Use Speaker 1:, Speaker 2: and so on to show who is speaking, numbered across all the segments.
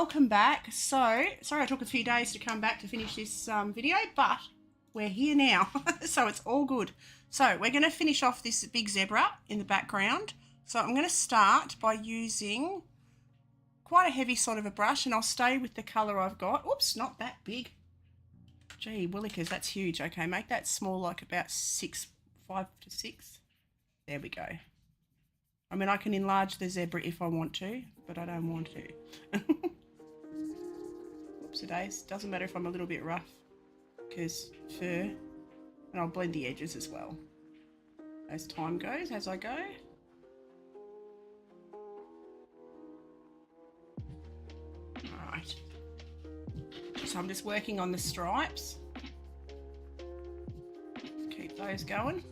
Speaker 1: welcome back. So, sorry I took a few days to come back to finish this video, but we're here now, so it's all good. So we're going to finish off this big zebra in the background. So I'm going to start by using quite a heavy sort of a brush, and I'll stay with the colour I've got. Oops, not that big. Gee, willikers, that's huge. Okay, make that small, like about 5 to 6. There we go. I mean, I can enlarge the zebra if I want to, but I don't want to. Whoopsie-days. Doesn't matter if I'm a little bit rough, because fur, and I'll blend the edges as well as time goes, as I go. Alright. So I'm just working on the stripes. Keep those going.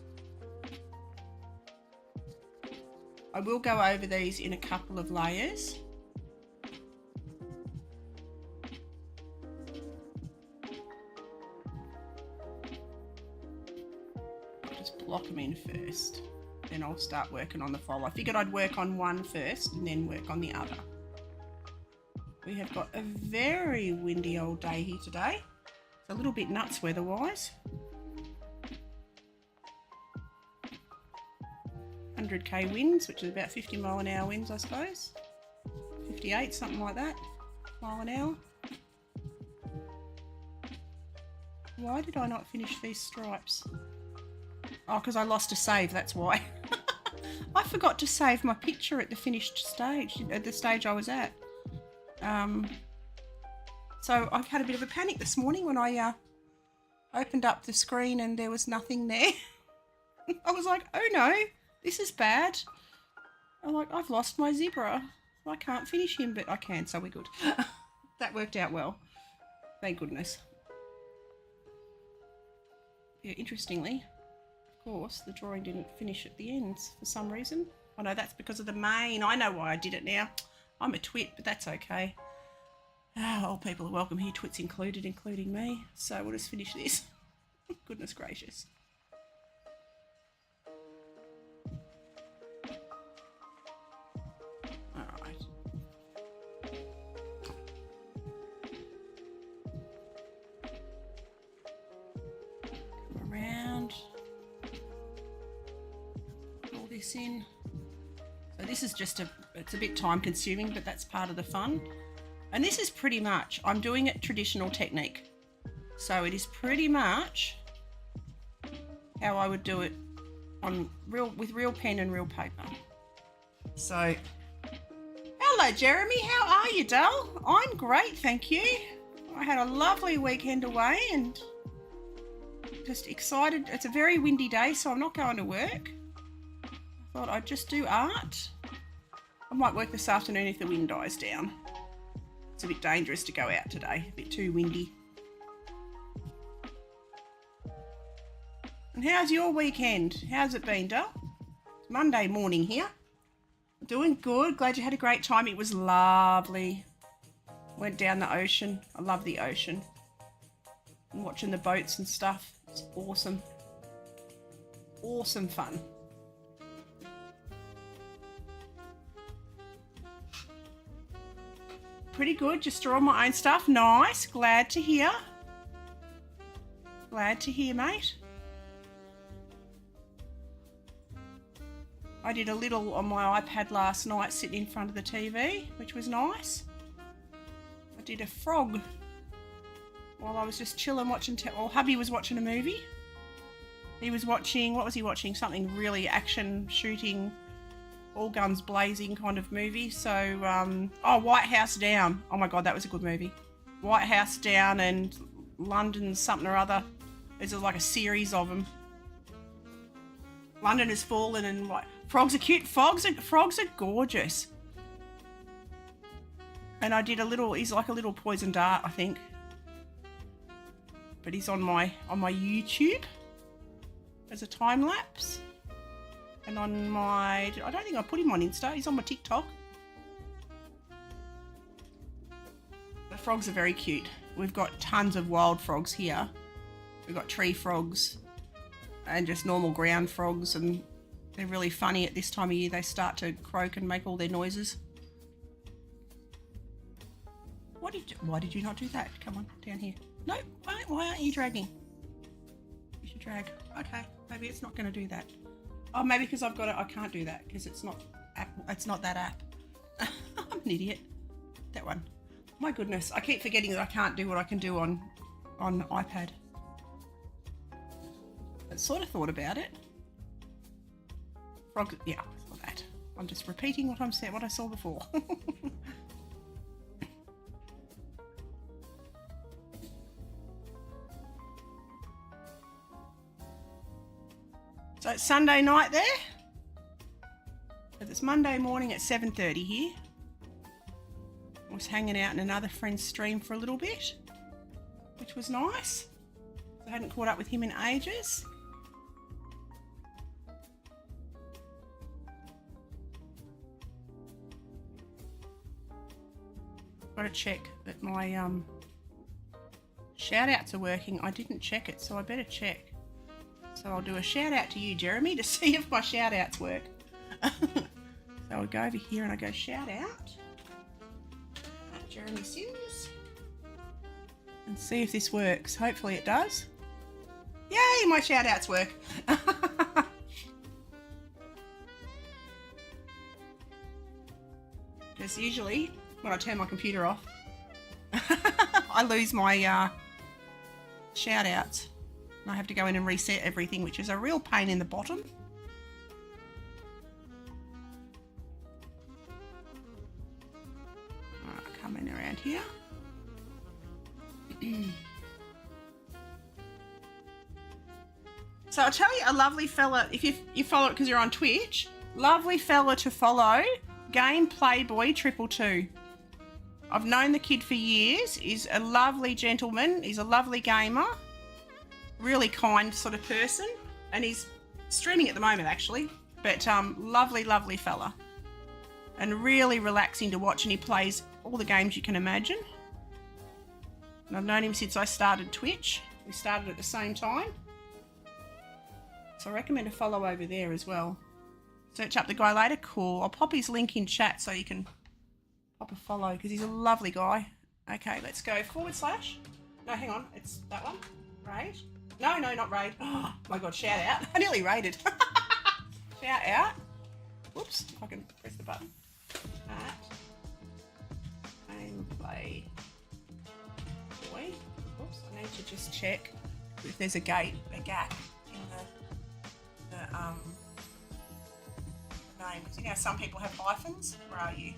Speaker 1: I will go over these in a couple of layers. I'll just block them in first, then I'll start working on the foal. I figured I'd work on one first and then work on the other. We have got a very windy old day here today. It's a little bit nuts weather-wise. 100k winds, which is about 50 mile an hour winds, I suppose. 58, something like that, mile an hour. Why did I not finish these stripes? Oh, because I lost a save, that's why. I forgot to save my picture at the finished stage, at the stage I was at. So I had a bit of a panic this morning when I opened up the screen and there was nothing there. I was like, oh no. This is bad. I'm like, I've lost my zebra. I can't finish him, but I can, so we're good. That worked out well. Thank goodness. Yeah, interestingly, of course, the drawing didn't finish at the ends for some reason. Oh no, that's because of the mane. I know why I did it now. I'm a twit, but that's okay. All people are welcome here, twits included, including me. So we'll just finish this. Goodness gracious. In. So this is just it's a bit time consuming, but that's part of the fun. And this is pretty much, I'm doing it traditional technique. So it is pretty much how I would do it on with real pen and real paper. So, hello Jeremy, how are you, doll? I'm great, thank you. I had a lovely weekend away and just excited. It's a very windy day, so I'm not going to work. Thought I'd just do art. I might work this afternoon if the wind dies down. It's a bit dangerous to go out today, a bit too windy. And how's your weekend? How's it been, Dal? It's Monday morning here. Doing good, glad you had a great time. It was lovely. Went down the ocean. I love the ocean. And watching the boats and stuff. It's awesome. Awesome fun. Pretty good, just draw my own stuff. Nice, glad to hear. Glad to hear, mate. I did a little on my iPad last night sitting in front of the TV, which was nice. I did a frog while I was just chilling watching, well, hubby was watching a movie. He was watching, what was he watching? Something really action shooting, all guns blazing kind of movie. So, oh, White House Down. Oh my God, that was a good movie. White House Down and London something or other. There's like a series of them. London has fallen and like, frogs are cute. Frogs are gorgeous. And I did a little, he's like a little poison dart, I think. But he's on my YouTube as a time lapse. And on my, I don't think I put him on Insta, he's on my TikTok. The frogs are very cute. We've got tons of wild frogs here. We've got tree frogs and just normal ground frogs, and they're really funny at this time of year. They start to croak and make all their noises. Why did you not do that? Come on, down here. No, why aren't you dragging? You should drag. Okay, maybe it's not going to do that. Oh, maybe because I've got it. I can't do that because it's not Apple. It's not that app. I'm an idiot. That one. My goodness, I keep forgetting that I can't do what I can do on iPad. I sort of thought about it. Frog. Yeah, I saw that. I'm just repeating what I saw before. So it's Sunday night there. But it's Monday morning at 7:30 here. I was hanging out in another friend's stream for a little bit, which was nice. I hadn't caught up with him in ages. Got to check that my shout outs are working. I didn't check it, so I better check. So I'll do a shout out to you, Jeremy, to see if my shout outs work. So I'll go over here and I go shout out at Jeremy Sims and see if this works. Hopefully it does. Yay, my shout outs work. Because usually when I turn my computer off, I lose my shout outs. I have to go in and reset everything, which is a real pain in the bottom. Coming around here. So I'll tell you a lovely fella, if you follow it because you're on Twitch, lovely fella to follow, Game Playboy 222. I've known the kid for years. He's a lovely gentleman. He's a lovely gamer. Really kind sort of person, and he's streaming at the moment actually, but lovely fella and really relaxing to watch, and he plays all the games you can imagine, and I've known him since I started Twitch. We started at the same time, so I recommend a follow over there as well. Search up the guy later. Cool. I'll pop his link in chat so you can pop a follow because he's a lovely guy. Okay, let's go / no, hang on, it's that one. Right. No, not raid. Oh my god, shout out. I nearly raided. Shout out. Whoops, if I can press the button. Gameplay boy. Whoops, I need to just check if there's a gap in the name. You know, some people have hyphens. Where are you?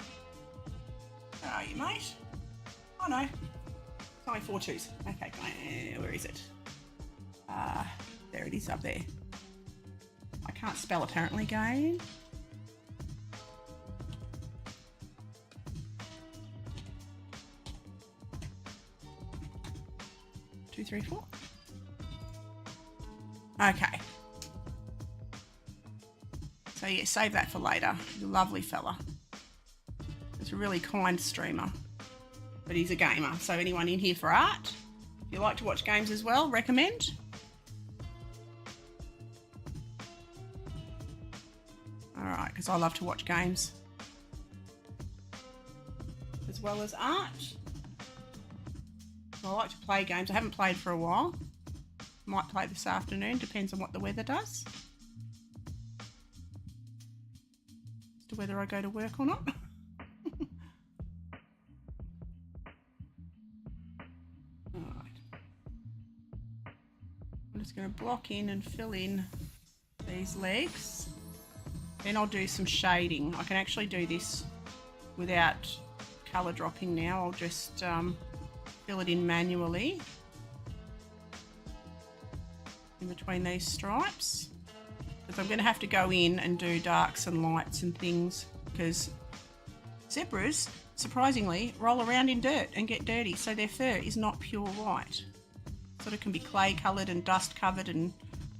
Speaker 1: Where are you, mate? Oh no. It's only 4 twos. Okay, where is it? There it is up there. I can't spell apparently, game. Two, three, four. Okay. So yeah, save that for later. He's a lovely fella. He's a really kind streamer, but he's a gamer. So anyone in here for art, if you like to watch games as well, recommend. Alright, because I love to watch games as well as art. I like to play games. I haven't played for a while. Might play this afternoon, depends on what the weather does. As to whether I go to work or not. Alright. I'm just going to block in and fill in these legs. Then I'll do some shading. I can actually do this without colour dropping now. I'll just fill it in manually in between these stripes, because I'm going to have to go in and do darks and lights and things, because zebras, surprisingly, roll around in dirt and get dirty, so their fur is not pure white. Sort of can be clay coloured and dust covered and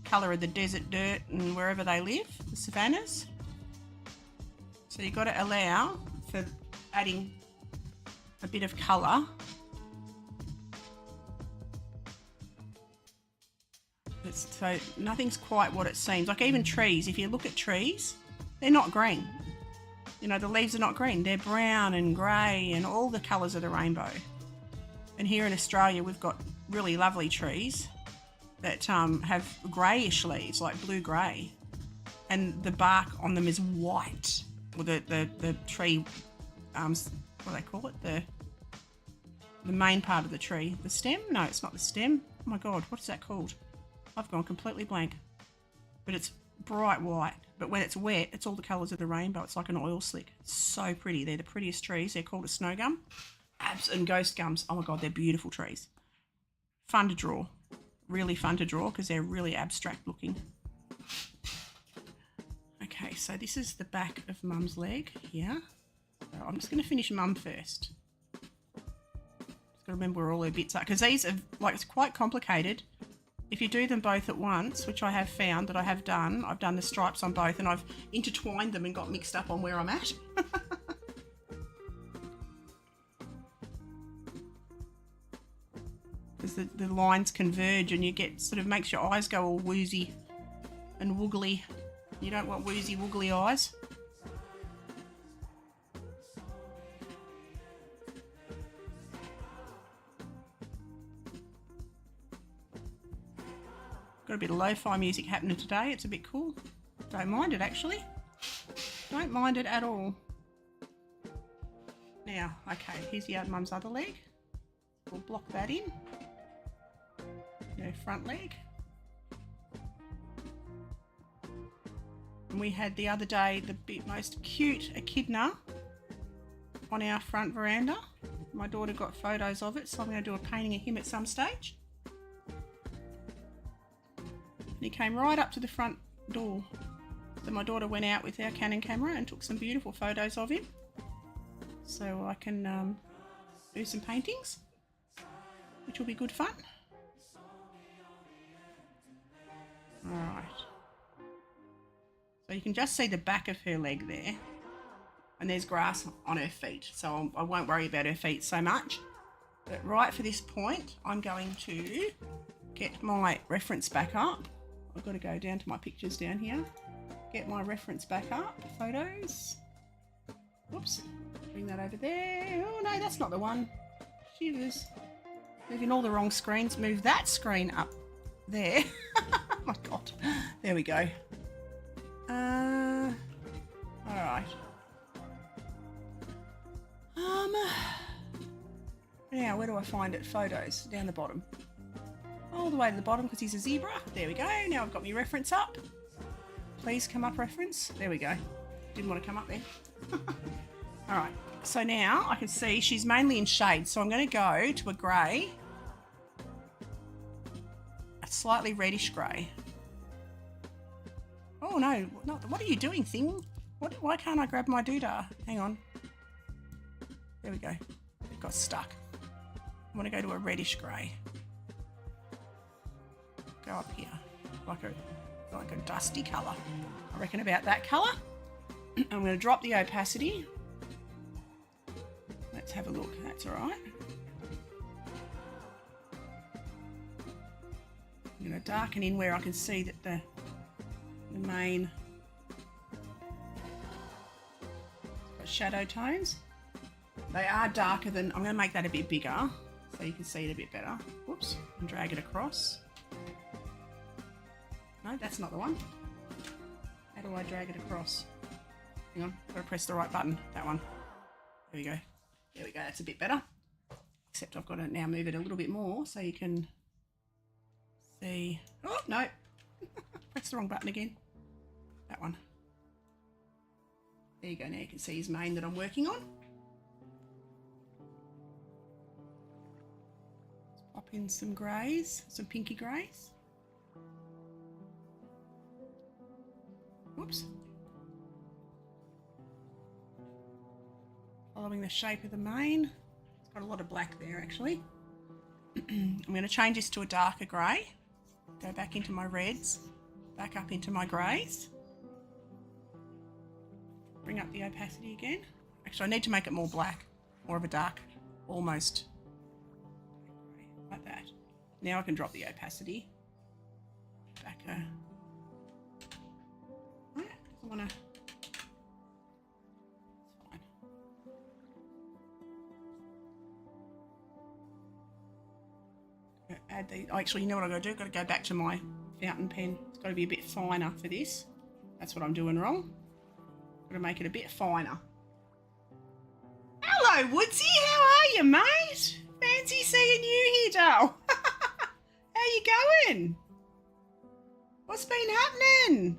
Speaker 1: colour of the desert dirt and wherever they live, the savannas. So you've got to allow for adding a bit of colour. So nothing's quite what it seems. Like even trees, if you look at trees, they're not green. You know, the leaves are not green. They're brown and grey and all the colours of the rainbow. And here in Australia, we've got really lovely trees that have greyish leaves, like blue-grey. And the bark on them is white. Or the tree, what do they call it? The main part of the tree. The stem? No, it's not the stem. Oh my God, what is that called? I've gone completely blank. But it's bright white. But when it's wet, it's all the colours of the rainbow. It's like an oil slick. It's so pretty. They're the prettiest trees. They're called a snow gum. And ghost gums. Oh my God, they're beautiful trees. Fun to draw. Really fun to draw because they're really abstract looking. Okay, so this is the back of Mum's leg here. So I'm just going to finish Mum first. Just got to remember where all her bits are because these are like it's quite complicated. If you do them both at once, which I have found that I have done, I've done the stripes on both and I've intertwined them and got mixed up on where I'm at. Because the lines converge and you get sort of makes your eyes go all woozy and woogly. You don't want woozy woogly eyes. Got a bit of lo-fi music happening today. It's a bit cool. Don't mind it actually. Don't mind it at all. Now, okay, here's the Mum's other leg. We'll block that in. Your front leg. And we had the other day the most cute echidna on our front veranda. My daughter got photos of it, so I'm going to do a painting of him at some stage. And he came right up to the front door. So my daughter went out with our Canon camera and took some beautiful photos of him. So I can do some paintings, which will be good fun. Alright. So you can just see the back of her leg there. And there's grass on her feet. So I won't worry about her feet so much. But right for this point, I'm going to get my reference back up. I've got to go down to my pictures down here. Get my reference back up. Photos. Whoops. Bring that over there. Oh no, that's not the one. Shivers. Moving all the wrong screens. Move that screen up there. Oh my God. There we go. Alright. Now, where do I find it? Photos. Down the bottom. All the way to the bottom because he's a zebra. There we go. Now I've got my reference up. Please come up, reference. There we go. Didn't want to come up there. Alright. So now I can see she's mainly in shade. So I'm going to go to a grey. A slightly reddish grey. Oh no, what are you doing, thing? Why can't I grab my doodah? Hang on. There we go. It got stuck. I want to go to a reddish grey. Go up here. Like a dusty colour. I reckon about that colour. I'm going to drop the opacity. Let's have a look. That's alright. I'm going to darken in where I can see that the main shadow tones. They are darker than, I'm going to make that a bit bigger so you can see it a bit better. Whoops, and drag it across. No, that's not the one. How do I drag it across? Hang on, I've got to press the right button. That one. There we go. There we go, that's a bit better. Except I've got to now move it a little bit more so you can see. Oh, no. Press the wrong button again. That one. There you go, now you can see his mane that I'm working on. Let's pop in some greys, some pinky greys. Whoops. Following the shape of the mane. It's got a lot of black there actually. I'm going to change this to a darker grey. Go back into my reds, back up into my greys. Bring up the opacity again. Actually, I need to make it more black, more of a dark, almost like that. Now I can drop the opacity back. I want to. add these. Oh, actually, you know what I've got to do? I've got to go back to my fountain pen. It's got to be a bit finer for this. That's what I'm doing wrong. Got to make it a bit finer. Hello, Woodsy. How are you, mate? Fancy seeing you here, doll. How you going? What's been happening?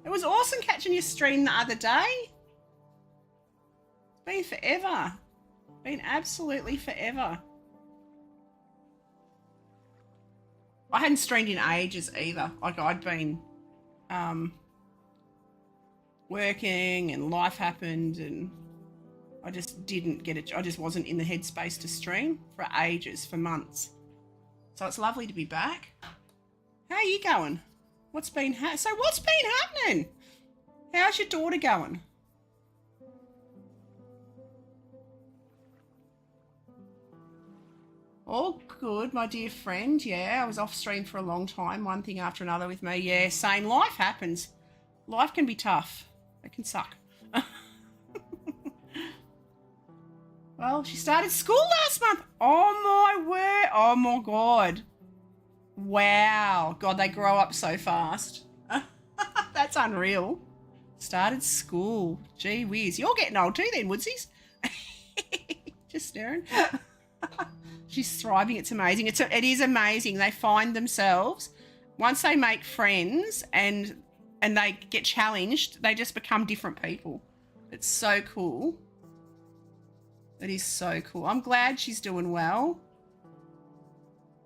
Speaker 1: It was awesome catching your stream the other day. It's been forever. Been absolutely forever. I hadn't streamed in ages either. Like I'd been working and life happened and I just didn't get it. I just wasn't in the headspace to stream for ages, for months. So it's lovely to be back. How are you going? What's been happening? How's your daughter going? All good, my dear friend. Yeah, I was off stream for a long time, one thing after another with me. Yeah, same. Life happens. Life can be tough. It can suck. Well, she started school last month. Oh my word. Oh my God. Wow. God, they grow up so fast. That's unreal. Started school. Gee whiz. You're getting old too then, Woodsies. Just staring. She's thriving. It's amazing. It is amazing. They find themselves, once they make friends and they get challenged, they just become different people. It's so cool. It is so cool. I'm glad she's doing well.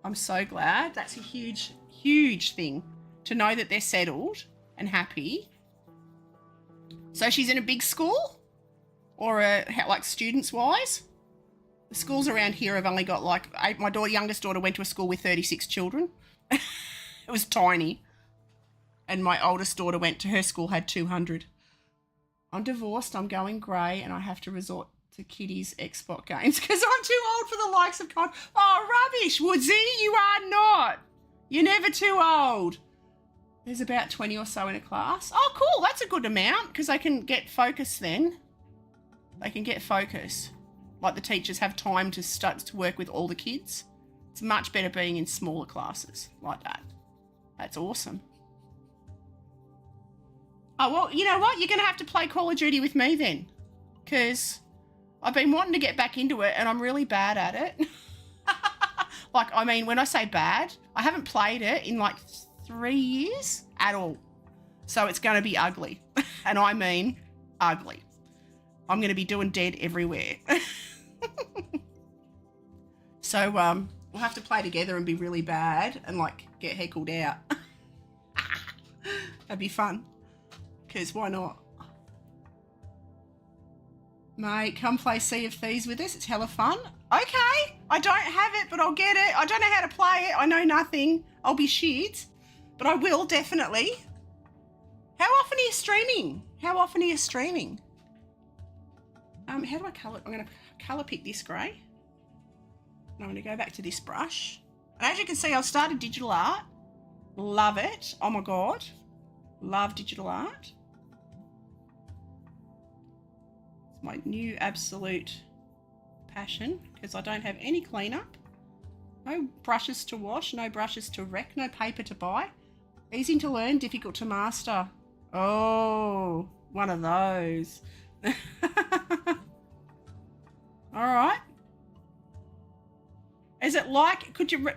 Speaker 1: I'm so glad. That's a huge, huge thing to know that they're settled and happy. So she's in a big school or like students-wise? The schools around here have only got like 8. My youngest daughter went to a school with 36 children. It was tiny. And my oldest daughter went to her school, had 200. I'm divorced, I'm going grey, and I have to resort to kiddies' Xbox games because I'm too old for the likes of COD. Oh, rubbish, Woodsy, you are not. You're never too old. There's about 20 or so in a class. Oh, cool, that's a good amount because they can get focus then. They can get focus. Like the teachers have time to start to work with all the kids. It's much better being in smaller classes like that. That's awesome. Oh, well, you know what? You're going to have to play Call of Duty with me then because I've been wanting to get back into it and I'm really bad at it. Like, I mean, when I say bad, I haven't played it in like 3 years at all. So it's going to be ugly. And I mean ugly. I'm going to be doing dead everywhere. So we'll have to play together and be really bad and like get heckled out. That'd be fun. Because why not? Mate, come play Sea of Thieves with us. It's hella fun. Okay. I don't have it, but I'll get it. I don't know how to play it. I know nothing. I'll be shit. But I will, definitely. How often are you streaming? How often are you streaming? How do I colour? I'm going to colour pick this grey. And I'm going to go back to this brush. And as you can see, I've started digital art. Love it. Oh my God. Love digital art. It's my new absolute passion because I don't have any cleanup. No brushes to wash, no brushes to wreck, no paper to buy. Easy to learn, difficult to master. Oh, one of those. All right. Is it like, could you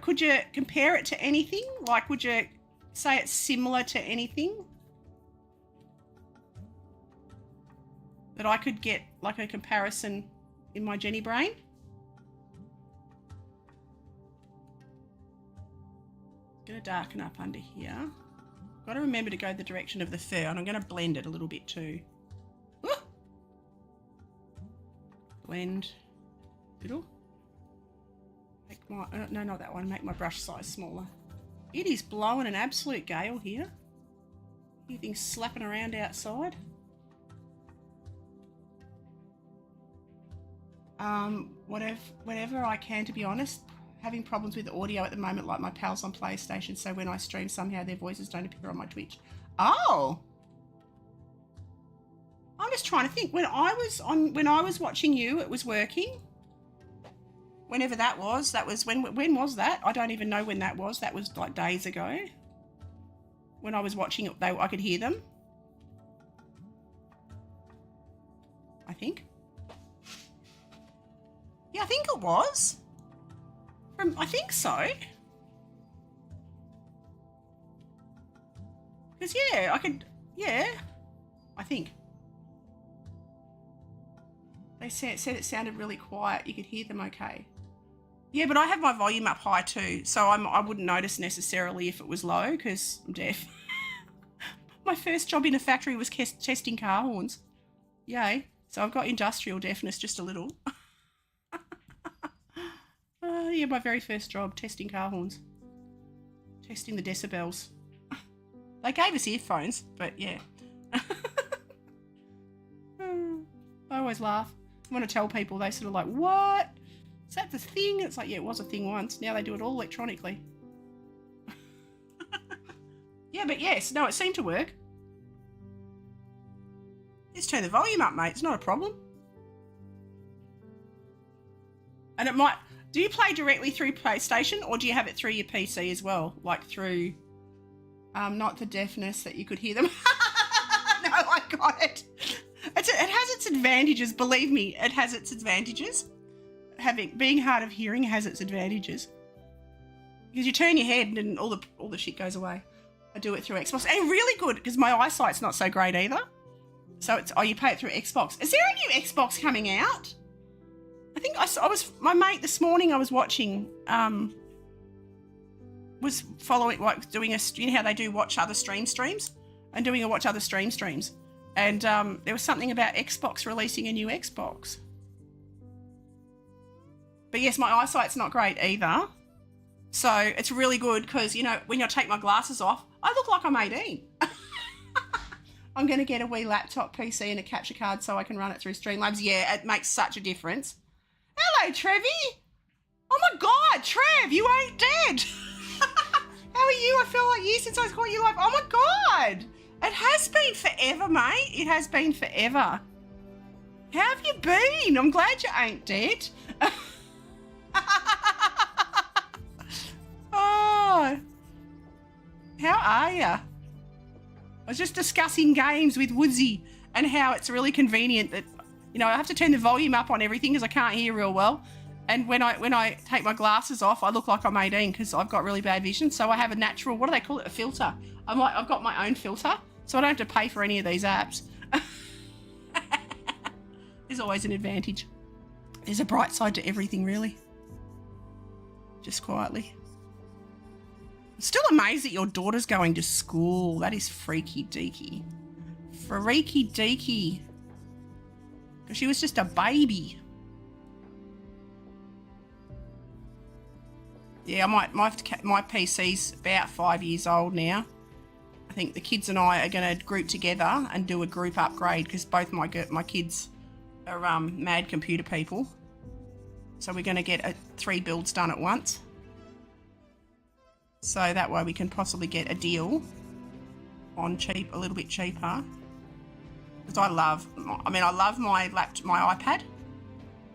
Speaker 1: compare it to anything? Like, would you say it's similar to anything that I could get like a comparison in my Jenny brain? Gonna darken up under here. Got to remember to go the direction of the fur, and I'm going to blend it a little bit too. Woo! Blend, little. Make my no, not that one. Make my brush size smaller. It is blowing an absolute gale here. Everything's slapping around outside. Whatever I can, to be honest. Having problems with audio at the moment, like my pals on PlayStation, so when I stream somehow their voices don't appear on my Twitch. Oh, I'm just trying to think. When I was watching you, it was working. whenever that was when was that? I don't even know when that was. That was like days ago. When I was watching it, I could hear them. I think. Yeah, I think it was. I think so. Because, yeah, I could, yeah, I think. They said it sounded really quiet. You could hear them okay. Yeah, but I have my volume up high too, so I wouldn't notice necessarily if it was low because I'm deaf. My first job in a factory was testing car horns. Yay. So I've got industrial deafness just a little. Yeah, my very first job, testing car horns. Testing the decibels. They gave us earphones, but yeah. I always laugh. I want to tell people, they sort of like, what? Is that the thing? It's like, yeah, it was a thing once. Now they do it all electronically. Yeah, but yes, no, it seemed to work. Just turn the volume up, mate. It's not a problem. And it might... Do you play directly through PlayStation or do you have it through your PC as well? Like through... not the deafness that you could hear them. No, I got it. It has its advantages, believe me. It has its advantages. Being hard of hearing has its advantages. Because you turn your head and all the shit goes away. I do it through Xbox. And really good because my eyesight's not so great either. So you pay it through Xbox. Is there a new Xbox coming out? I think I was my mate this morning. I was watching. Was following like doing you know how they do watch other streams and doing a watch other streams, and there was something about Xbox releasing a new Xbox. But yes, my eyesight's not great either. So it's really good because, you know, when I take my glasses off, I look like I'm 18. I'm going to get a wee laptop PC and a capture card so I can run it through Streamlabs. Yeah, it makes such a difference. Hello, Trevi. Oh, my God, Trev, you ain't dead. How are you? I feel like years since I caught you live. Oh, my God. It has been forever, mate. It has been forever. How have you been? I'm glad you ain't dead. Oh, how are you? I was just discussing games with Woodsy and how it's really convenient that, you know, I have to turn the volume up on everything because I can't hear real well. And when I take my glasses off, I look like I'm 18 because I've got really bad vision. So I have a natural, what do they call it? A filter. I've got my own filter, so I don't have to pay for any of these apps. There's always an advantage. There's a bright side to everything, really. Just quietly. I'm still amazed that your daughter's going to school. That is freaky deaky. Freaky deaky. Because she was just a baby. Yeah, my PC's about 5 years old now. I think the kids and I are going to group together and do a group upgrade because both my kids are mad computer people. So we're going to get 3 builds done at once. So that way we can possibly get a deal on cheap, a little bit cheaper. Because I love my iPad,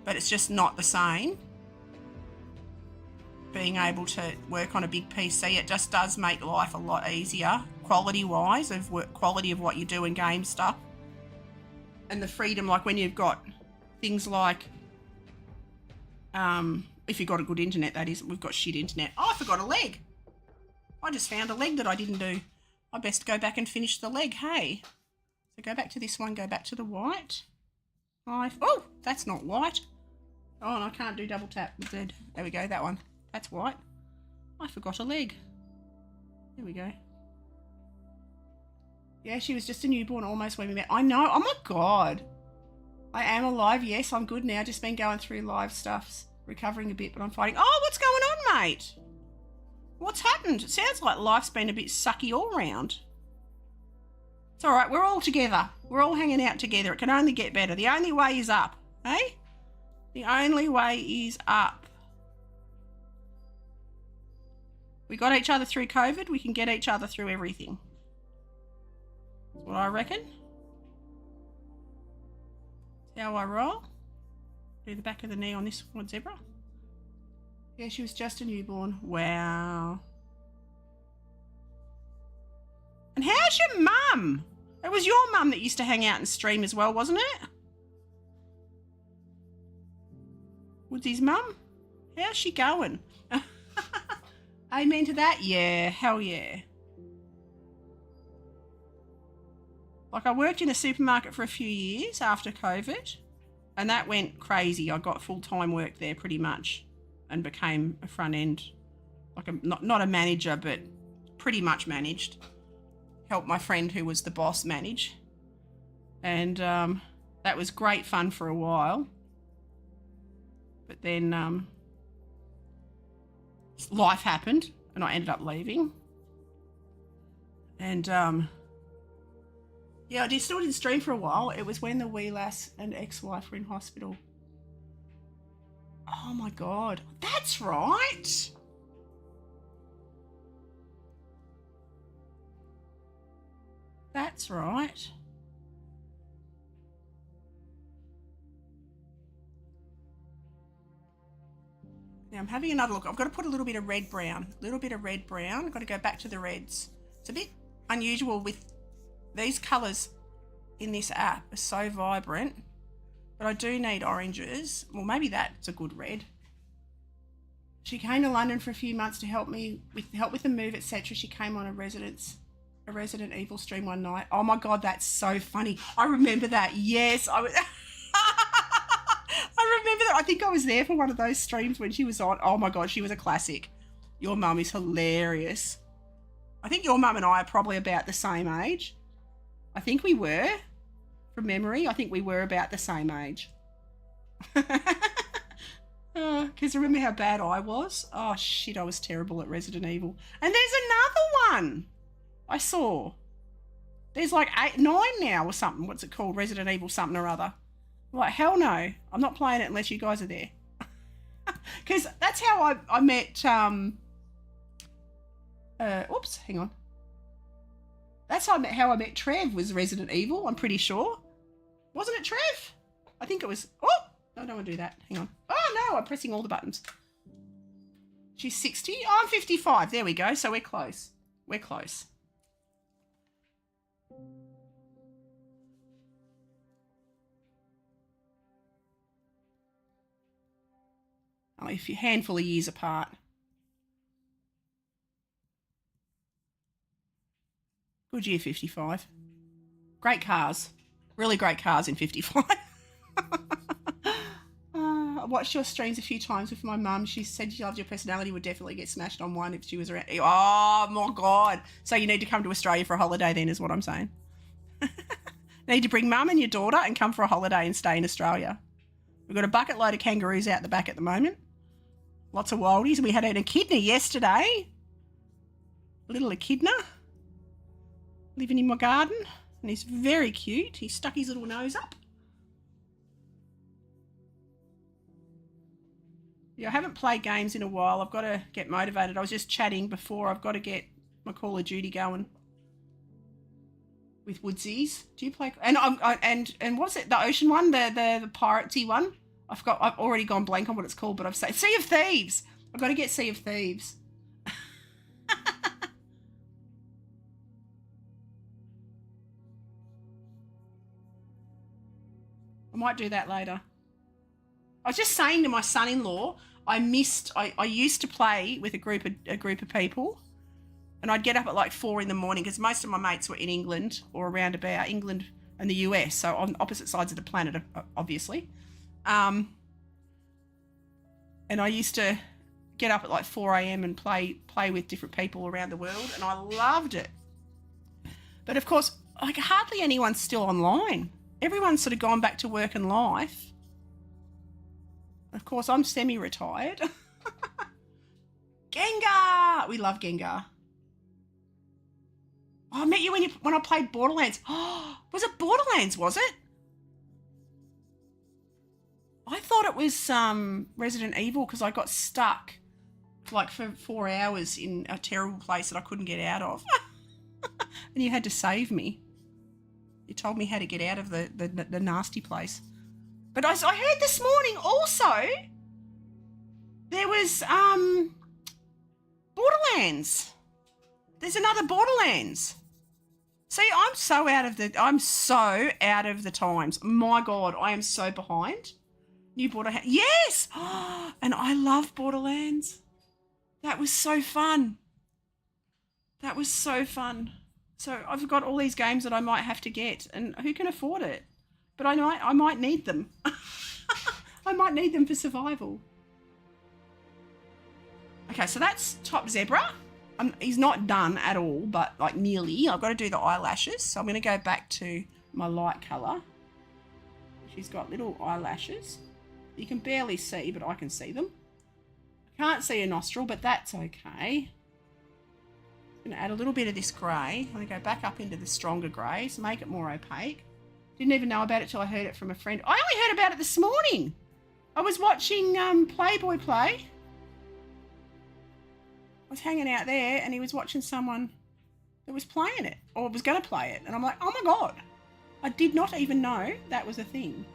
Speaker 1: but it's just not the same. Being able to work on a big PC, it just does make life a lot easier, quality-wise, quality of what you do in game stuff. And the freedom, like when you've got things like, if you've got a good internet, that is, we've got shit internet. Oh, I forgot a leg. I just found a leg that I didn't do. I best go back and finish the leg, hey? So go back to this one, go back to the white. Oh, that's not white. Oh, and I can't do double tap. There we go, that one. That's white. I forgot a leg. There we go. Yeah, she was just a newborn almost when we met. I know. Oh, my God. I am alive. Yes, I'm good now. Just been going through live stuffs, recovering a bit, but I'm fighting. Oh, what's going on, mate? What's happened? It sounds like life's been a bit sucky all round. It's all right. We're all together. We're all hanging out together. It can only get better. The only way is up, eh? The only way is up. We got each other through COVID. We can get each other through everything. That's what I reckon. That's how I roll. Do the back of the knee on this one, zebra. Yeah, she was just a newborn. Wow. And how's your mum? It was your mum that used to hang out and stream as well, wasn't it? Woodsy's mum? How's she going? Amen to that? Yeah, hell yeah. Like, I worked in a supermarket for a few years after COVID, and that went crazy. I got full-time work there pretty much and became a front end, like not a manager, but pretty much managed. Helped my friend who was the boss manage. And that was great fun for a while. But then life happened and I ended up leaving. And yeah, still didn't stream for a while. It was when the wee lass and ex-wife were in hospital. Oh my God, that's right. That's right. Now I'm having another look. I've got to put a little bit of red brown. I've got to go back to the reds. It's a bit unusual with these colours in this app are so vibrant, but I do need oranges. Well, maybe that's a good red. She came to London for a few months to help me with the move, etc. She came on a Resident Evil stream one night. Oh my God, that's so funny. I remember that. Yes, I was. I remember that. I think I was there for one of those streams when she was on. Oh my God, she was a classic. Your mum is hilarious. I think your mum and I are probably about the same age. I think we were, from memory. I think we were about the same age. Because remember how bad I was? Oh shit, I was terrible at Resident Evil. And there's another one I saw. There's like 8, 9 now or something. What's it called? Resident Evil something or other. I'm like, hell no. I'm not playing it unless you guys are there. Because that's how I met... oops, hang on. That's how I met Trev, was Resident Evil, I'm pretty sure. Wasn't it Trev? I think it was... Oh! No, I don't want to do that. Hang on. Oh, no, I'm pressing all the buttons. She's 60. Oh, I'm 55. There we go. So we're close. We're close. Only a handful of years apart. Good year, 55. Great cars. Really great cars in 55. I watched your streams a few times with my mum. She said she loved your personality, would definitely get smashed on one if she was around. Oh, my God. So you need to come to Australia for a holiday then, is what I'm saying. Need to bring mum and your daughter and come for a holiday and stay in Australia. We've got a bucket load of kangaroos out the back at the moment. Lots of wildies. We had an echidna yesterday. A little echidna. Living in my garden. And he's very cute. He stuck his little nose up. Yeah, I haven't played games in a while. I've got to get motivated. I was just chatting before. I've got to get my Call of Duty going with Woodsies. Do you play? And what's it? The ocean one, the piratey one. I've already gone blank on what it's called, but I've said Sea of Thieves. I've got to get Sea of Thieves. I might do that later. I was just saying to my son-in-law, I used to play with a group of people, and I'd get up at like 4 a.m. because most of my mates were in England or around about England and the US, so on opposite sides of the planet, obviously. And I used to get up at like 4 a.m. and play with different people around the world, and I loved it. But of course, like hardly anyone's still online. Everyone's sort of gone back to work and life. Of course, I'm semi-retired. Gengar! We love Gengar. Oh, I met you when I played Borderlands. Oh, was it Borderlands, was it? I thought it was Resident Evil because I got stuck like for 4 hours in a terrible place that I couldn't get out of. And you had to save me. You told me how to get out of the nasty place. But I heard this morning also There was Borderlands. There's another Borderlands. See, I'm so out of the times. My God, I am so behind. New Borderlands. Yes! And I love Borderlands. That was so fun. That was so fun. So I've got all these games that I might have to get, and who can afford it? But I might need them. I might need them for survival. Okay, so that's Top Zebra. He's not done at all, but like nearly. I've got to do the eyelashes. So I'm going to go back to my light colour. She's got little eyelashes. You can barely see, but I can see them. I can't see a nostril, but that's okay. I'm going to add a little bit of this grey. I'm going to go back up into the stronger greys, make it more opaque. Didn't even know about it till I heard it from a friend. I only heard about it this morning. I was watching Playboy play. I was hanging out there and he was watching someone that was playing it or was going to play it. And I'm like, oh my God, I did not even know that was a thing.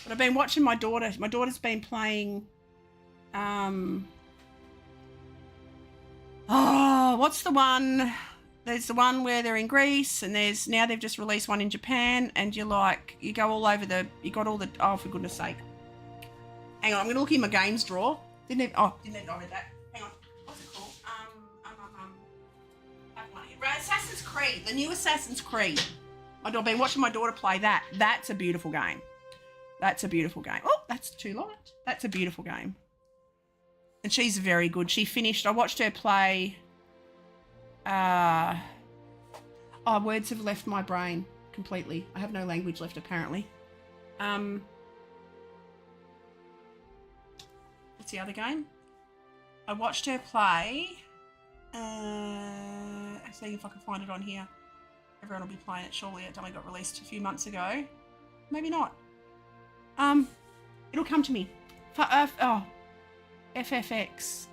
Speaker 1: But I've been watching my daughter. My daughter's been playing, what's the one? There's the one where they're in Greece and now they've just released one in Japan and you go all over you got all the, oh, for goodness sake. Hang on, I'm going to look in my games drawer. Didn't even know that. Hang on. What's it called? Assassin's Creed. The new Assassin's Creed. I've been watching my daughter play that. That's a beautiful game. That's a beautiful game. Oh, that's too light. That's a beautiful game. And she's very good. She finished. I watched her play. Words have left my brain completely. I have no language left apparently. What's the other game? I watched her play. See if I can find it on here. Everyone will be playing it surely. It only got released a few months ago. Maybe not. It'll come to me. FFX.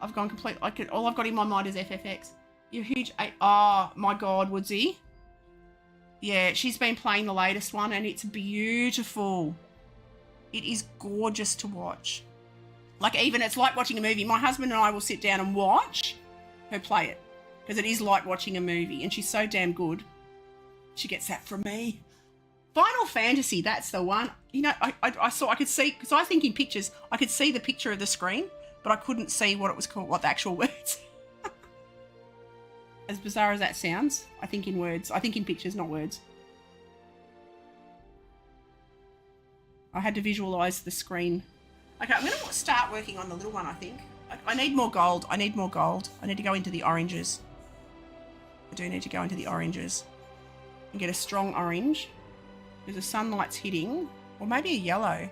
Speaker 1: I've gone complete. All I've got in my mind is FFX. You're huge. Oh my God, Woodsy. Yeah, she's been playing the latest one and it's beautiful. It is gorgeous to watch. Like even it's like watching a movie. My husband and I will sit down and watch her play it because it is like watching a movie and she's so damn good. She gets that from me. Final Fantasy, that's the one. You know, I could see, because I think in pictures, I could see the picture of the screen, but I couldn't see what it was called, what the actual words. As bizarre as that sounds, I think in words. I think in pictures, not words. I had to visualise the screen. Okay, I'm going to start working on the little one, I think. I need more gold. I need more gold. I need to go into the oranges. I do need to go into the oranges and get a strong orange because the sunlight's hitting. Or maybe a yellow.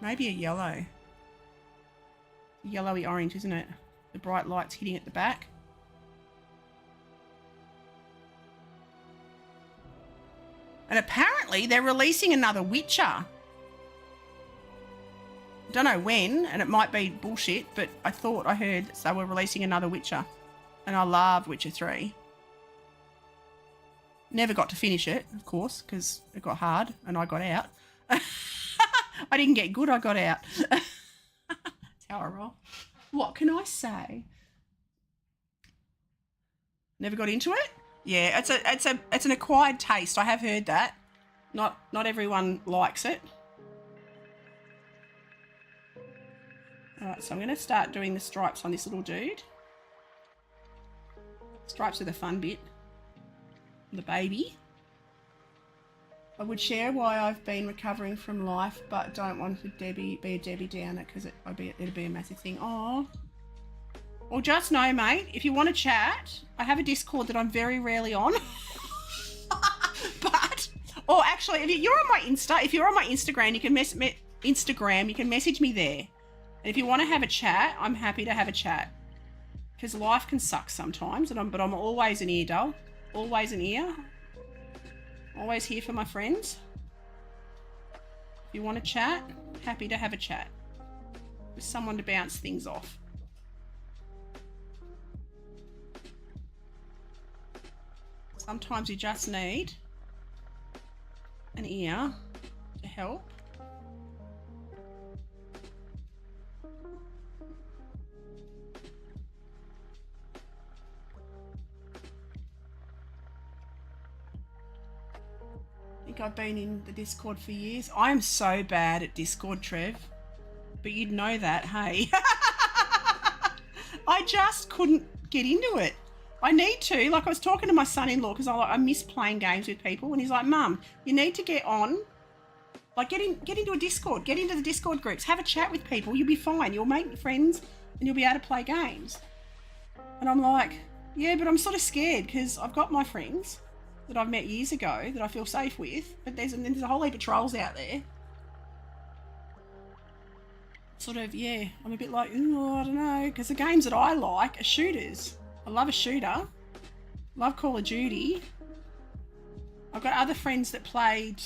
Speaker 1: Maybe a yellow. Yellowy orange, isn't it? The bright light's hitting at the back. And apparently they're releasing another Witcher. Don't know when, and it might be bullshit, but I thought I heard they were releasing another Witcher. And I love Witcher 3. Never got to finish it, of course, because it got hard and I got out. I didn't get good, I got out. That's how I roll. What can I say? Never got into it? Yeah, it's an acquired taste. I have heard that. Not everyone likes it. Alright, so I'm going to start doing the stripes on this little dude. Stripes are the fun bit. The baby. I would share why I've been recovering from life, but don't want to be a Debbie Downer because it'd be a massive thing. Oh. Well, just know, mate, if you want to chat, I have a Discord that I'm very rarely on. Or actually, if you're on my Instagram, you can you can message me there. And if you want to have a chat, I'm happy to have a chat. Because life can suck sometimes, but I'm always an ear, doll. Always an ear. Always here for my friends. If you want to chat, happy to have a chat. With someone to bounce things off. Sometimes you just need an ear to help. think I've been in the Discord for years. I am so bad at Discord, Trev. But you'd know that, hey. I just couldn't get into it. I need to. Like, I was talking to my son-in-law because I miss playing games with people, and he's like, Mum, you need to get on. Like, get into a Discord. Get into the Discord groups. Have a chat with people. You'll be fine. You'll make friends and you'll be able to play games. And I'm like, yeah, but I'm sort of scared because I've got my friends that I've met years ago that I feel safe with, but there's a whole heap of trolls out there. Sort of, yeah, I'm a bit like, ooh, I don't know, because the games that I like are shooters. I love a shooter. Love Call of Duty. I've got other friends that played,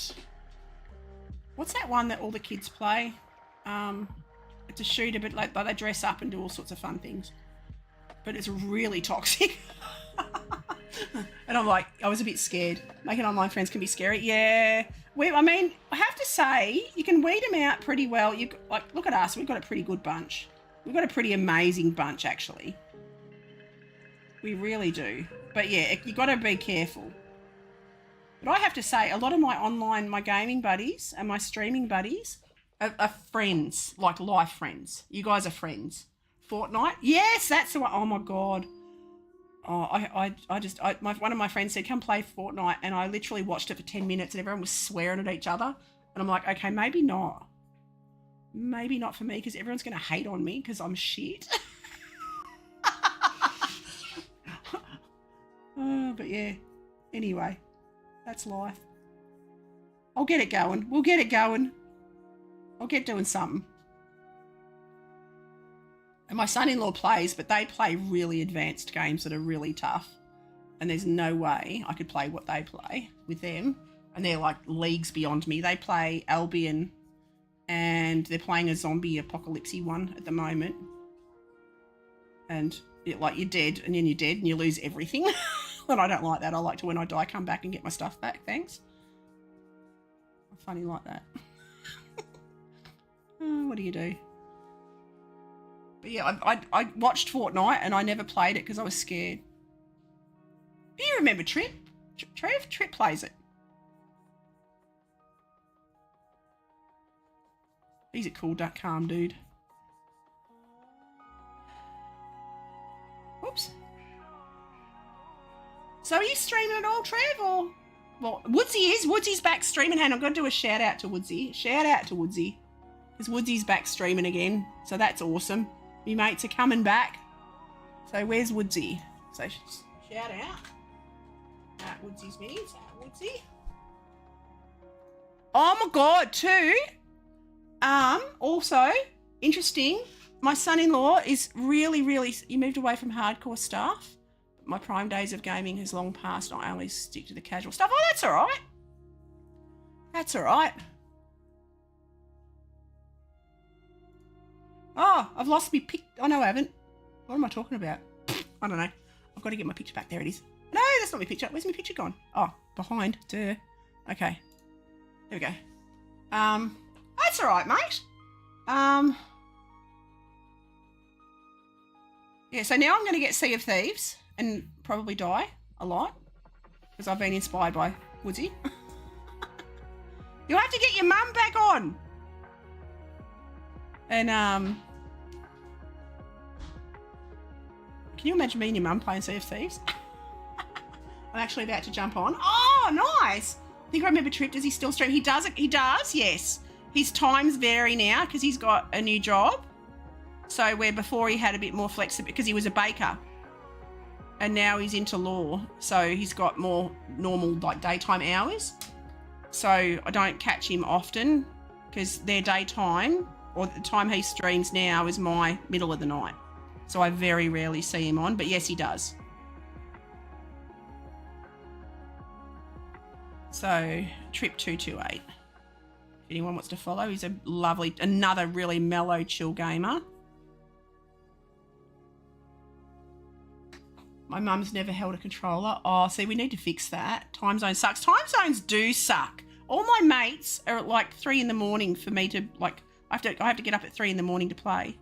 Speaker 1: what's that one that all the kids play? It's a shooter, but like they dress up and do all sorts of fun things. But it's really toxic. And I'm like, I was a bit scared. Making online friends can be scary. Yeah. I mean, I have to say, you can weed them out pretty well. Look at us. We've got a pretty good bunch. We've got a pretty amazing bunch, actually. We really do. But yeah, you got to be careful. But I have to say, a lot of my gaming buddies and my streaming buddies are friends, like life friends. You guys are friends. Fortnite? Yes, that's the one. Oh my God. Oh, one of my friends said, come play Fortnite, and I literally watched it for 10 minutes and everyone was swearing at each other. And I'm like, okay, maybe not. Maybe not for me because everyone's going to hate on me because I'm shit. But yeah, anyway, that's life. I'll get it going. We'll get it going. I'll get doing something. And my son-in-law plays, but they play really advanced games that are really tough. And there's no way I could play what they play with them. And they're like leagues beyond me. They play Albion, and they're playing a zombie apocalypse one at the moment. And you're dead, and then you're dead, and you lose everything. And I don't like that. I like to, when I die, come back and get my stuff back. Thanks. I'm funny like that. What do you do? But yeah, I watched Fortnite and I never played it because I was scared. Do you remember Trip? Trev? Trip plays it. He's a cool, calm dude. Whoops. So are you streaming at all, Trev? Or, well, Woodsy is. Woodsy's back streaming. And I've got to do a shout out to Woodsy. Shout out to Woodsy. Because Woodsy's back streaming again. So that's awesome. Me mates are coming back. So where's Woodsy? So shout out. At Woodsy's minis. At Woodsy. Oh my God, too. Also, interesting. My son-in-law is really, he moved away from hardcore stuff. My prime days of gaming has long passed. I only stick to the casual stuff. Oh, that's all right. That's all right. Oh, I've lost my pic. Oh, no, I haven't. What am I talking about? I don't know. I've got to get my picture back. There it is. No, that's not my picture. Where's my picture gone? Oh, behind. Duh. Okay. There we go. That's all right, mate. Yeah, so now I'm going to get Sea of Thieves and probably die a lot because I've been inspired by Woodsy. You'll have to get your mum back on. And, can you imagine me and your mum playing Sea of Thieves? I'm actually about to jump on. Oh, nice. I think I remember Trip. Does he still stream? He does, yes. His times vary now because he's got a new job. So where before he had a bit more flexibility because he was a baker. And now he's into law. So he's got more normal like daytime hours. So I don't catch him often because their daytime or the time he streams now is my middle of the night. So I very rarely see him on, but yes, he does. So Trip 228. If anyone wants to follow, he's another really mellow, chill gamer. My mum's never held a controller. Oh, see, we need to fix that. Time zone sucks. Time zones do suck. All my mates are at like 3 a.m. for me to like. I have to get up at 3 a.m. to play.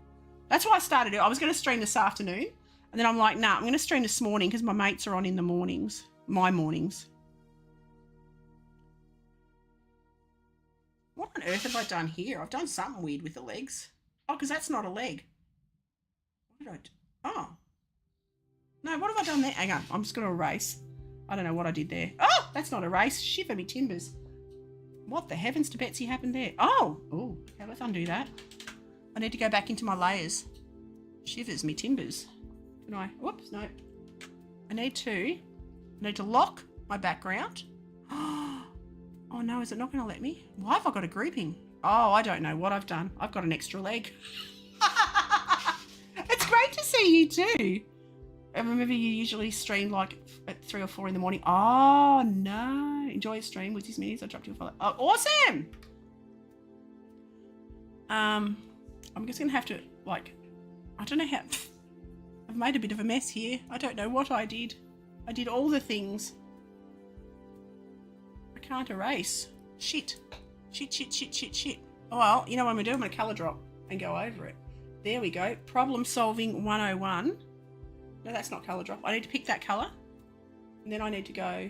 Speaker 1: That's why I started it. I was going to stream this afternoon, and then I'm like, nah, I'm going to stream this morning because my mates are on in the mornings. My mornings. What on earth have I done here? I've done something weird with the legs. Oh, because that's not a leg. What did I do? Oh. No, what have I done there? Hang on, I'm just going to erase. I don't know what I did there. Oh, that's not erase. Shiver me timbers. What the heavens to Betsy happened there? Oh, okay, let's undo that. I need to go back into my layers. Shivers me timbers. Can I? Whoops, no. I need to lock my background. Oh no, is it not going to let me? Why have I got a grouping? Oh, I don't know what I've done. I've got an extra leg. It's great to see you too. I remember you usually stream like at 3 or 4 in the morning. Oh no. Enjoy your stream with these minis. I dropped you a follow. Oh, awesome. I'm just going to have to I don't know how. I've made a bit of a mess here. I don't know what I did. I did all the things. I can't erase. Shit. Shit. Oh, well, you know what I'm going to do? I'm going to colour drop and go over it. There we go. Problem solving 101. No, that's not colour drop. I need to pick that colour. And then I need to go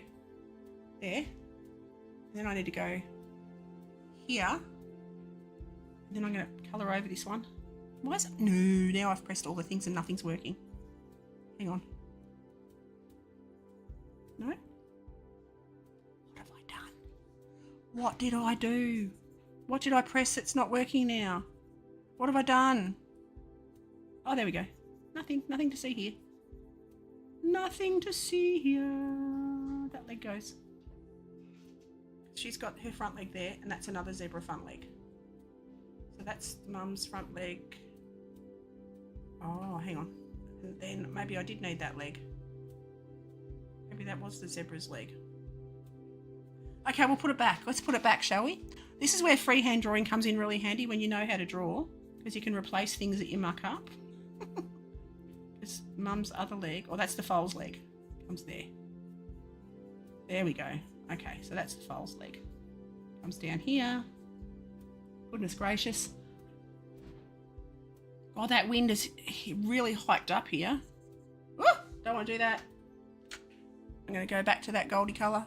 Speaker 1: there. And then I need to go here. And then I'm going to colour over this one. Why is it? No, now I've pressed all the things and nothing's working. Hang on. No? What have I done? What did I do? What did I press that's not working now? What have I done? Oh, there we go. Nothing to see here. Nothing to see here. That leg goes. She's got her front leg there, and that's another zebra front leg. So that's Mum's front leg. Oh, hang on. And then maybe I did need that leg. Maybe that was the zebra's leg. Okay, we'll put it back. Let's put it back, shall we? This is where freehand drawing comes in really handy when you know how to draw, because you can replace things that you muck up. It's Mum's other leg, or that's the foal's leg, comes there. There we go. Okay, so that's the foal's leg. Comes down here. Goodness gracious. Oh, that wind is really hiked up here. Ooh, don't want to do that. I'm going to go back to that goldy colour.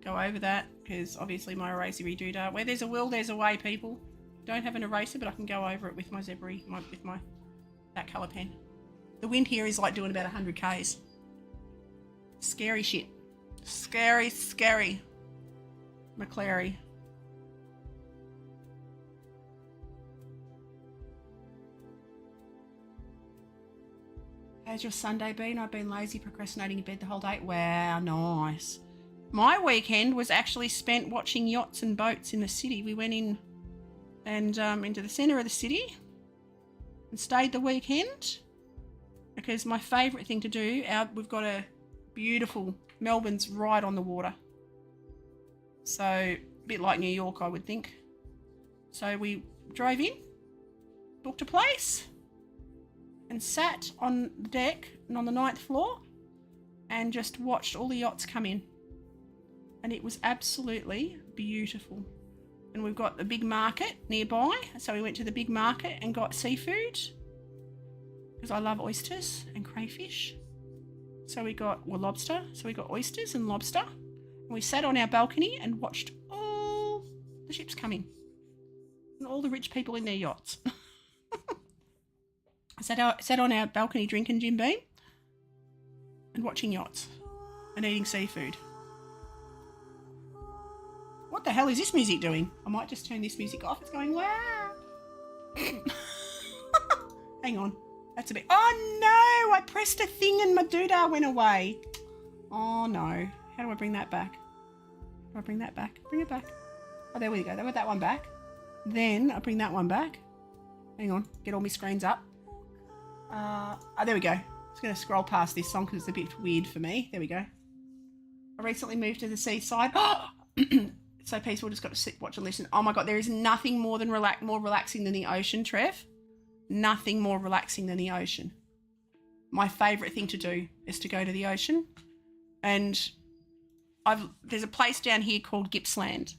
Speaker 1: Go over that, because obviously my erasery doodah. Where there's a will, there's a way, people. Don't have an eraser, but I can go over it with my zebra, that colour pen. The wind here is like doing about 100 k's. Scary shit. Scary. McClary. How's your Sunday been? I've been lazy, procrastinating in bed the whole day. Wow, nice. My weekend was actually spent watching yachts and boats in the city. We went in and into the centre of the city and stayed the weekend because my favourite thing to do, we've got a beautiful, Melbourne's right on the water. So, a bit like New York, I would think. So we drove in, booked a place, and sat on the deck and on the 9th floor and just watched all the yachts come in. And it was absolutely beautiful. And we've got a big market nearby, so we went to the big market and got seafood because I love oysters and crayfish. So we got lobster, so we got oysters and lobster. And we sat on our balcony and watched all the ships come in and all the rich people in their yachts. I sat on our balcony drinking Jim Beam and watching yachts and eating seafood. What the hell is this music doing? I might just turn this music off. It's going, wow. Hang on. That's a bit... Oh, no! I pressed a thing and my doodah went away. Oh, no. How do I bring that back? Do I bring that back? Bring it back. Oh, there we go. Put that one back. Then I bring that one back. Hang on. Get all my screens up. There we go. I'm just going to scroll past this song because it's a bit weird for me. There we go. I recently moved to the seaside. So peaceful, just got to sit, watch and listen. Oh my God, there is nothing more than more relaxing than the ocean, Trev. Nothing more relaxing than the ocean. My favourite thing to do is to go to the ocean. And there's a place down here called Gippsland.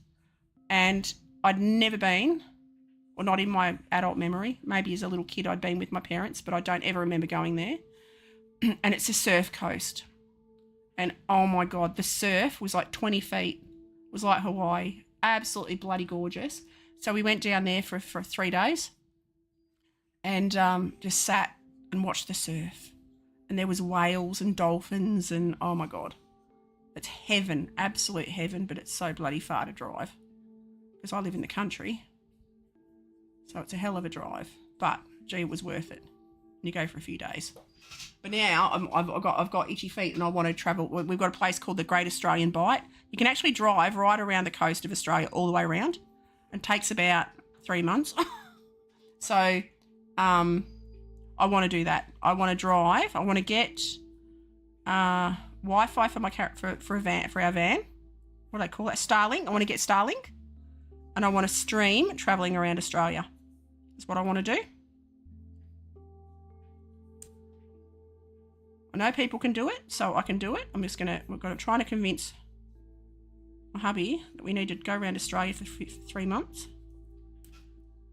Speaker 1: And I'd never been, or not in my adult memory. Maybe as a little kid I'd been with my parents, but I don't ever remember going there. And it's a surf coast. And oh my God, the surf was like 20 feet. It was like Hawaii. Absolutely bloody gorgeous. So we went down there for 3 days and just sat and watched the surf. And there was whales and dolphins and, oh my God, it's heaven, absolute heaven, but it's so bloody far to drive because I live in the country. So it's a hell of a drive, but gee, it was worth it. And you go for a few days. But now I've got itchy feet and I want to travel. We've got a place called the Great Australian Bight. You can actually drive right around the coast of Australia all the way around. It takes about 3 months. So I want to do that. I want to drive. I want to get Wi-Fi for my for our van. What do they call that? Starlink. I want to get Starlink. And I want to stream travelling around Australia. That's what I want to do. I know people can do it, so I can do it. We're going to try to convince my hubby that we need to go around Australia for 3 months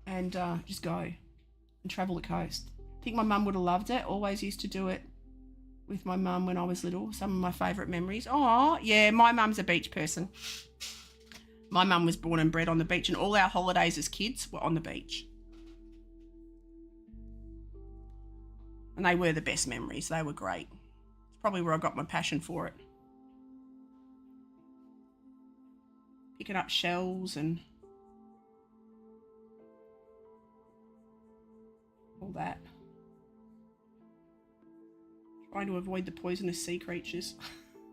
Speaker 1: and just go and travel the coast. I think my mum would have loved it. Always used to do it with my mum when I was little. Some of my favourite memories. Oh, yeah, my mum's a beach person. My mum was born and bred on the beach, and all our holidays as kids were on the beach. And they were the best memories. They were great. It's probably where I got my passion for it. Picking up shells and all that. Trying to avoid the poisonous sea creatures.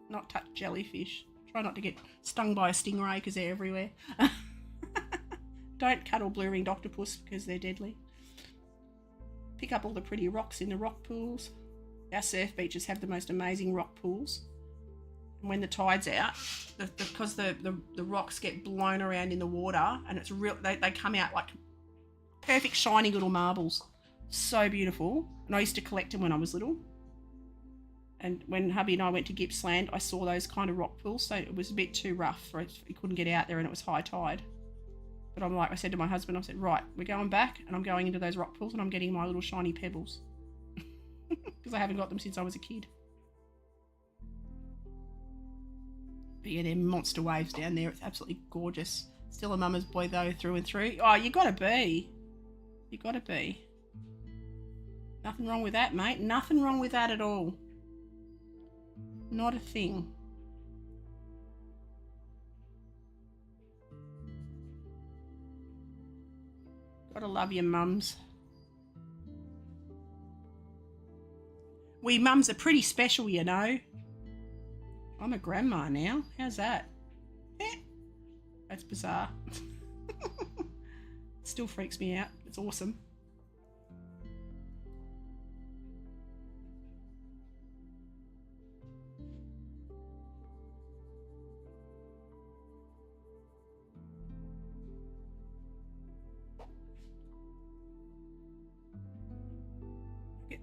Speaker 1: Not touch jellyfish. Try not to get stung by a stingray because they're everywhere. Don't cuddle blue-ringed octopus because they're deadly. Pick up all the pretty rocks in the rock pools. Our surf beaches have the most amazing rock pools. And when the tide's out, because the rocks get blown around in the water and it's real, they come out like perfect shiny little marbles. So beautiful. And I used to collect them when I was little. And when hubby and I went to Gippsland, I saw those kind of rock pools. So it was a bit too rough for it. We couldn't get out there and it was high tide. But I said to my husband, I said, right, we're going back and I'm going into those rock pools and I'm getting my little shiny pebbles. Because I haven't got them since I was a kid. But yeah, they're monster waves down there. It's absolutely gorgeous. Still a mama's boy though, through and through. Oh, you gotta be. You gotta be. Nothing wrong with that, mate. Nothing wrong with that at all. Not a thing. Gotta love your mums. We mums are pretty special, you know. I'm a grandma now. How's that? That's bizarre. Still freaks me out. It's awesome.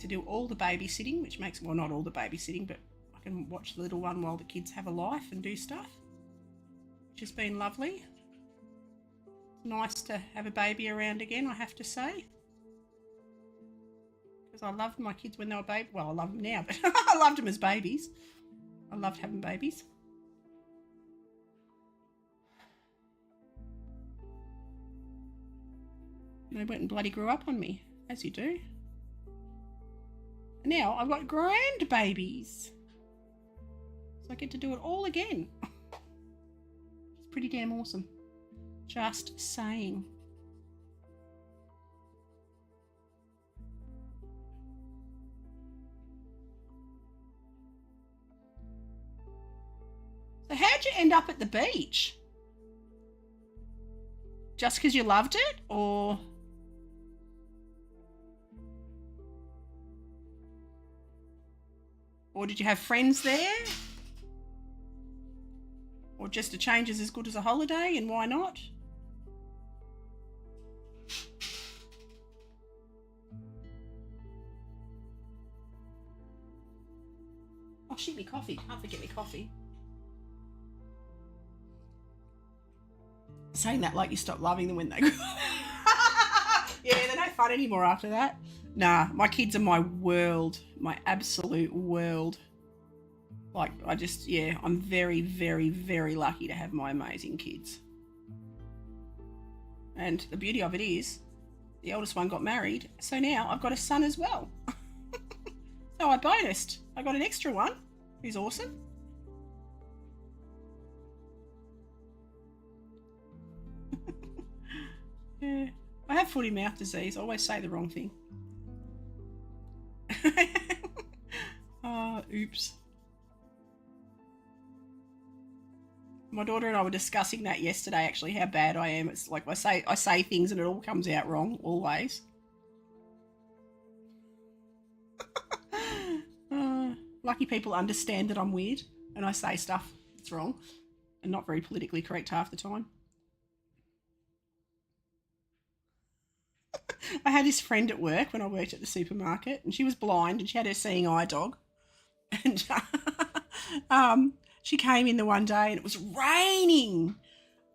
Speaker 1: To do all the babysitting, which makes, well, not all the babysitting, but I can watch the little one while the kids have a life and do stuff, which has been lovely. It's nice to have a baby around again, I have to say, because I loved my kids when they were babies. Well, I love them now, but I loved them as babies. I loved having babies. And they went and bloody grew up on me, as you do. Now I've got grandbabies. So I get to do it all again. It's pretty damn awesome. Just saying. So how'd you end up at the beach? Just because you loved it, or... Or did you have friends there? Or just a change is as good as a holiday, and why not? Oh, shit, me coffee. Can't forget me coffee. Saying that like you stopped loving them when they grew up. Yeah, they're no fun anymore after that. Nah, my kids are my world, my absolute world. Like, I'm very, very, very lucky to have my amazing kids. And the beauty of it is the eldest one got married, so now I've got a son as well. So I bonused. I got an extra one, who's awesome. Yeah. I have foot and mouth disease. I always say the wrong thing. Oh, oops. My daughter and I were discussing that yesterday, actually, how bad I am. It's like I say things and it all comes out wrong, always. Lucky people understand that I'm weird and I say stuff that's wrong and not very politically correct half the time. I had this friend at work when I worked at the supermarket, and she was blind and she had her seeing eye dog. And she came in the one day and it was raining.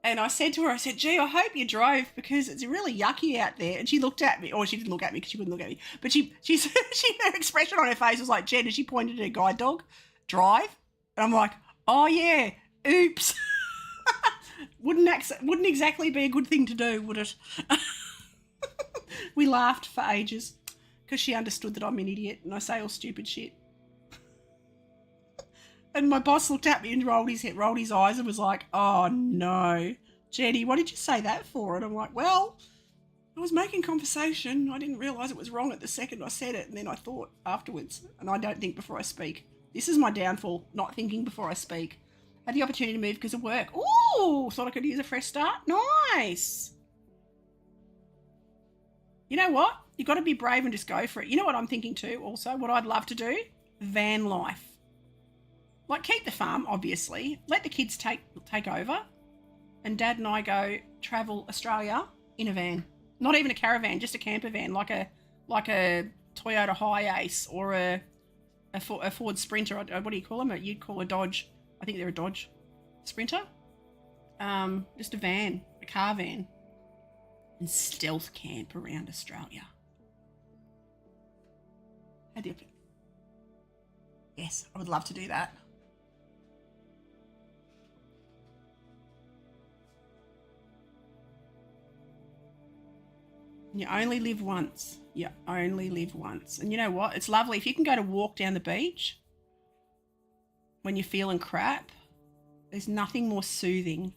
Speaker 1: And I said to her, gee, I hope you drove because it's really yucky out there. And she looked at me, or she didn't look at me because she wouldn't look at me. But her expression on her face was like, Jen, and she pointed at her guide dog, drive. And I'm like, oh yeah, oops. Wouldn't exactly be a good thing to do, would it? We laughed for ages because she understood that I'm an idiot and I say all stupid shit. And my boss looked at me and rolled his eyes and was like, oh no, Jenny, what did you say that for? And I'm like, well, I was making conversation. I didn't realise it was wrong at the second I said it, and then I thought afterwards. And I don't think before I speak. This is my downfall, not thinking before I speak. Had the opportunity to move because of work. Ooh, thought I could use a fresh start. Nice. You know what? You've got to be brave and just go for it. You know what I'm thinking too also? What I'd love to do? Van life. Like, keep the farm, obviously. Let the kids take over. And Dad and I go travel Australia in a van. Not even a caravan, just a camper van, like a Toyota Hi-Ace or a Ford Sprinter. What do you call them? You'd call a Dodge. I think they're a Dodge Sprinter. Just a van, a car van. And stealth camp around Australia. Yes, I would love to do that. You only live once. You only live once. And you know what? It's lovely. If you can go to walk down the beach when you're feeling crap, there's nothing more soothing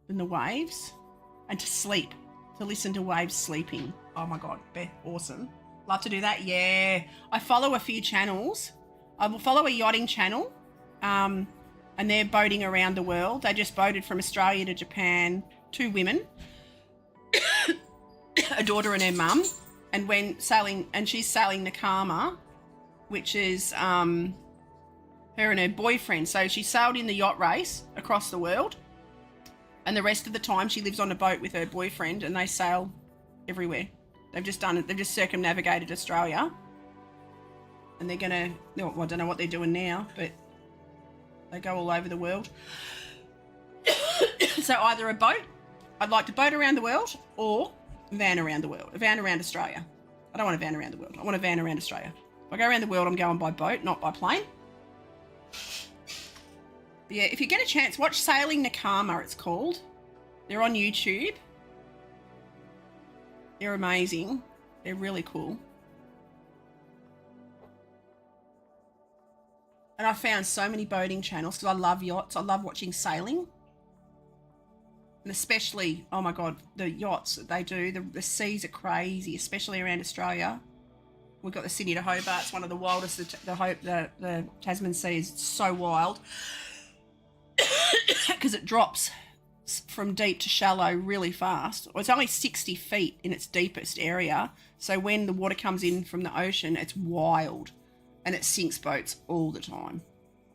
Speaker 1: than the waves, and to sleep, to listen to waves sleeping. Oh my God, awesome. Love to do that. Yeah. I follow a few channels. I will follow a yachting channel, and they're boating around the world. They just boated from Australia to Japan, 2 women. A daughter and her mum, and she's sailing the Karma, which is her and her boyfriend. So she sailed in the yacht race across the world, and the rest of the time she lives on a boat with her boyfriend, and they sail everywhere. They've just circumnavigated Australia, and they're gonna, well, I don't know what they're doing now, but they go all over the world. So either a boat, I'd like to boat around the world, or van around the world, a van around Australia. I don't want a van around the world. I want a van around Australia. If I go around the world, I'm going by boat, not by plane. But yeah, if you get a chance, watch Sailing Nakama, it's called. They're on YouTube. They're amazing. They're really cool. And I found so many boating channels because I love yachts. I love watching sailing. And especially, oh my God, the yachts that they do, the seas are crazy, especially around Australia. We've got the Sydney to Hobart. It's one of the wildest. The Tasman Sea is so wild because it drops from deep to shallow really fast. Well, it's only 60 feet in its deepest area. So when the water comes in from the ocean, it's wild, and it sinks boats all the time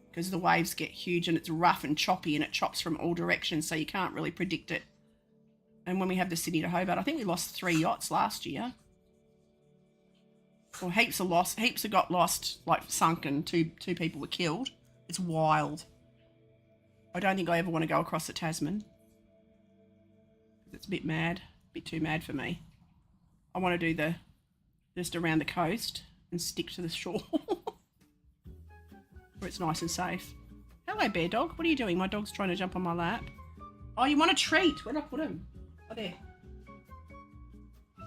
Speaker 1: because the waves get huge and it's rough and choppy and it chops from all directions, so you can't really predict it. And when we have the Sydney to Hobart, I think we lost 3 yachts last year. Well, heaps have got lost, like sunk, and two people were killed. It's wild. I don't think I ever want to go across the Tasman. It's a bit mad, a bit too mad for me. I want to do just around the coast and stick to the shore. Where it's nice and safe. Hello, bear dog. What are you doing? My dog's trying to jump on my lap. Oh, you want a treat? Where did I put him? Oh, there.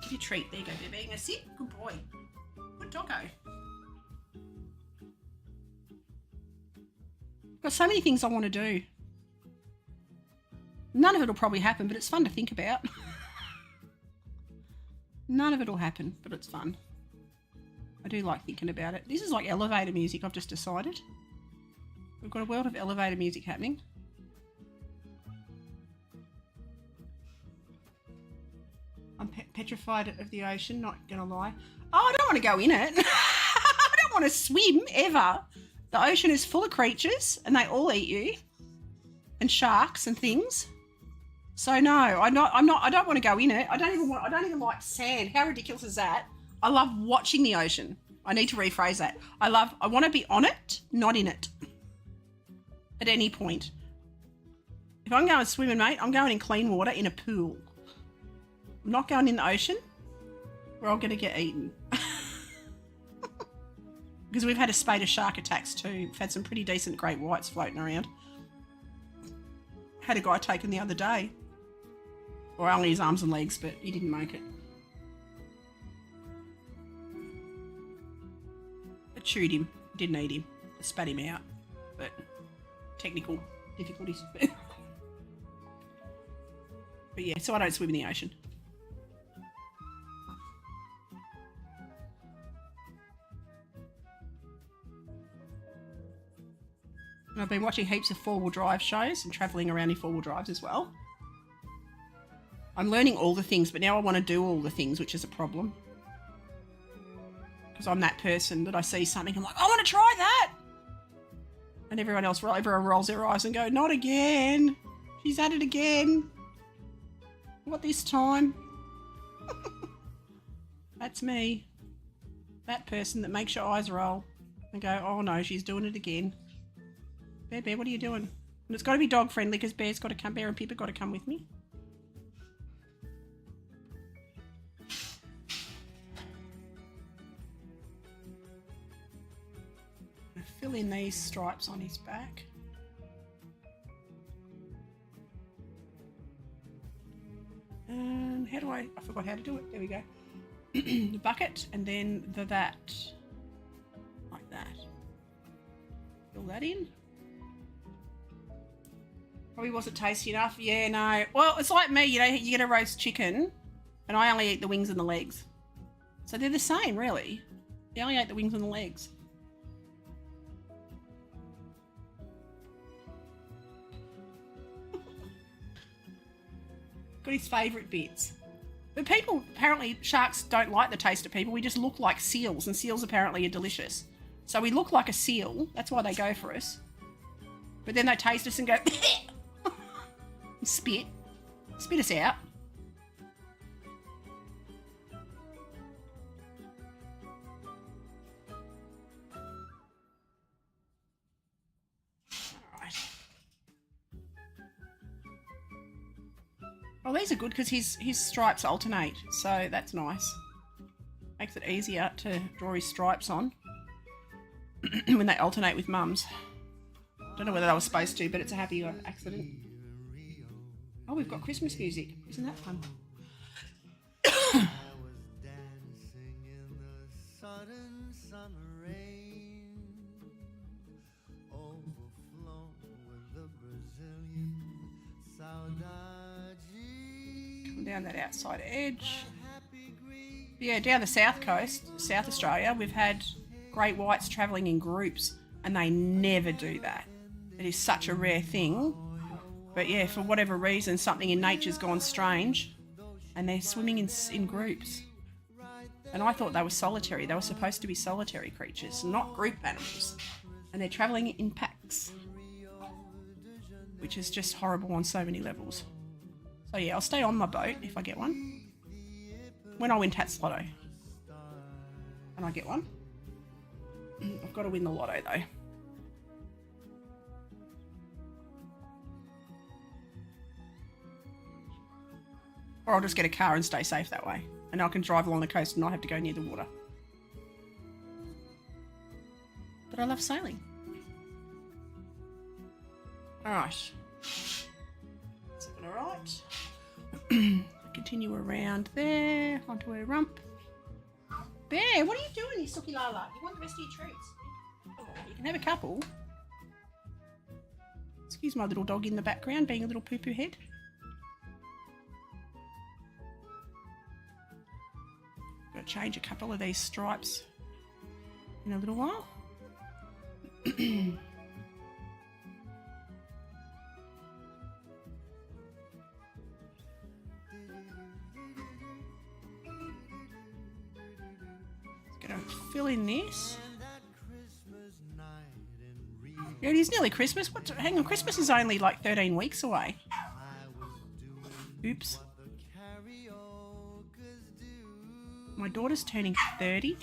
Speaker 1: Give you a treat. There you go, baby. Now sit. Good boy. Good doggo. Got so many things I want to do. None of it will probably happen, but it's fun to think about. None of it will happen, but it's fun. I do like thinking about it. This is like elevator music, I've just decided. We've got a world of elevator music happening. I'm petrified of the ocean, not gonna lie. Oh, I don't want to go in it. I don't want to swim, ever. The ocean is full of creatures, and they all eat you. And sharks and things. So no, I don't want to go in it. I don't even like sand. How ridiculous is that? I love watching the ocean. I need to rephrase that. I want to be on it, not in it. At any point. If I'm going swimming, mate, I'm going in clean water in a pool. I'm not going in the ocean where I'm going to get eaten. Because we've had a spate of shark attacks too. We've had some pretty decent great whites floating around. Had a guy taken the other day. Or only his arms and legs, but he didn't make it. It chewed him. Didn't eat him. It spat him out. But technical difficulties. But yeah, so I don't swim in the ocean. And I've been watching heaps of four-wheel drive shows and travelling around in four-wheel drives as well. I'm learning all the things, but now I want to do all the things, which is a problem. Because I'm that person that I see something, I'm like, I want to try that! And everyone rolls their eyes and go, not again! She's at it again! What this time? That's me. That person that makes your eyes roll and go, oh no, she's doing it again. Bear, what are you doing? And it's got to be dog friendly because Bear and Pippa got to come with me. Fill in these stripes on his back. And how do I forgot how to do it. There we go. The bucket and then that. Like that. Fill that in. Probably wasn't tasty enough. Yeah, no. Well, it's like me, you know, you get a roast chicken and I only eat the wings and the legs. So they're the same, really. You only ate the wings and the legs. Got his favourite bits. But people, apparently sharks don't like the taste of people. We just look like seals, and seals apparently are delicious. So we look like a seal. That's why they go for us. But then they taste us and go and spit us out. Well, these are good because his stripes alternate, so that's nice. Makes it easier to draw his stripes on when they alternate with Mum's. Don't know whether I was supposed to, but it's a happy accident. Oh, we've got Christmas music. Isn't that fun? Down that outside edge. Yeah, down the south coast, South Australia, we've had great whites travelling in groups and they never do that. It is such a rare thing. But yeah, for whatever reason, something in nature's gone strange and they're swimming in groups. And I thought they were solitary. They were supposed to be solitary creatures, not group animals. And they're travelling in packs, which is just horrible on so many levels. So yeah, I'll stay on my boat if I get one. When I win Tats Lotto. And I get one. I've got to win the lotto though. Or I'll just get a car and stay safe that way. And I can drive along the coast and not have to go near the water. But I love sailing. Alright. Is it alright? Continue around there, onto her rump. Bear, what are you doing, you sookie lala? You want the rest of your treats? Oh, you can have a couple. Excuse my little dog in the background being a little poo-poo head. Got to change a couple of these stripes in a little while. Gonna fill in this. Yeah, it is nearly Christmas. Hang on, Christmas is only like 13 weeks away. Oops. My daughter's turning 30.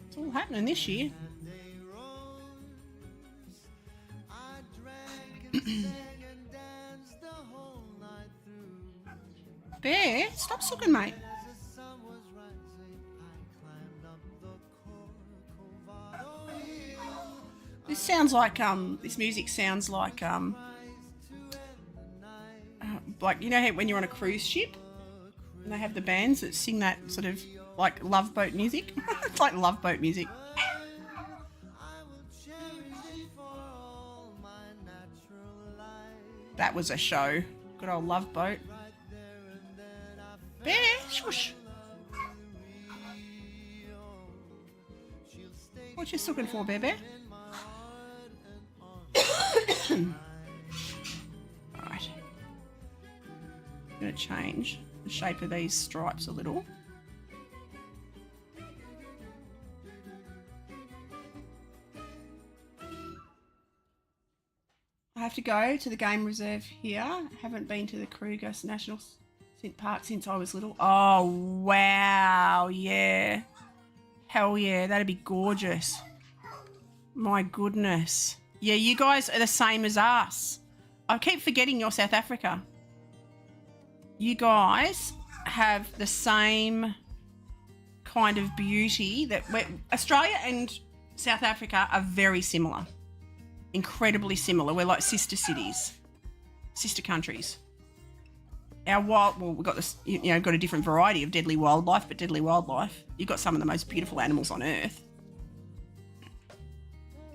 Speaker 1: It's all happening this year. Bear, stop sucking, mate. This sounds like this music sounds like you know how when you're on a cruise ship and they have the bands that sing that sort of like Love Boat music. It's like Love Boat music. That was a show. Good old Love Boat. Bear, shush. What you looking for, Bear Bear? Right. I'm going to change the shape of these stripes a little. I have to go to the game reserve here. I haven't been to the Kruger National Park since I was little. Oh, wow. Yeah. Hell yeah. That'd be gorgeous. My goodness. Yeah, you guys are the same as us. I keep forgetting you're South Africa. You guys have the same kind of beauty that Australia and South Africa are very similar. Incredibly similar. We're like sister cities, sister countries. We've got this, got a different variety of deadly wildlife, but deadly wildlife. You've got some of the most beautiful animals on earth.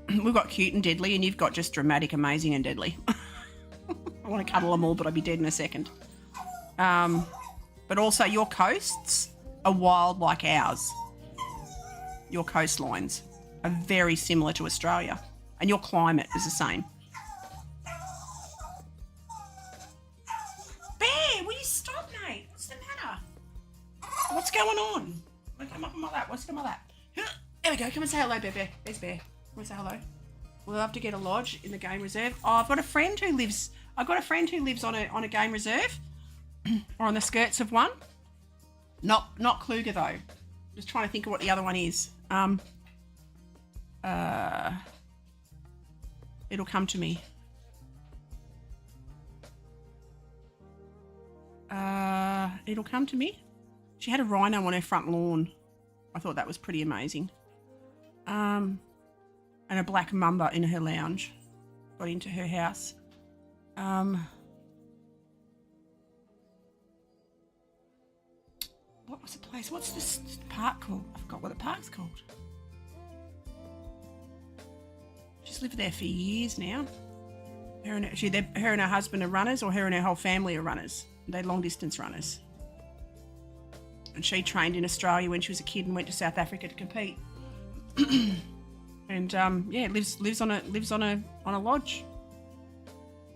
Speaker 1: We've got cute and deadly, and you've got just dramatic, amazing, and deadly. I want to cuddle them all, but I'd be dead in a second. But also your coasts are wild like ours. Your coastlines are very similar to Australia, and your climate is the same. Bear, will you stop, mate? What's the matter? What's going on? Come up on my lap. What's going on my lap? There we go. Come and say hello, Bear. There's Bear. Come and say hello. We'll have to get a lodge in the game reserve. Oh, I've got a friend who lives on a game reserve, or on the skirts of one. Not Kluger though. Just trying to think of what the other one is. It'll come to me. It'll come to me. She had a rhino on her front lawn. I thought that was pretty amazing. And a black mamba in her lounge. Got into her house. What was the place? What's this park called? I forgot what the park's called. She's lived there for years now. Her and her husband are runners, or her and her whole family are runners. They're long distance runners. And she trained in Australia when she was a kid and went to South Africa to compete. And lives on a lodge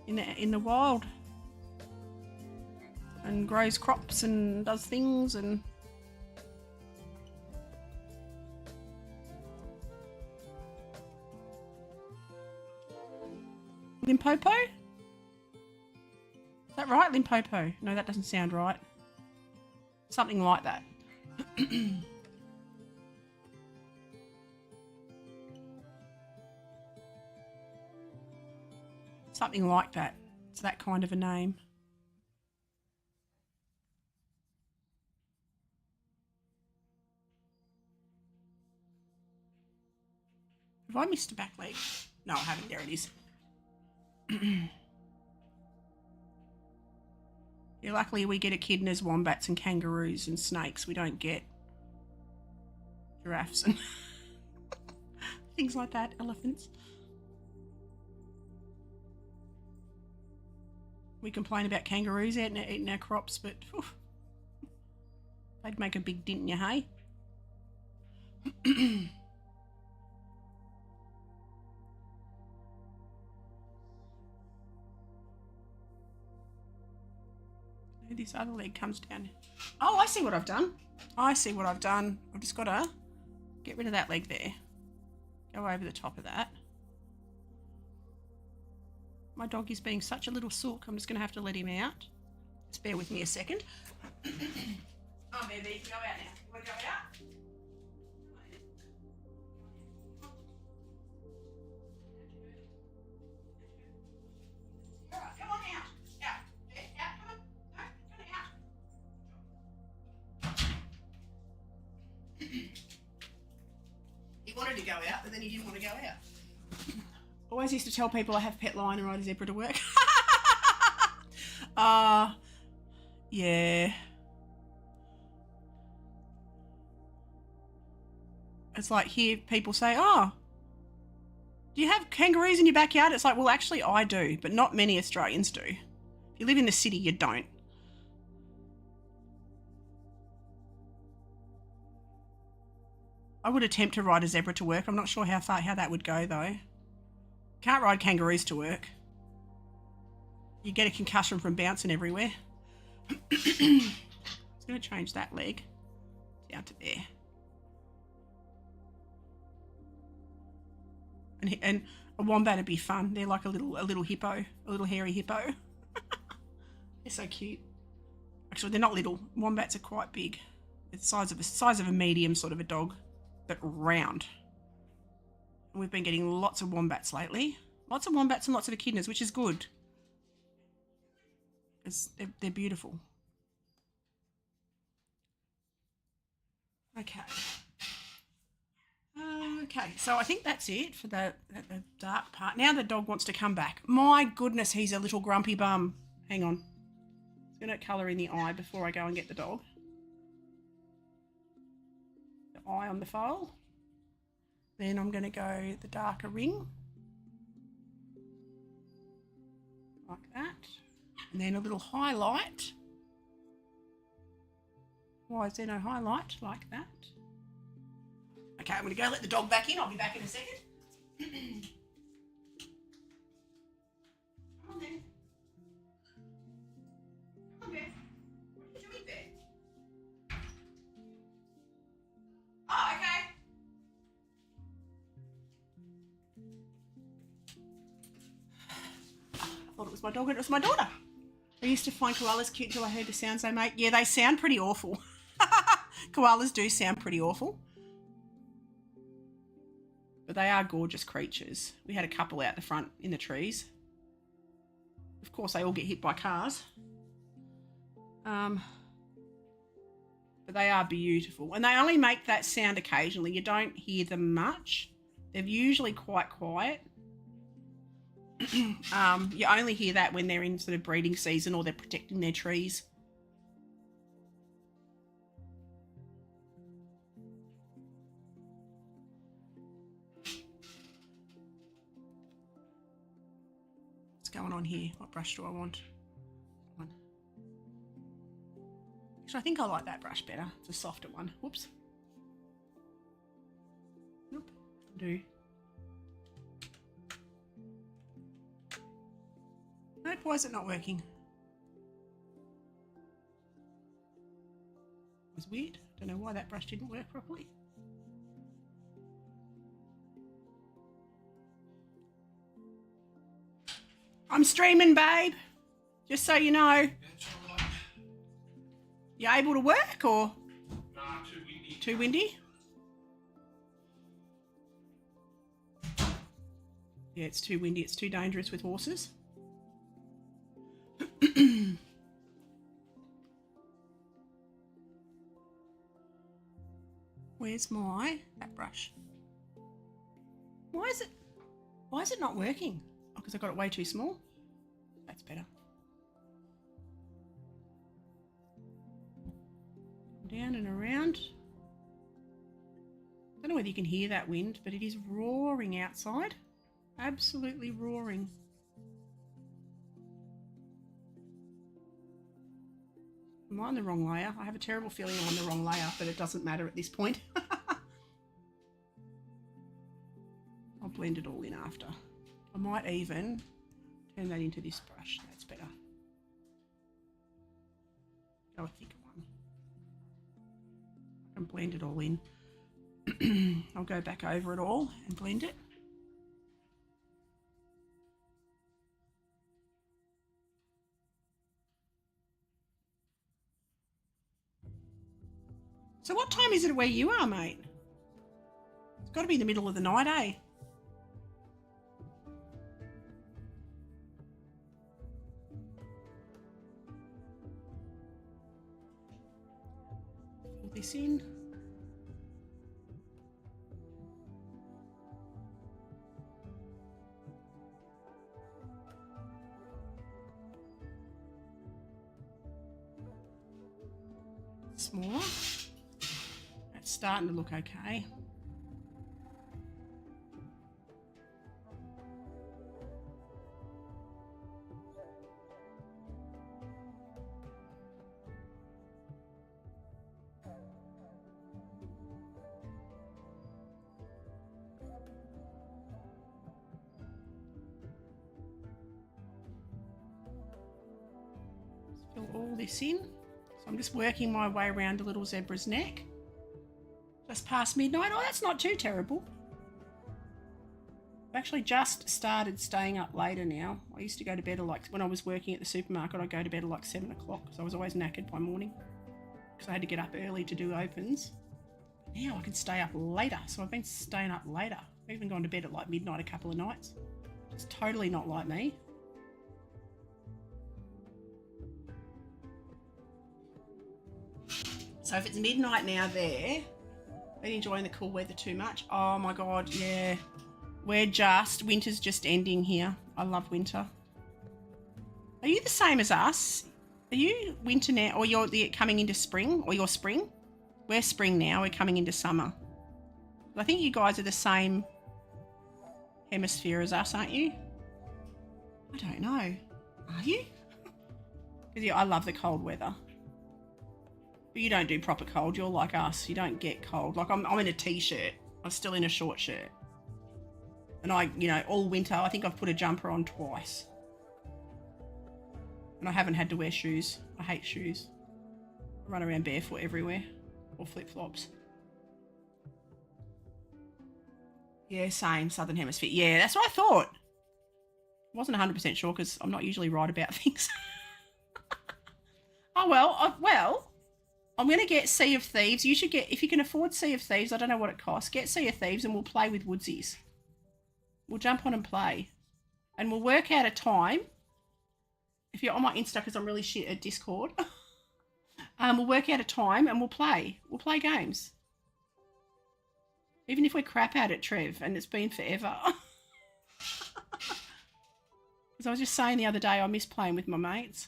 Speaker 1: in the wild, and grows crops and does things and Limpopo? Is that right, Limpopo? No, that doesn't sound right. Something like that. Something like that. It's that kind of a name. Have I missed a back leg? No, I haven't. There it is. Yeah, luckily we get echidnas, wombats and kangaroos and snakes. We don't get giraffes and things like that, elephants. We complain about kangaroos eating our crops, but they'd make a big dint in your hay. This other leg comes down. Oh, I see what I've done. I've just got to get rid of that leg there. Go over the top of that. My dog is being such a little sook. I'm just going to have to let him out. Just bear with me a second. Oh, baby, go out now. You want to go out? All right, come on out. Out. Out, come on. No, come on out. He wanted to go out, but then he didn't want to go out. Always used to tell people I have pet lion and ride a zebra to work. Yeah. It's like here people say, oh, do you have kangaroos in your backyard? It's like, well, actually I do, but not many Australians do. If you live in the city, you don't. I would attempt to ride a zebra to work. I'm not sure how that would go though. Can't ride kangaroos to work. You get a concussion from bouncing everywhere. I'm just going to change that leg down to there. And a wombat would be fun. They're like a little hippo, a little hairy hippo. They're so cute. Actually, they're not little. Wombats are quite big. It's the size of a medium sort of a dog, but round. We've been getting lots of wombats lately. Lots of wombats and lots of echidnas, which is good. They're beautiful. Okay. Okay, so I think that's it for the dark part. Now the dog wants to come back. My goodness, he's a little grumpy bum. Hang on. I'm going to colour in the eye before I go and get the dog. The eye on the foal. Then I'm going to go the darker ring. Like that. And then a little highlight. Why is there no highlight? Like that. Okay, I'm going to go let the dog back in. I'll be back in a second. Come on then. Come on, Beth. What are you doing, Beth? Oh, okay. I thought it was my dog and it was my daughter. I used to find koalas cute until I heard the sounds they make. Yeah, they sound pretty awful. Koalas do sound pretty awful. But they are gorgeous creatures. We had a couple out the front in the trees. Of course, they all get hit by cars. But they are beautiful. And they only make that sound occasionally. You don't hear them much. They're usually quite quiet. You only hear that when they're in sort of breeding season or they're protecting their trees. What's going on here? What brush do I want? Actually, I think I like that brush better. It's a softer one. Whoops. Nope. Do. Nope, why is it not working? It was weird. Don't know why that brush didn't work properly. I'm streaming, babe. Just so you know.
Speaker 2: That's all right.
Speaker 1: You able to work or?
Speaker 2: Nah, too windy.
Speaker 1: Too windy? Yeah, it's too windy. It's too dangerous with horses. Where's that brush? Why is it not working? Oh, because I got it way too small. That's better. down and around. I don't know whether you can hear that wind, but it is roaring outside. Absolutely roaring. Am I on the wrong layer? I have a terrible feeling I'm on the wrong layer, but it doesn't matter at this point. I'll blend it all in after. I might even turn that into this brush. That's better. Go a thicker one. I can blend it all in. I'll go back over it all and blend it. So what time is it where you are, mate? It's got to be the middle of the night, eh? Fill this in. Smaller. That's starting to look okay. Fill all this in. So I'm just working my way around the little zebra's neck. Just past midnight. Oh, that's not too terrible. I've actually just started staying up later now. I used to go to bed at like, when I was working at the supermarket, I'd go to bed at like 7 o'clock because I was always knackered by morning because I had to get up early to do opens. But now I can stay up later. So I've been staying up later. I've even gone to bed at like midnight a couple of nights. It's totally not like me. So if it's midnight now there, been enjoying the cool weather too much. Oh my God, yeah. Winter's just ending here. I love winter. Are you the same as us? Are you winter now, or you're coming into spring, or you're spring? We're spring now, we're coming into summer. I think you guys are the same hemisphere as us, aren't you? I don't know. Are you? Because yeah, I love the cold weather. But you don't do proper cold. You're like us. You don't get cold. Like I'm in a t-shirt. I'm still in a short shirt. And all winter, I think I've put a jumper on twice. And I haven't had to wear shoes. I hate shoes. I run around barefoot everywhere. Or flip-flops. Yeah, same. Southern Hemisphere. Yeah, that's what I thought. I wasn't 100% sure because I'm not usually right about things. Oh, well, I'm going to get Sea of Thieves. You should get, if you can afford Sea of Thieves, I don't know what it costs, get Sea of Thieves and we'll play with Woodsies. We'll jump on and play. And we'll work out a time. If you're on my Insta, because I'm really shit at Discord, we'll work out a time and we'll play. We'll play games. Even if we're crap at it, Trev, and it's been forever. Because I was just saying the other day, I miss playing with my mates.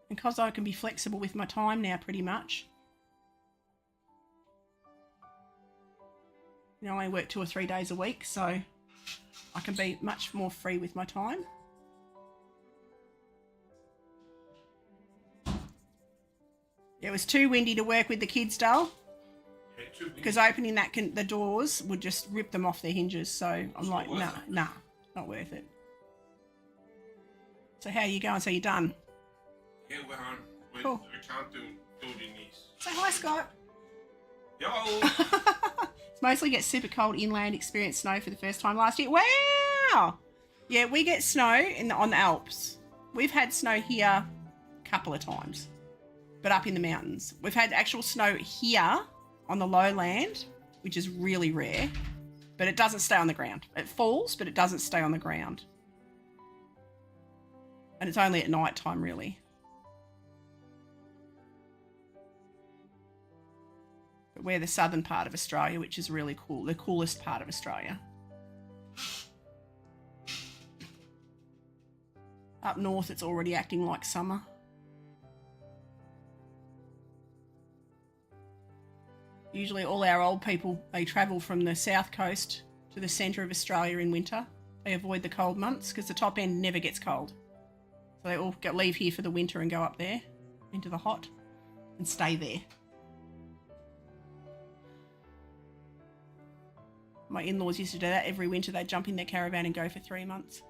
Speaker 1: Because I can be flexible with my time now pretty much. I only work 2 or 3 days a week, so I can be much more free with my time. It was too windy to work with the kids, Dale. Yeah, because opening the doors would just rip them off their hinges. So I'm like, nah, not worth it. So how are you going? So you're done?
Speaker 2: Yeah, we're on.
Speaker 1: Cool.
Speaker 2: We can't do the knees.
Speaker 1: Say hi, Scott.
Speaker 2: Yo.
Speaker 1: It's mostly get super cold inland, experience snow for the first time last year. Wow. Yeah, we get snow on the Alps. We've had snow here a couple of times, but up in the mountains. We've had actual snow here on the lowland, which is really rare, but it doesn't stay on the ground. It falls, but it doesn't stay on the ground. And it's only at night time, really. we're the southern part of Australia, which is really cool, the coolest part of Australia. Up north, it's already acting like summer. Usually all our old people, they travel from the south coast to the centre of Australia in winter. They avoid the cold months because the top end never gets cold. So they all leave here for the winter and go up there into the hot and stay there. My in-laws used to do that every winter. They'd jump in their caravan and go for 3 months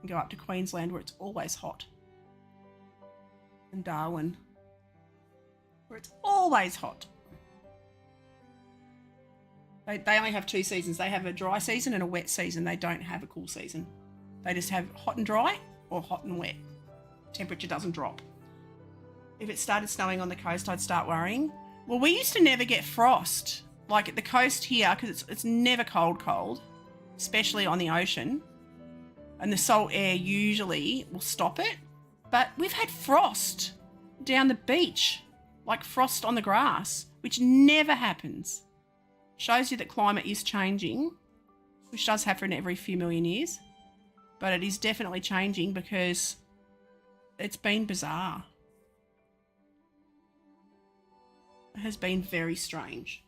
Speaker 1: and go up to Queensland where it's always hot. And Darwin, where it's always hot. They only have 2 seasons. They have a dry season and a wet season. They don't have a cool season. They just have hot and dry or hot and wet. Temperature doesn't drop. If it started snowing on the coast, I'd start worrying. Well, we used to never get frost. Like at the coast here, because it's never cold, especially on the ocean. And the salt air usually will stop it. But we've had frost down the beach, like frost on the grass, which never happens. Shows you that climate is changing, which does happen every few million years. But it is definitely changing because it's been bizarre. It has been very strange.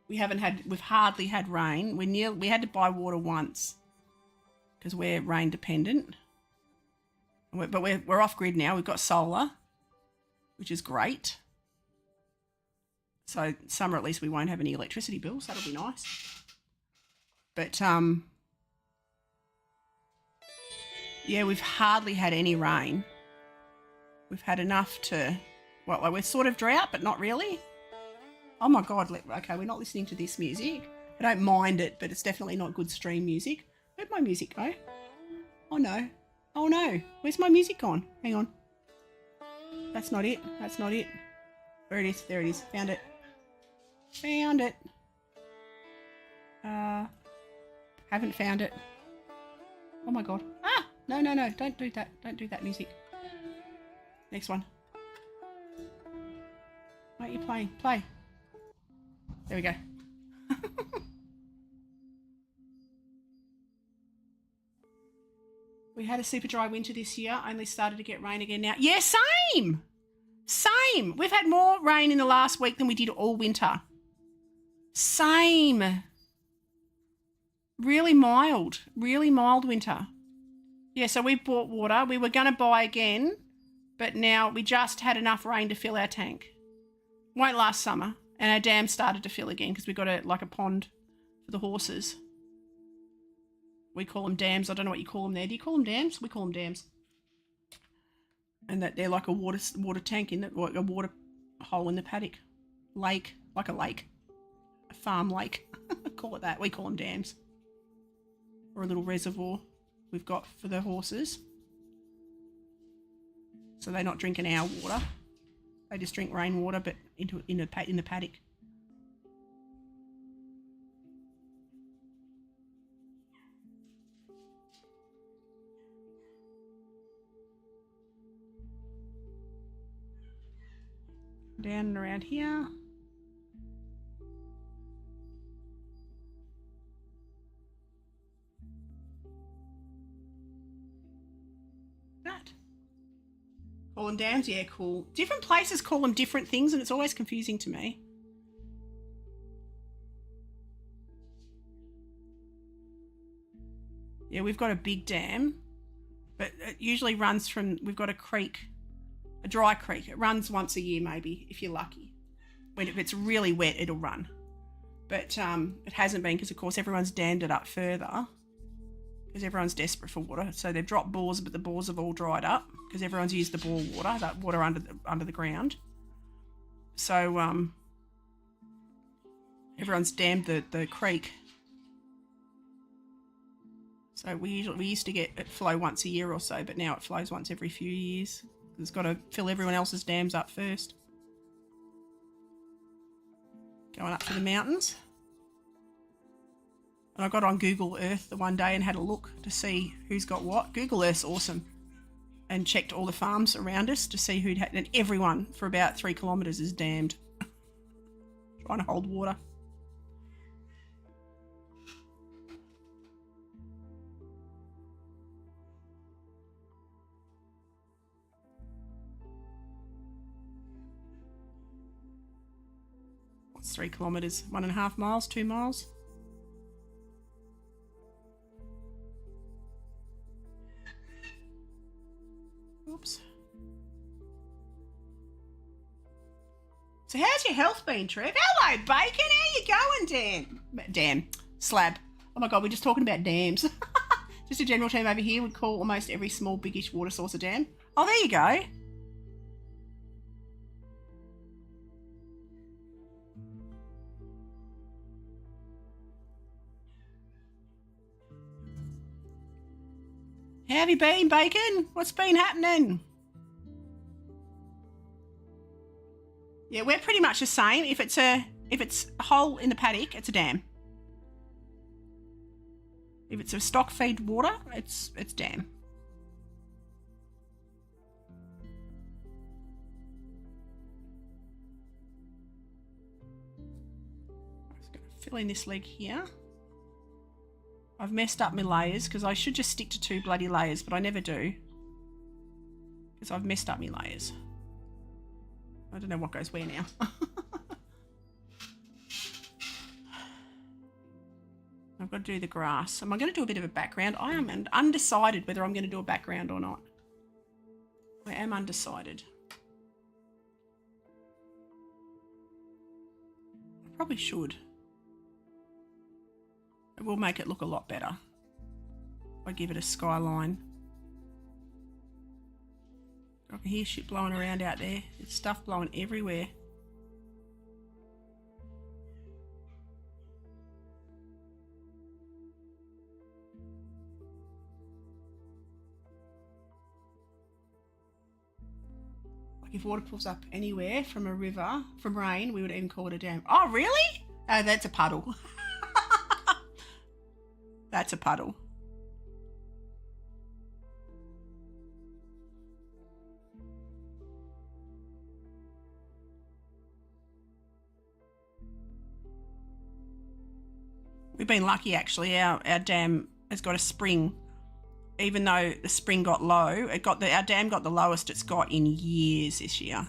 Speaker 1: We've hardly had rain. We had to buy water once because we're rain dependent. But we're off grid now. We've got solar, which is great. So summer at least we won't have any electricity bills. That'll be nice. But yeah, we've hardly had any rain. We've had enough to, well, like we're sort of drought, but not really. Oh my God, okay, we're not listening to this music. I don't mind it, but it's definitely not good stream music. Where'd my music go? Oh no. Oh no, where's my music gone? Hang on. That's not it, that's not it. Where it is, there it is, found it. Found it. Haven't found it. Oh my God. Ah, no, don't do that. Don't do that music. Next one. Why aren't you playing? Play. There we go. We had a super dry winter this year. Only started to get rain again now. Yeah, same. Same. We've had more rain in the last week than we did all winter. Same. Really mild winter. Yeah, so we bought water. We were going to buy again, but now we just had enough rain to fill our tank. Won't last summer. And our dam started to fill again because we got a pond for the horses. We call them dams. I don't know what you call them there. Do you call them dams? We call them dams. And that they're like a water tank in it, or a water hole in the paddock. Lake, like a lake. A farm lake. Call it that. We call them dams. Or a little reservoir we've got for the horses. So they're not drinking our water. They just drink rainwater, but in the paddock. Down and around here. That. Call them dams? Yeah, cool. Different places call them different things and it's always confusing to me. Yeah, we've got a big dam, but it usually runs from, we've got a creek, a dry creek. It runs once a year maybe, if you're lucky. If it's really wet, it'll run. But it hasn't been because, of course, everyone's dammed it up further because everyone's desperate for water. So they've dropped bores, but the bores have all dried up because everyone's used the bore water, that water under the ground. So everyone's dammed the creek. So we used to get it flow once a year or so, but now it flows once every few years. It's got to fill everyone else's dams up first. Going up to the mountains. And I got on Google Earth the one day and had a look to see who's got what. Google Earth's awesome. and checked all the farms around us to see who'd had, and everyone for about 3 kilometres is dammed. Trying to hold water. What's 3 kilometres? 1.5 miles, 2 miles? Oops. So how's your health been, Trev? Hello, Bacon. How you going, Dan? Slab. Oh my God, we're just talking about dams. Just a general term over here would call almost every small, biggish water source a dam. Oh, there you go. How have you been, Bacon? What's been happening? Yeah, we're pretty much the same. If it's a hole in the paddock, it's a dam. If it's a stock feed water, it's dam. I'm just going to fill in this leg here. I've messed up my layers because I should just stick to 2 bloody layers, but I never do. Because I've messed up my layers. I don't know what goes where now. I've got to do the grass. Am I going to do a bit of a background? I am undecided whether I'm going to do a background or not. I am undecided. I probably should. It will make it look a lot better. I give it a skyline. I can hear shit blowing around out there. There's stuff blowing everywhere. Like if water pulls up anywhere from a river, from rain, we would even call it a dam. Oh, really? Oh, that's a puddle. That's a puddle. We've been lucky actually. Our dam has got a spring. Even though the spring got low, our dam got the lowest it's got in years this year.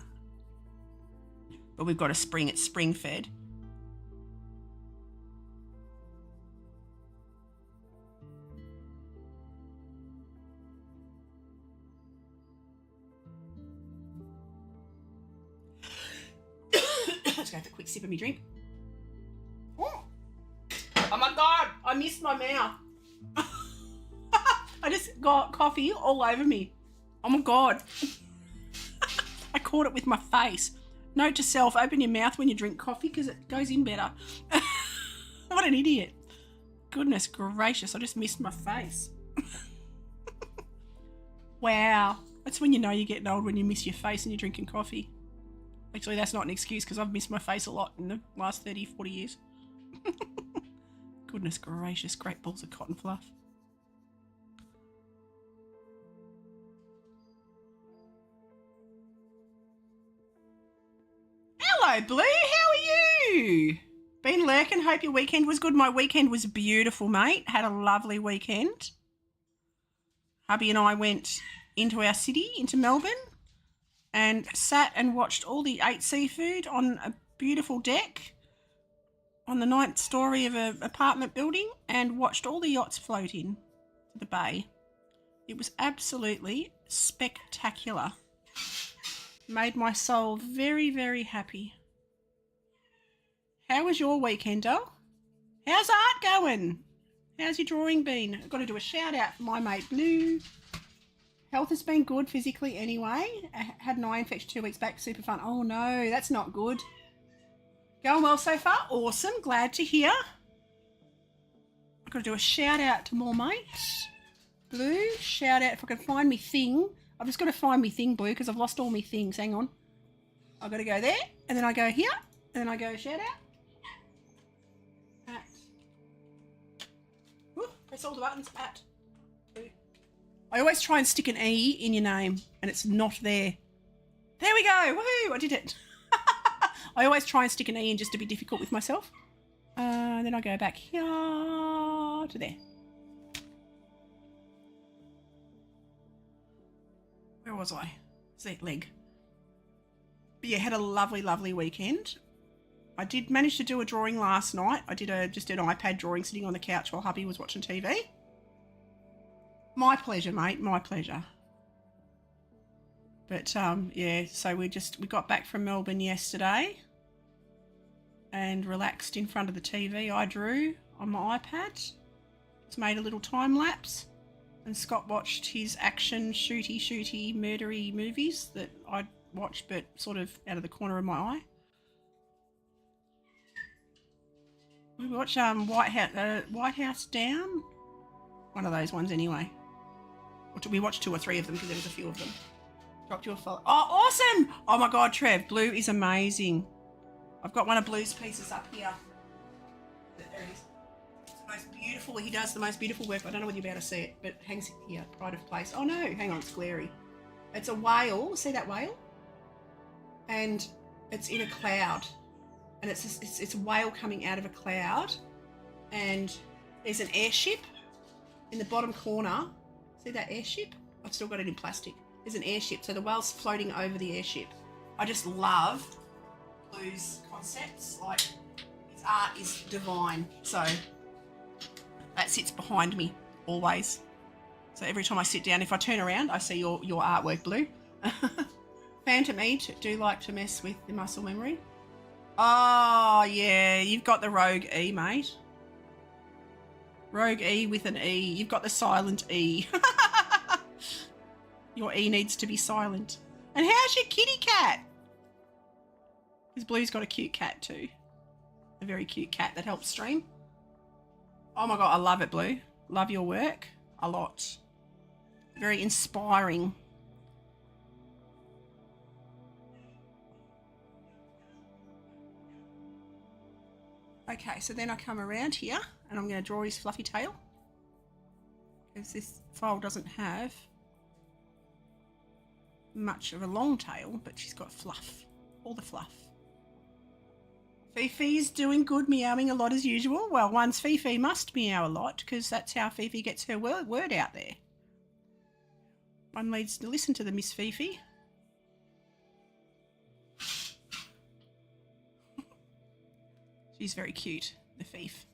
Speaker 1: But we've got a spring, it's spring fed. Let's go have a quick sip of my drink. Oh my God, I missed my mouth. I just got coffee all over me. Oh my God. I caught it with my face. Note to self, open your mouth when you drink coffee because it goes in better. What an idiot. Goodness gracious, I just missed my face. Wow. That's when you know you're getting old, when you miss your face and you're drinking coffee. Actually, that's not an excuse because I've missed my face a lot in the last 30, 40 years. Goodness gracious, great balls of cotton fluff. Hello, Blue, how are you? Been lurking, hope your weekend was good. My weekend was beautiful, mate. Had a lovely weekend. Hubby and I went into our city, into Melbourne, and sat and watched ate seafood on a beautiful deck on the 9th story of an apartment building and watched all the yachts float in to the bay. It was absolutely spectacular. Made my soul very, very happy. How was your weekend, doll? How's art going? How's your drawing been? I've got to do a shout out for my mate Blue. Health has been good physically anyway. I had an eye infection 2 weeks back, super fun. Oh no, that's not good. Going well so far? Awesome, glad to hear. I've got to do a shout out to more mates. Blue, shout out if I can find me thing. I've just got to find me thing, Blue, because I've lost all my things. Hang on. I've got to go there, and then I go here, and then I go shout out. At. Ooh, press all the buttons. At. Blue. I always try and stick an E in your name and it's not there. There we go. Woohoo! I did it. I always try and stick an E in just to be difficult with myself. Then I go back here to there. Where was I? It's that leg. But yeah, had a lovely, lovely weekend. I did manage to do a drawing last night. I did just an iPad drawing sitting on the couch while hubby was watching TV. My pleasure, mate. My pleasure. But yeah, so we got back from Melbourne yesterday and relaxed in front of the TV. I drew on my iPad. Just made a little time lapse, and Scott watched his action shooty murdery movies that I'd watched, but sort of out of the corner of my eye. We watched White House Down, one of those ones anyway. We watched 2 or 3 of them because there was a few of them. Dropped you a follow. Oh, awesome! Oh my God, Trev, Blue is amazing. I've got one of Blue's pieces up here. There it is. It's the most beautiful. He does the most beautiful work. I don't know whether you'll be able to see it, but it hangs here, pride of place. Oh no, hang on, it's glary. It's a whale. See that whale? And it's in a cloud. And it's a whale coming out of a cloud. And there's an airship in the bottom corner. See that airship? I've still got it in plastic. There's an airship, so the whale's floating over the airship. I just love Blue's concepts. Like, his art is divine. So that sits behind me always. So every time I sit down, if I turn around, I see your artwork, Blue. Phantom E do like to mess with the muscle memory. Oh yeah, you've got the Rogue E, mate. Rogue E with an E. You've got the silent E. Your E needs to be silent. And how's your kitty cat? Because Blue's got a cute cat too. A very cute cat that helps stream. Oh my God, I love it, Blue. Love your work a lot. Very inspiring. Okay, so then I come around here and I'm going to draw his fluffy tail. Because this foal doesn't have much of a long tail, but she's got fluff. All the fluff. Fifi's doing good, meowing a lot as usual. Well, once Fifi must meow a lot because that's how Fifi gets her word out there. One needs to listen to the Miss Fifi. She's very cute, the Fief.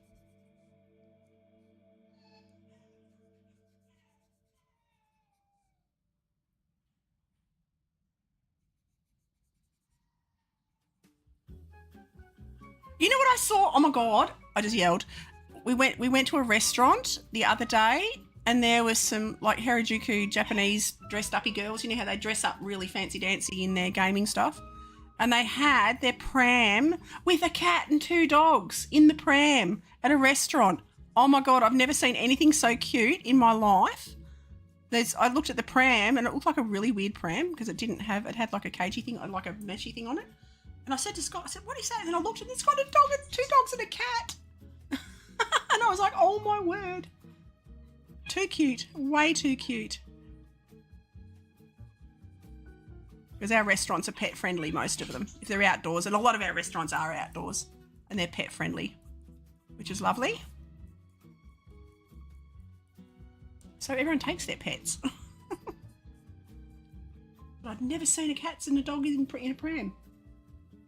Speaker 1: You know what I saw? Oh my God, I just yelled. We went to a restaurant the other day and there was some like Harajuku Japanese dressed uppy girls. You know how they dress up really fancy dancy in their gaming stuff? And they had their pram with a cat and 2 dogs in the pram at a restaurant. Oh my God, I've never seen anything so cute in my life. I looked at the pram and it looked like a really weird pram because it had like a cagey thing, like a meshy thing on it. And I said to Scott, what is that? And then I looked and it's got a dog and 2 dogs and a cat. And I was like, oh my word. Too cute, way too cute. Because our restaurants are pet friendly, most of them, if they're outdoors. And a lot of our restaurants are outdoors and they're pet friendly, which is lovely. So everyone takes their pets. But I'd never seen a cat and a dog in a pram.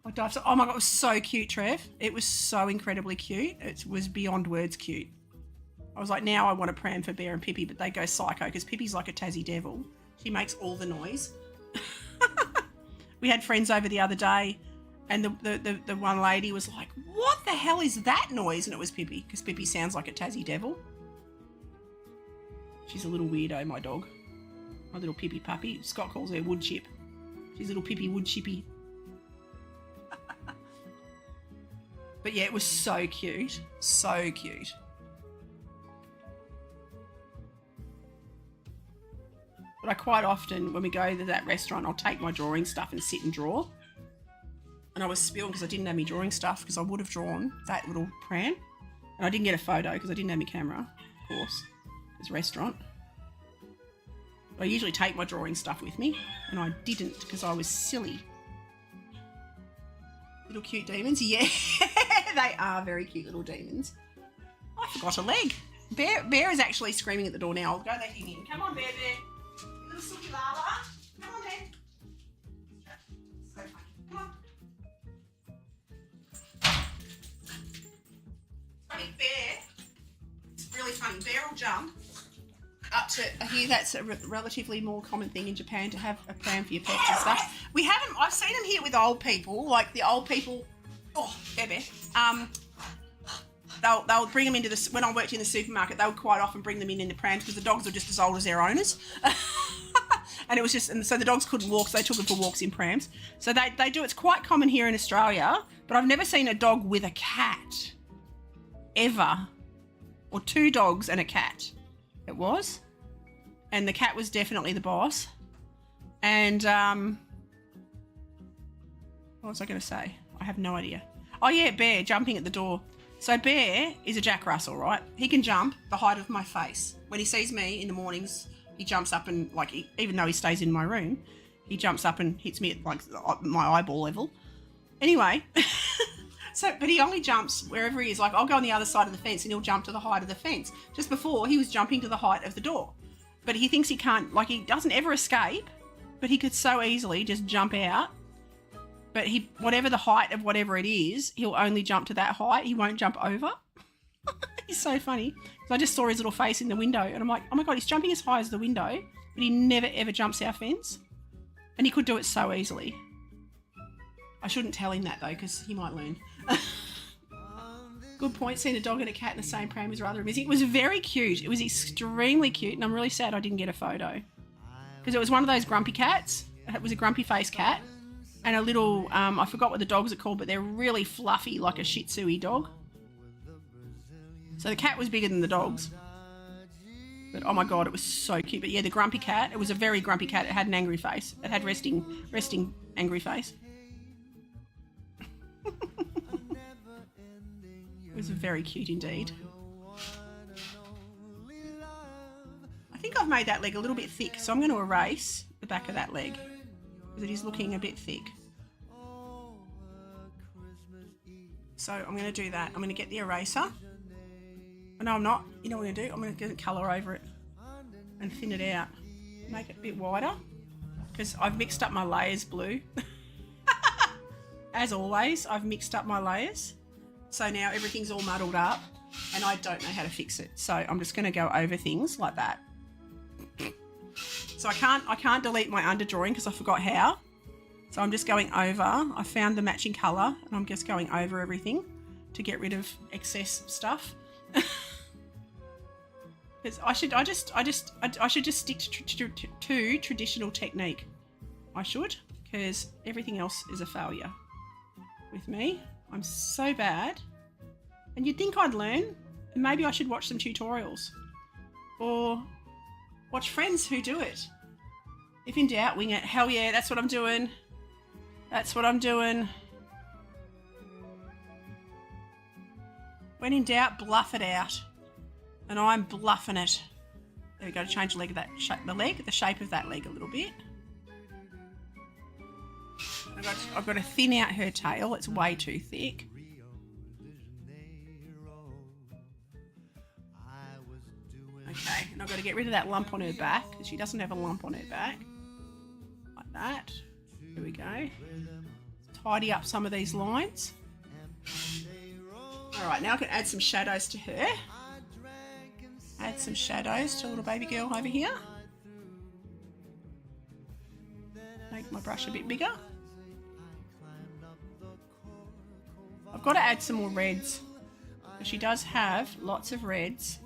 Speaker 1: I dived. Oh my God, it was so cute, Trev. It was so incredibly cute. It was beyond words cute. I was like, now I want a pram for Bear and Pippi, but they go psycho because Pippi's like a Tassie devil. She makes all the noise. We had friends over the other day and the one lady was like, what the hell is that noise? And it was Pippi because Pippi sounds like a Tassie devil. She's a little weirdo, my dog. My little Pippi puppy. Scott calls her wood chip. She's little Pippi wood chippy. But yeah, it was so cute. So cute. But I quite often, when we go to that restaurant, I'll take my drawing stuff and sit and draw. And I was spilled because I didn't have my drawing stuff because I would have drawn that little pram. And I didn't get a photo because I didn't have my camera, of course. It's a restaurant. I usually take my drawing stuff with me, and I didn't because I was silly. Little cute demons. Yeah, they are very cute little demons. I forgot a leg. Bear is actually screaming at the door now. I'll go let him in. Come on, Bear. You little silky lala. Come on, Bear. So funny. Come on. Funny, Bear. It's really funny. Bear will jump up to, I hear that's a relatively more common thing in Japan to have a pram for your pets and stuff. I've seen them here with old people, like the old people, Bear. They'll bring them into when I worked in the supermarket, they would quite often bring them in the prams because the dogs were just as old as their owners. And it was so the dogs couldn't walk, so they took them for walks in prams. So they do, it's quite common here in Australia, but I've never seen a dog with a cat, ever. Or 2 dogs and a cat. It was. And the cat was definitely the boss. And, what was I going to say? I have no idea. Oh yeah, Bear jumping at the door. So Bear is a Jack Russell, right? He can jump the height of my face. When he sees me in the mornings, he jumps up and, even though he stays in my room, he jumps up and hits me at, my eyeball level. Anyway, but he only jumps wherever he is. Like, I'll go on the other side of the fence and he'll jump to the height of the fence. Just before, he was jumping to the height of the door. But he thinks he can't, he doesn't ever escape, but he could so easily just jump out. But whatever the height of whatever it is, he'll only jump to that height. He won't jump over. He's so funny. So I just saw his little face in the window and I'm like, oh my God, he's jumping as high as the window, but he never ever jumps our fence. And he could do it so easily. I shouldn't tell him that though, because he might learn. Good point. Seeing a dog and a cat in the same pram is rather amusing. It was very cute. It was extremely cute, and I'm really sad I didn't get a photo. Because it was one of those grumpy cats. It was a grumpy face cat. And a little, I forgot what the dogs are called, but they're really fluffy, like a Shih Tzu-y dog. So the cat was bigger than the dogs. But oh my God, it was so cute. But yeah, the grumpy cat, it was a very grumpy cat. It had an angry face. It had resting angry face. It was very cute indeed. I think I've made that leg a little bit thick, so I'm going to erase the back of that leg because it is looking a bit thick. So I'm going to do that. I'm going to get the eraser. Oh, no, I'm not. You know what I'm going to do? I'm going to get colour over it and thin it out. Make it a bit wider because I've mixed up my layers blue. As always, I've mixed up my layers. So now everything's all muddled up and I don't know how to fix it. So I'm just going to go over things like that. So I can't delete my underdrawing because I forgot how. So I'm just going over. I found the matching colour and I'm just going over everything to get rid of excess stuff. I should just stick to traditional technique. I should, because everything else is a failure with me. I'm so bad. And you'd think I'd learn, and maybe I should watch some tutorials or watch friends who do it. If in doubt, wing it. Hell yeah, that's what I'm doing. That's what I'm doing. When in doubt, bluff it out. And I'm bluffing it. There we go, to change the leg of that the shape of that leg a little bit. I've got to thin out her tail. It's way too thick. Okay, and I've got to get rid of that lump on her back because she doesn't have a lump on her back. Like that. Here we go. Tidy up some of these lines. Alright, now I can add some shadows to her. Add some shadows to little baby girl over here. Make my brush a bit bigger. I've got to add some more reds. She does have lots of reds.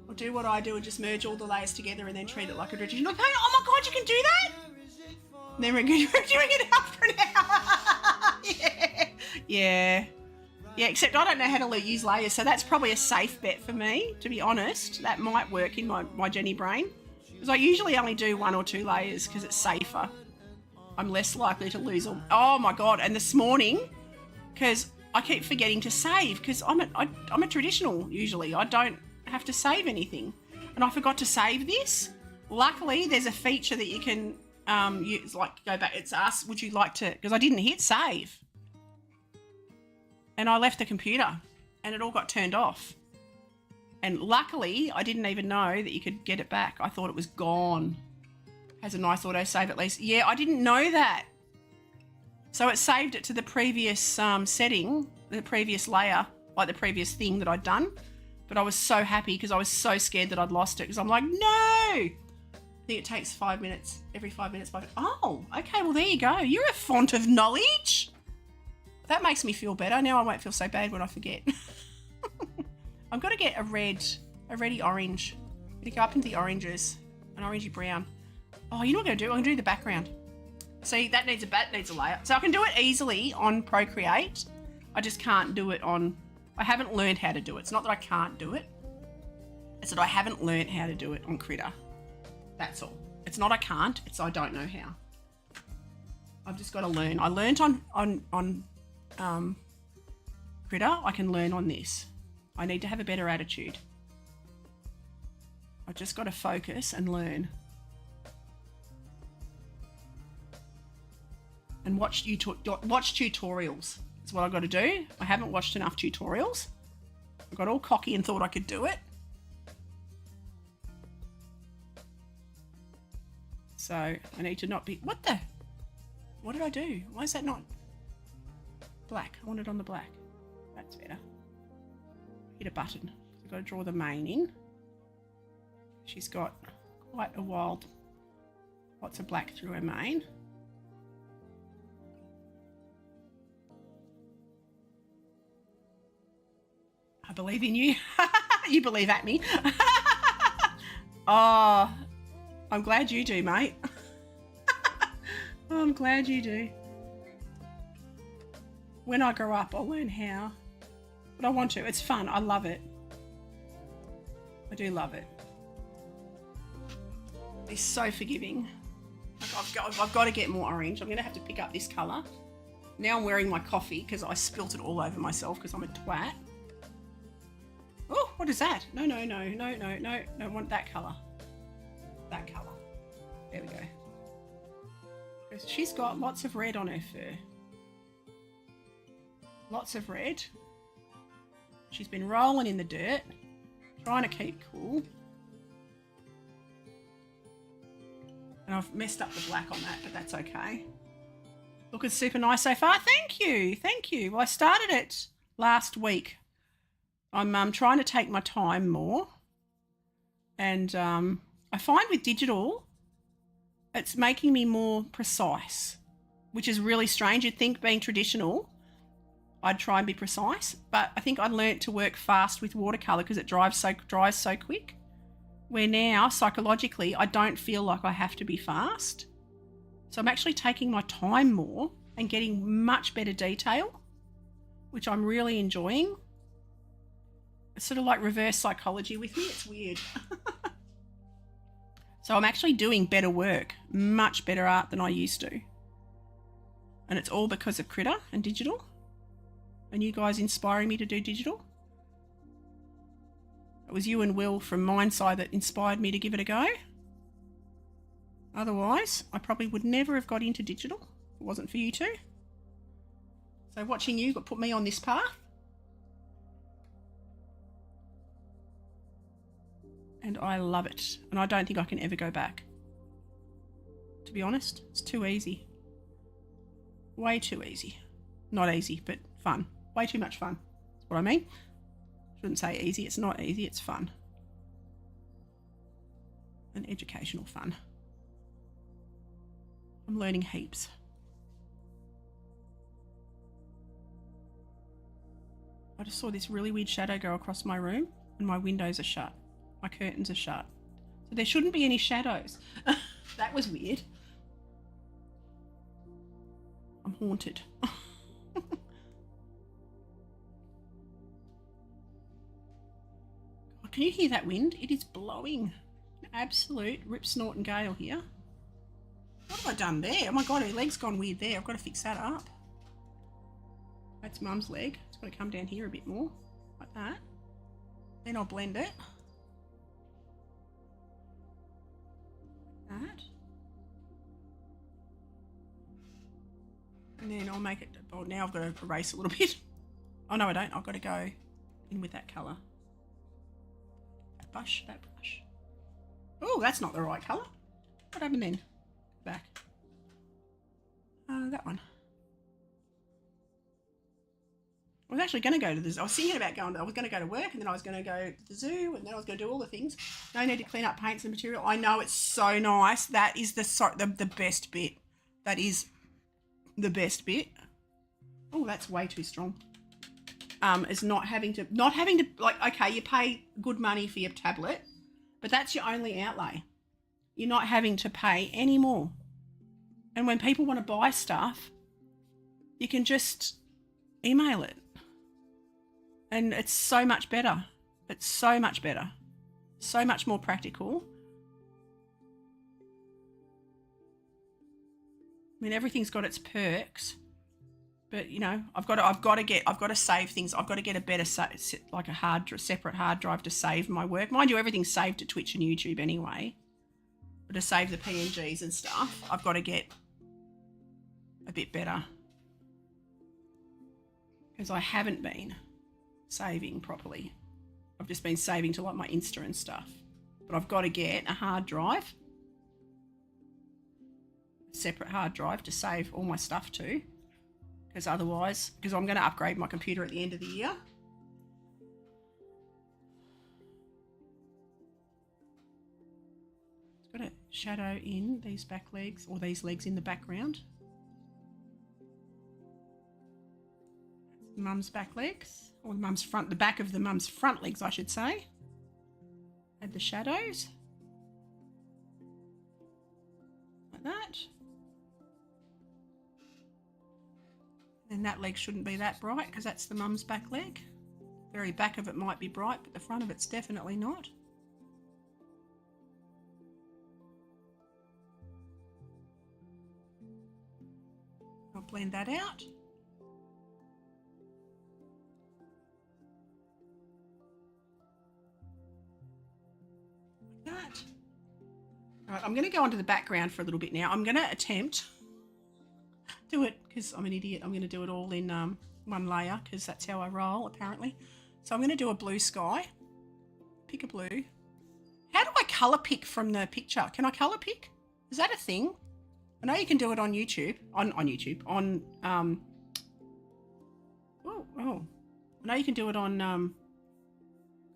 Speaker 1: I'll do what I do and just merge all the layers together and then treat it like a traditional paint. Oh my God, you can do that? And then we're doing it after an hour. Yeah. Yeah, except I don't know how to use layers, so that's probably a safe bet for me, to be honest. That might work in my Jenny brain. Because I usually only do 1 or 2 layers because it's safer. I'm less likely to lose all. Oh my God, and this morning, because I keep forgetting to save because I'm a traditional usually. I don't have to save anything. And I forgot to save this. Luckily, there's a feature that you can use, like go back. It's asked, would you like to, because I didn't hit save. And I left the computer and it all got turned off. And luckily, I didn't even know that you could get it back. I thought it was gone. Has a nice auto save at least. Yeah, I didn't know that. So it saved it to the previous setting, the previous layer, like the previous thing that I'd done. But I was so happy because I was so scared that I'd lost it because I'm like, no! I think it takes 5 minutes, every 5 minutes. Oh, okay, well, there you go. You're a font of knowledge. That makes me feel better. Now I won't feel so bad when I forget. I've got to get a reddy orange. I'm going to go up into the oranges, an orangey brown. Oh, you know what I'm going to do? I'm going to do the background. See, that needs a layer. So I can do it easily on Procreate. I just can't do it on... I haven't learned how to do it. It's not that I can't do it. It's that I haven't learned how to do it on Critter. That's all. It's not I can't. It's I don't know how. I've just got to learn. I learned on Critter. I can learn on this. I need to have a better attitude. I've just got to focus and learn. And watch tutorials. That's what I've got to do. I haven't watched enough tutorials. I got all cocky and thought I could do it. So I need to not be... What did I do? Why is that not black? I want it on the black. That's better. Hit a button. I've got to draw the mane in. She's got quite a wild... Lots of black through her mane. I believe in you. You believe at me. Oh, I'm glad you do, mate. Oh, I'm glad you do. When I grow up, I'll learn how. But I want to. It's fun. I love it. I do love it. It's so forgiving. I've got to get more orange. I'm going to have to pick up this colour. Now I'm wearing my coffee because I spilt it all over myself because I'm a twat. Oh, what is that? No. I want that colour. That colour. There we go. She's got lots of red on her fur. Lots of red. She's been rolling in the dirt, trying to keep cool. And I've messed up the black on that, but that's okay. Looking super nice so far. Thank you. Thank you. Well, I started it last week. I'm trying to take my time more. And I find with digital, it's making me more precise, which is really strange. You'd think being traditional, I'd try and be precise. But I think I learnt to work fast with watercolour because it dries so quick. Where now, psychologically, I don't feel like I have to be fast. So I'm actually taking my time more and getting much better detail, which I'm really enjoying. It's sort of like reverse psychology with me. It's weird. So I'm actually doing better work, much better art than I used to. And it's all because of Critter and digital. And you guys inspiring me to do digital. It was you and Will from Mindside that inspired me to give it a go. Otherwise, I probably would never have got into digital if it wasn't for you two. So watching you put me on this path. And I love it. And I don't think I can ever go back. To be honest, it's too easy. Way too easy. Not easy, but fun. Way too much fun. That's what I mean. Shouldn't say easy. It's not easy. It's fun. And educational fun. I'm learning heaps. I just saw this really weird shadow go across my room and my windows are shut. My curtains are shut. So there shouldn't be any shadows. That was weird. I'm haunted. Can you hear that wind? It is blowing. An absolute rip snorting gale here. What have I done there? Oh my god, her leg's gone weird there. I've got to fix that up. That's Mum's leg. It's got to come down here a bit more, like that. Then I'll blend it. Like that. And then I'll make it, oh, now I've got to erase a little bit. Oh no, I don't. I've got to go in with that colour. That brush. Oh, that's not the right colour. What happened then? Back. That one. I was actually going to go to the zoo. I was thinking about going, I was going to go to work and then I was going to go to the zoo and then I was going to do all the things. No need to clean up paints and material. I know, it's so nice. That is the best bit. That is the best bit. Oh, that's way too strong. Is not having to, like, okay, you pay good money for your tablet, but that's your only outlay. You're not having to pay any more. And when people want to buy stuff, you can just email it. And it's so much better. It's so much better. So much more practical. I mean, everything's got its perks, but you know, I've got to save things. I've got to get a better, like a separate hard drive to save my work. Mind you, everything's saved to Twitch and YouTube anyway. But to save the PNGs and stuff, I've got to get a bit better. Because I haven't been saving properly. I've just been saving to like my Insta and stuff. But I've got to get a hard drive, a separate hard drive to save all my stuff to. Because otherwise, because I'm going to upgrade my computer at the end of the year. It's got a shadow in these back legs, or these legs in the background. Mum's back legs, or Mum's front, the back of the Mum's front legs, I should say. Add the shadows. Like that. And that leg shouldn't be that bright because that's the Mum's back leg. The very back of it might be bright, but the front of it's definitely not. I'll blend that out. That. All right, I'm going to go onto the background for a little bit now. I'm going to attempt do it because I'm an idiot. I'm going to do it all in one layer because that's how I roll apparently. So I'm going to do a blue sky. Pick a blue. How do I colour pick from the picture? Can I colour pick? Is that a thing? I know you can do it on YouTube. On YouTube. On I know you can do it on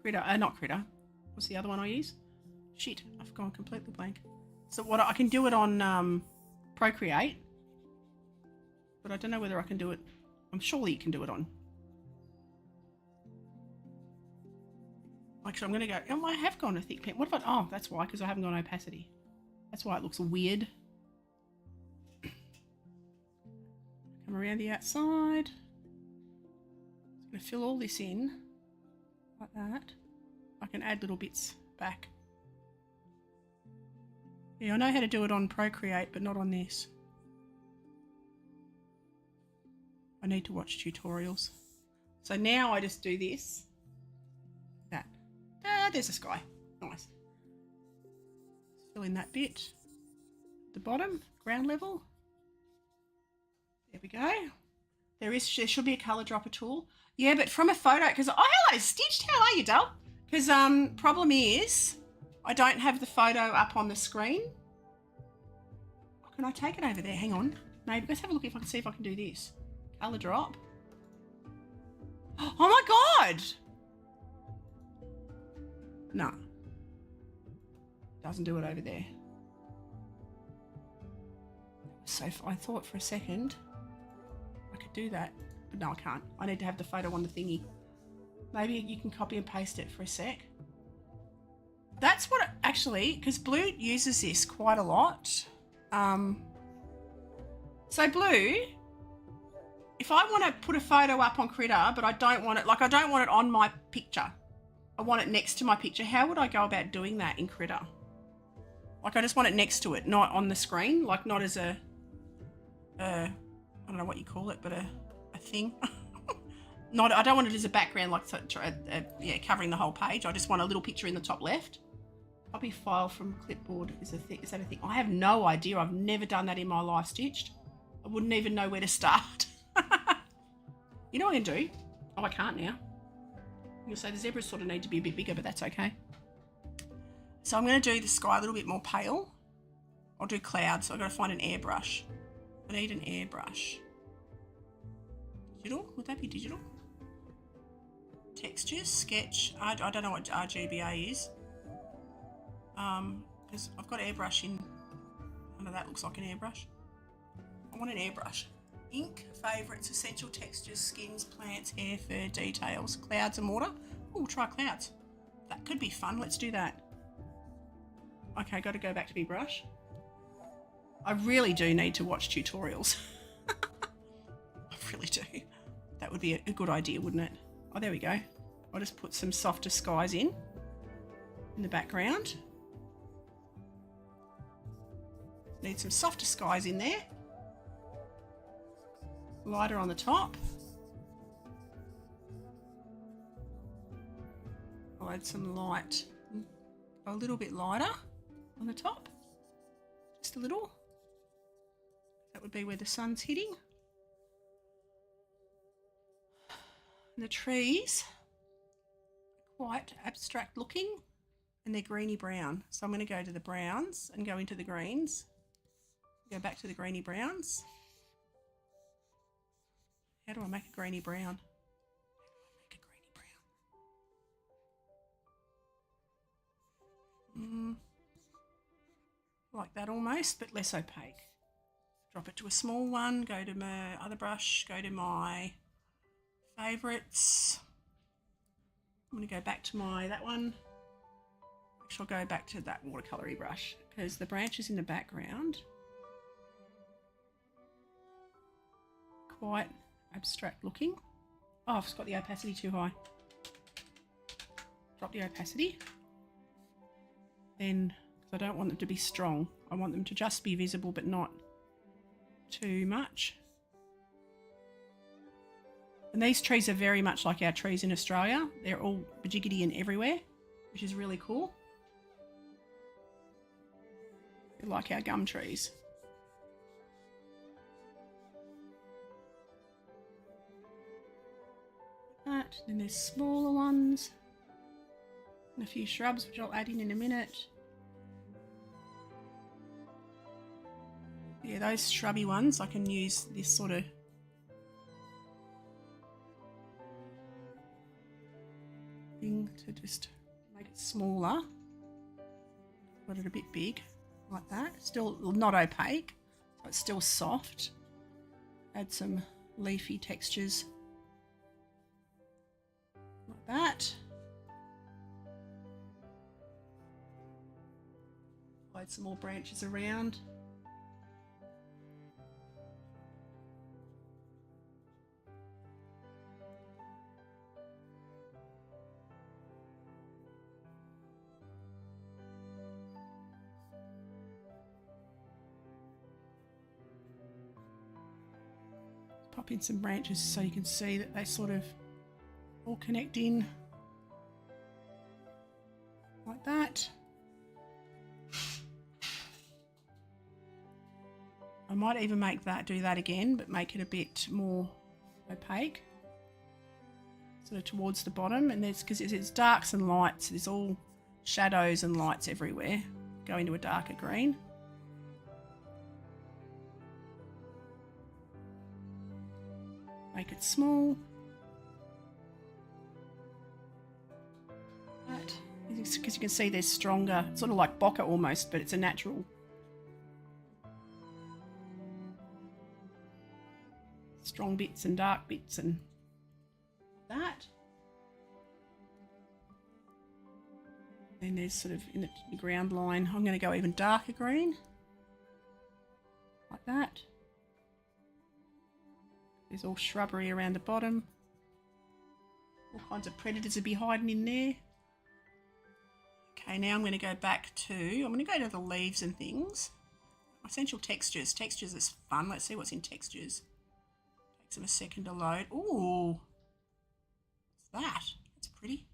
Speaker 1: Critter. Not Critter. What's the other one I use? Shit, I've gone completely blank. So what I can do it on Procreate, but I don't know whether I can do it. I'm surely you can do it on. Actually, I'm going to go. Oh, I have gone a thick pen. What if I? Oh, that's why, because I haven't gone opacity. That's why it looks weird. Come around the outside. I'm going to fill all this in like that. I can add little bits back. Yeah, I know how to do it on Procreate, but not on this. I need to watch tutorials. So now I just do this. That. There's a sky. Nice. Fill in that bit. The bottom, ground level. There we go. There should be a colour dropper tool. Yeah, but from a photo, because, oh, hello, Stitched. How are you, doll? Because problem is, I don't have the photo up on the screen. Can I take it over there? Hang on. Maybe let's have a look if I can see if I can do this. Colour drop. Oh my God! No. Doesn't do it over there. So I thought for a second I could do that, but no, I can't. I need to have the photo on the thingy. Maybe you can copy and paste it for a sec. That's what actually, because Blue uses this quite a lot. So Blue, if I want to put a photo up on Critter, but I don't want it, like I don't want it on my picture. I want it next to my picture. How would I go about doing that in Critter? Like I just want it next to it, not on the screen, like not as a I don't know what you call it, but a thing. Not, I don't want it as a background, like yeah, covering the whole page. I just want a little picture in the top left. Copy file from clipboard is a thing. Is that a thing? I have no idea. I've never done that in my life, Stitched. I wouldn't even know where to start. You know what I can do? Oh, I can't now. You'll say the zebras sort of need to be a bit bigger, but that's okay. So I'm going to do the sky a little bit more pale. I'll do clouds. So I've got to find an airbrush. I need an airbrush. Digital? Would that be digital? Textures, sketch. I don't know what RGBA is. Because I've got airbrush in. I know that looks like an airbrush. I want an airbrush. Ink, favourites, essential textures, skins, plants, hair, fur, details, clouds and water. Oh, try clouds. That could be fun. Let's do that. Okay, got to go back to my brush. I really do need to watch tutorials. I really do. That would be a good idea, wouldn't it? Oh, there we go. I'll just put some softer skies in the background. Need some softer skies in there. Lighter on the top. I'll add some light, a little bit lighter on the top. Just a little. That would be where the sun's hitting. And the trees are quite abstract looking and they're greeny brown. So I'm going to go to the browns and go into the greens. Go back to the greeny browns. How do I make a greeny brown? Like that almost, but less opaque. Drop it to a small one, go to my other brush, go to my favourites. I'm going to go back to that one. Actually, I'll go back to that watercolour brush because the branches in the background quite abstract looking. Oh, I've got the opacity too high. Drop the opacity. Then, because I don't want them to be strong, I want them to just be visible but not too much. And these trees are very much like our trees in Australia. They're all bajiggity and everywhere, which is really cool. They're like our gum trees. That. Then there's smaller ones. And a few shrubs, which I'll add in a minute. Yeah, those shrubby ones, I can use this sort of thing to just make it smaller. Got it a bit big, like that. Still not opaque, so it's still soft. Add some leafy textures, like that. Add some more branches around. Pop in some branches so you can see that they sort of all connect in like that. I might even do that again, but make it a bit more opaque, sort of towards the bottom. And because it's darks and lights, there's all shadows and lights everywhere. Go into a darker green. Make it small. That, because you can see there's stronger, sort of like bokeh almost, but it's a natural. Strong bits and dark bits and that. Then there's sort of in the ground line, I'm going to go even darker green, like that. There's all shrubbery around the bottom. All kinds of predators will be hiding in there. Okay, now I'm going to go back to, I'm going to go to the leaves and things. Essential textures. Textures is fun. Let's see what's in textures. Takes them a second to load. Ooh, that? That's pretty.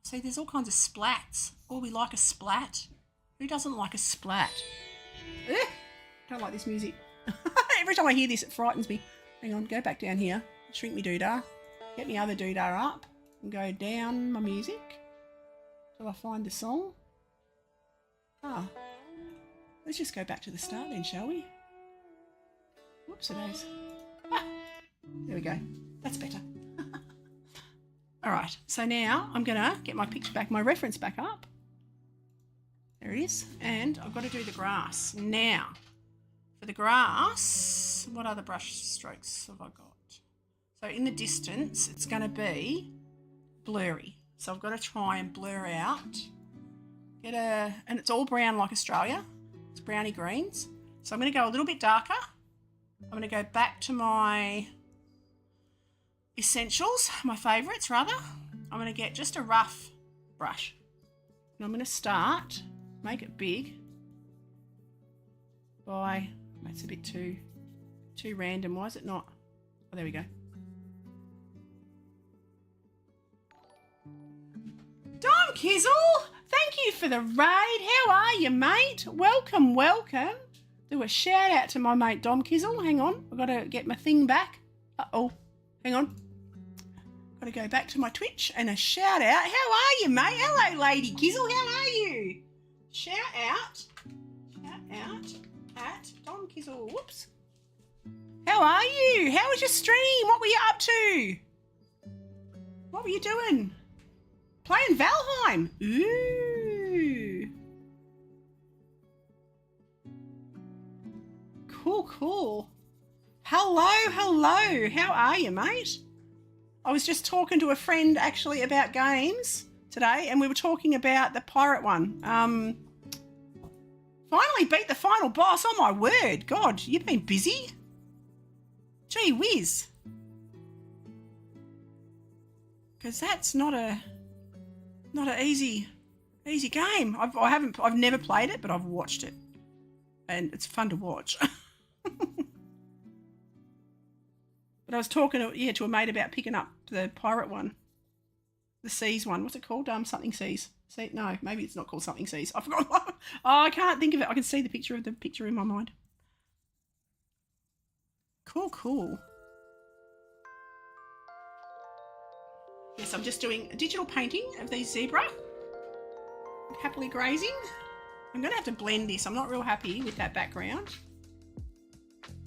Speaker 1: See, there's all kinds of splats. Oh, we like a splat. Who doesn't like a splat? Don't like this music. Every time I hear this, it frightens me. Hang on, go back down here. Shrink me doodah. Get me other doodah up. And go down my music. Till I find the song. Ah. Let's just go back to the start then, shall we? Whoops, it is. Ah, there we go. That's better. All right, so now I'm going to get my picture back, my reference back up. There it is. And I've got to do the grass. Now, for the grass, what other brush strokes have I got? So in the distance, it's going to be blurry. So I've got to try and blur out. And it's all brown like Australia. It's browny greens. So I'm going to go a little bit darker. I'm going to go back to my essentials, my favourites rather. I'm going to get just a rough brush. And I'm going to start, make it big by, that's a bit too random. Why is it not? Oh, there we go. Dom Kizzle, thank you for the raid. How are you, mate? Welcome, welcome. Do a shout out to my mate Dom Kizzle. Hang on, I've got to get my thing back. Uh-oh, hang on. Got to go back to my Twitch and a shout out. How are you, mate? Hello, Lady Kizzle. How are you? Shout out at Dom Kizzle. Whoops. How are you? How was your stream? What were you up to? What were you doing? Playing Valheim. Ooh. Cool. Hello. How are you, mate? I was just talking to a friend actually about games today, and we were talking about the pirate one. Finally beat the final boss. Oh my word. God, you've been busy. Gee whiz. Because that's not an easy game. I've never played it, but I've watched it, and it's fun to watch. But I was talking to a mate about picking up the pirate one, the seas one. What's it called? Something seas. See, no, maybe it's not called something seas. I forgot. Oh, I can't think of it. I can see the picture in my mind. Cool. Yes, I'm just doing a digital painting of these zebra. Happily grazing. I'm going to have to blend this. I'm not real happy with that background.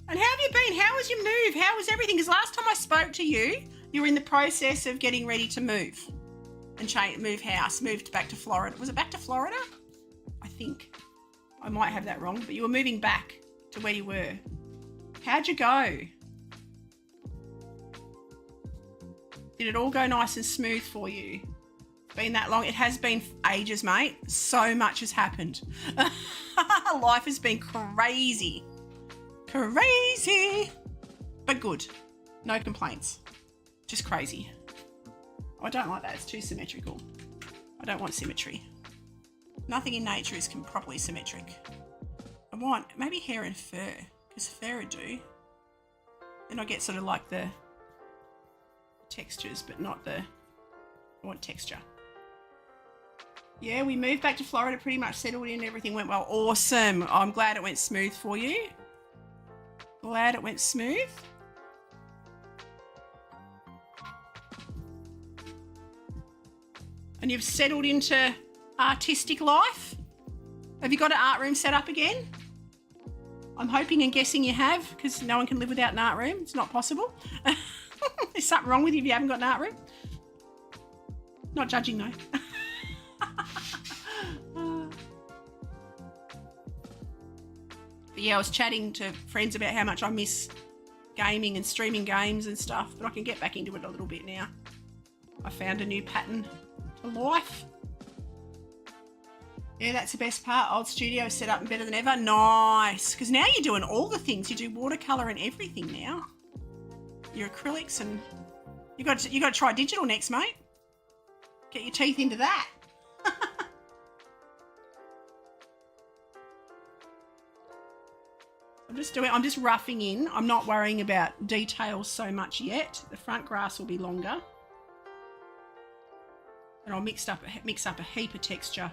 Speaker 1: And how have you been? How was your move? How was everything? Because last time I spoke to you, you were in the process of getting ready to move and move house, moved back to Florida. Was it back to Florida? I think. I might have that wrong, but you were moving back to where you were. How'd you go? Did it all go nice and smooth for you? Been that long? It has been ages, mate. So much has happened. Life has been crazy. But good. No complaints. Just crazy. I don't like that. It's too symmetrical. I don't want symmetry. Nothing in nature is properly symmetric. I want maybe hair and fur, because fur would do. Then I get sort of like the textures, but not the... I want texture. Yeah, we moved back to Florida, pretty much settled in, everything went well. Awesome. I'm glad it went smooth for you. Glad it went smooth. And you've settled into artistic life? Have you got an art room set up again? I'm hoping and guessing you have, because no one can live without an art room. It's not possible. There's something wrong with you if you haven't got an art room. Not judging though. But yeah, I was chatting to friends about how much I miss gaming and streaming games and stuff, but I can get back into it a little bit now. I found a new pattern to life. Yeah, that's the best part. Old studio is set up and better than ever. Nice. Because now you're doing all the things. You do watercolour and everything now. Your acrylics, and you got to try digital next, mate. Get your teeth into that. I'm just roughing in. I'm not worrying about details so much yet. The front grass will be longer. And I'll mix up a heap of texture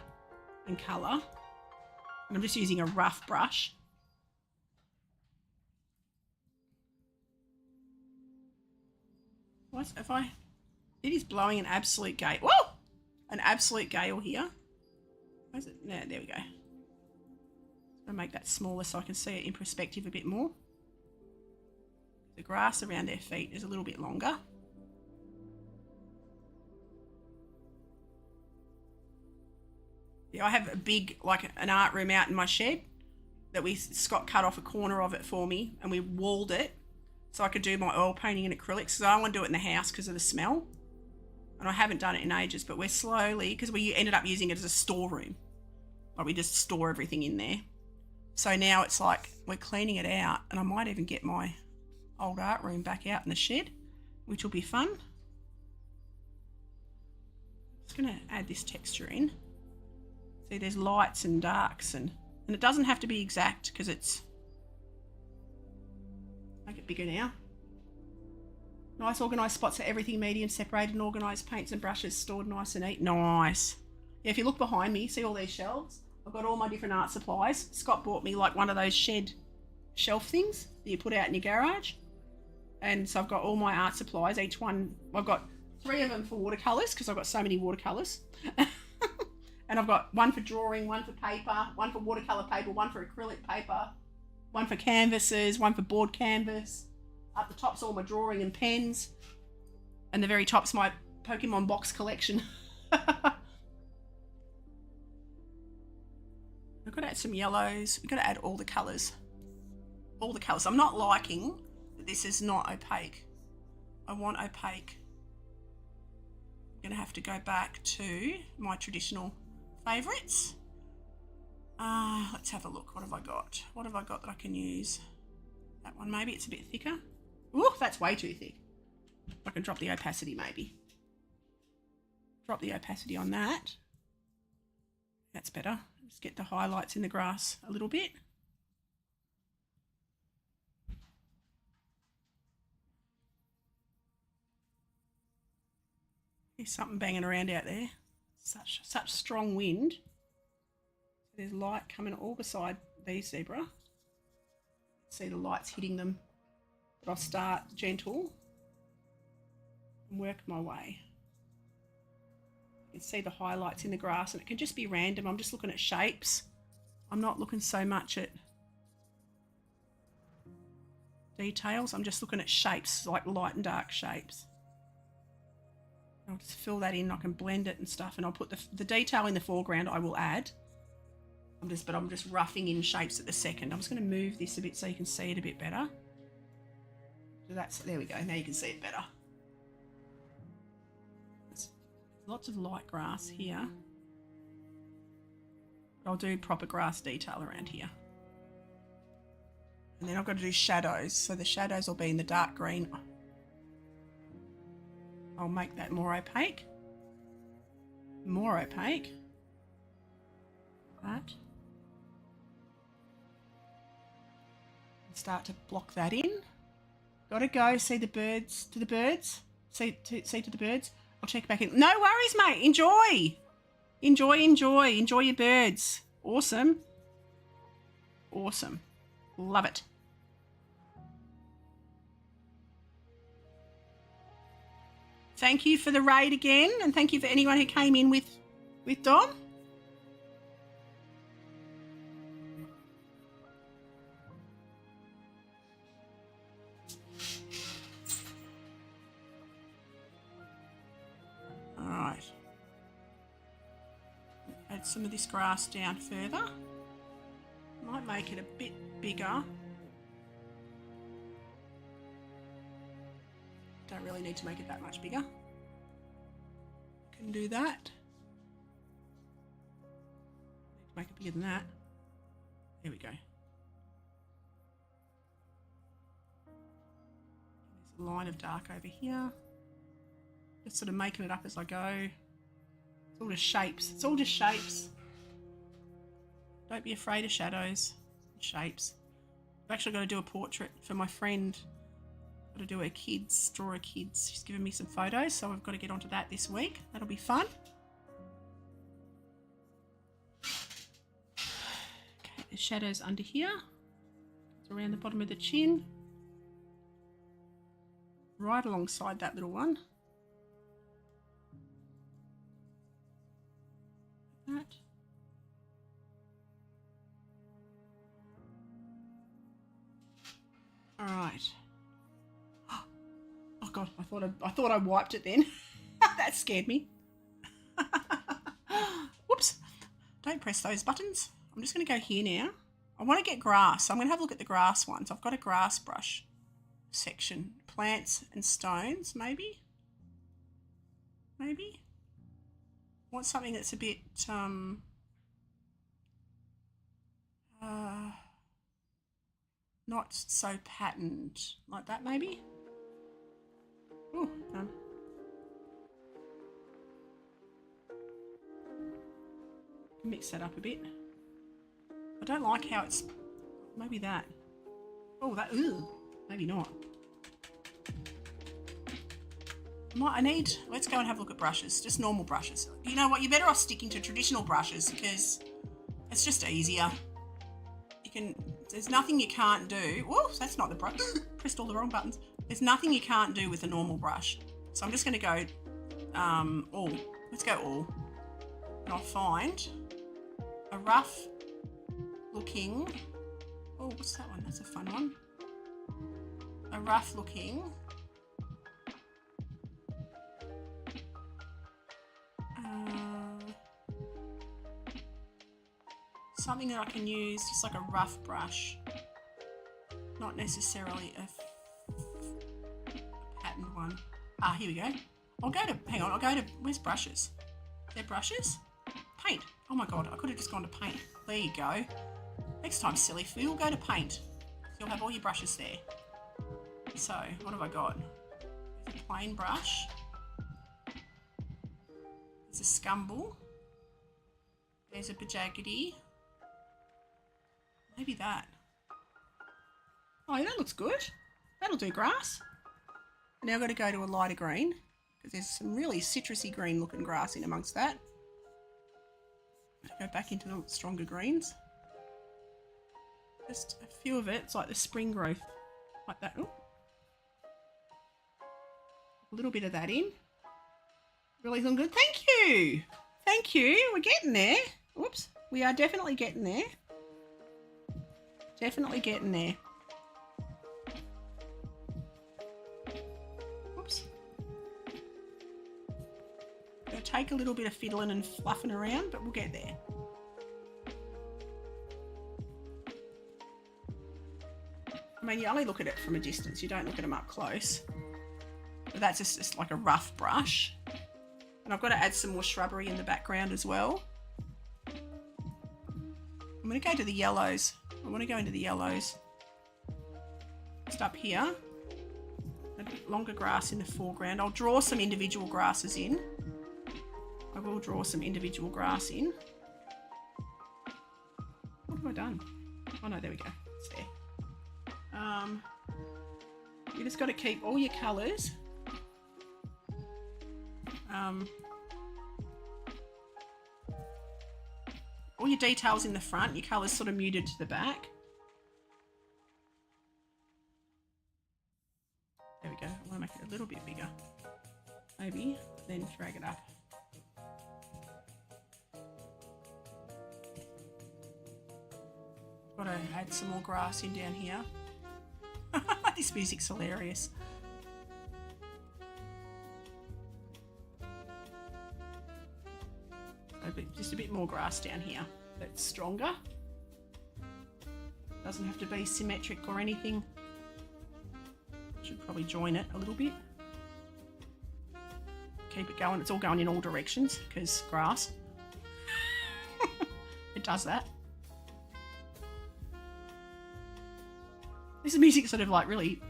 Speaker 1: and colour. And I'm just using a rough brush. It is blowing an absolute gale. Whoa! An absolute gale here. Where's it? No, there we go. I'll make that smaller so I can see it in perspective a bit more. The grass around their feet is a little bit longer. Yeah, I have a big, like an art room out in my shed that Scott cut off a corner of it for me and we walled it so I could do my oil painting and acrylics. So I don't want to do it in the house because of the smell. And I haven't done it in ages, but we're slowly, because we ended up using it as a storeroom. Like we just store everything in there. So now it's like we're cleaning it out, and I might even get my old art room back out in the shed, which will be fun. Just going to add this texture in. See, there's lights and darks, and it doesn't have to be exact because it's... Make it bigger now. Nice organised spots for everything, medium separated and organised, paints and brushes stored nice and neat. Nice. Yeah, if you look behind me, see all these shelves? I've got all my different art supplies. Scott bought me like one of those shed shelf things that you put out in your garage. And so I've got all my art supplies, each one, I've got 3 of them for watercolours because I've got so many watercolours. And I've got one for drawing, one for paper, one for watercolour paper, one for acrylic paper, one for canvases, one for board canvas. Up the top's all my drawing and pens. And the very top's my Pokemon box collection. I've got to add some yellows. We've got to add all the colours. All the colours. I'm not liking that this is not opaque. I want opaque. I'm going to have to go back to my traditional favourites. Let's have a look. What have I got? What have I got that I can use? That one, maybe it's a bit thicker. Ooh, that's way too thick. I can drop the opacity maybe. Drop the opacity on that. That's better. Just get the highlights in the grass a little bit. There's something banging around out there. Such strong wind. There's light coming all beside these zebra. See the lights hitting them. But I'll start gentle and work my way. You can see the highlights in the grass, and it can just be random. I'm just looking at shapes. I'm not looking so much at details. I'm just looking at shapes, like light and dark shapes. I'll just fill that in. I can blend it and stuff, and I'll put the detail in the foreground. I will add. I'm just roughing in shapes at the second. I'm just going to move this a bit so you can see it a bit better. So there we go. Now you can see it better. There's lots of light grass here. I'll do proper grass detail around here. And then I've got to do shadows. So the shadows will be in the dark green. I'll make that more opaque. More opaque. That. Start to block that in. Gotta go see the birds. To the birds. See to the birds. I'll check back in. No worries, mate. Enjoy. Enjoy your birds. Awesome. Awesome. Love it. Thank you for the raid again, and thank you for anyone who came in with Dom. Alright. Add some of this grass down further. Might make it a bit bigger. Don't really need to make it that much bigger. Can do that. Make it bigger than that. There we go. There's a line of dark over here. Just sort of making it up as I go. It's all just shapes. It's all just shapes. Don't be afraid of shadows and shapes. I've actually got to do a portrait for my friend. Got to do her kids, draw her kids. She's given me some photos, so I've got to get onto that this week. That'll be fun. shadows under here. It's around the bottom of the chin. Right alongside that little one. Like that. All right. Oh God, I thought I wiped it then. That scared me. Whoops. Don't press those buttons. I'm just going to go here now. I want to get grass. So I'm going to have a look at the grass ones. I've got a grass brush section. Plants and stones, maybe? Maybe? I want something that's a bit, not so patterned. Like that, maybe? Oh, mix that up a bit. I don't like how it's, maybe that. Oh, that, ooh, maybe not. Let's go and have a look at brushes, just normal brushes. You know what, you're better off sticking to traditional brushes because it's just easier. There's nothing you can't do. Whoa, that's not the brush. Pressed all the wrong buttons. There's nothing you can't do with a normal brush. So I'm just going to go all. Let's go all. And I'll find a rough looking, oh, what's that one? That's a fun one. A rough looking something that I can use, just like a rough brush, not necessarily a patterned one. Ah, here we go. I'll go to, where's brushes? They're brushes? Paint. Oh my God, I could have just gone to paint. There you go. Next time, silly fool, go to paint. You'll have all your brushes there. So, what have I got? There's a plain brush. There's a scumble. There's a bajaggedy. Maybe that. Oh, yeah, that looks good. That'll do grass. Now I've got to go to a lighter green because there's some really citrusy green looking grass in amongst that. Go back into the stronger greens. Just a few of it. It's like the spring growth, like that. Ooh. A little bit of that in. Really looking good. Thank you. Thank you. We're getting there. Whoops. We are definitely getting there. Definitely getting there. Whoops. It'll take a little bit of fiddling and fluffing around, but we'll get there. I mean, you only look at it from a distance. You don't look at them up close. But that's just like a rough brush. And I've got to add some more shrubbery in the background as well. I'm going to go to the yellows. I want to go into the yellows. Just up here. A bit longer grass in the foreground. I'll draw some individual grasses in. I will draw some individual grass in. What have I done? Oh no, there we go. It's there. You just got to keep all your colours all your details in the front, your colours sort of muted to the back. There we go. I want to make it a little bit bigger. Maybe, then drag it up. Got to add some more grass in down here. This music's hilarious. Just a bit more grass down here that's stronger. Doesn't have to be symmetric or anything. Should probably join it a little bit. Keep it going. It's all going in all directions because grass. It does that. This music sort of like really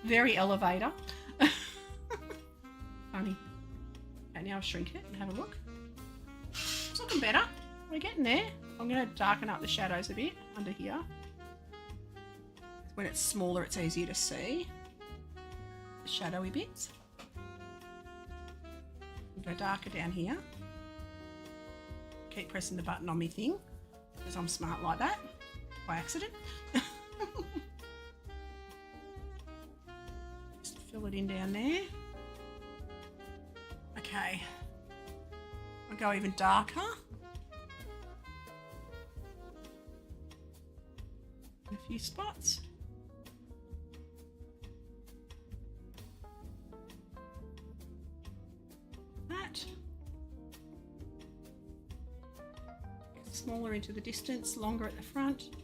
Speaker 1: very elevator. Funny. Okay, now I'll shrink it and have a look. It's looking better. We're getting there. I'm going to darken up the shadows a bit under here. When it's smaller, it's easier to see the shadowy bits. We'll go darker down here. Keep pressing the button on my thing. because I'm smart like that by accident. Just fill it in down there. Okay, I'll go even darker. A few spots. That. Get smaller into the distance, longer at the front.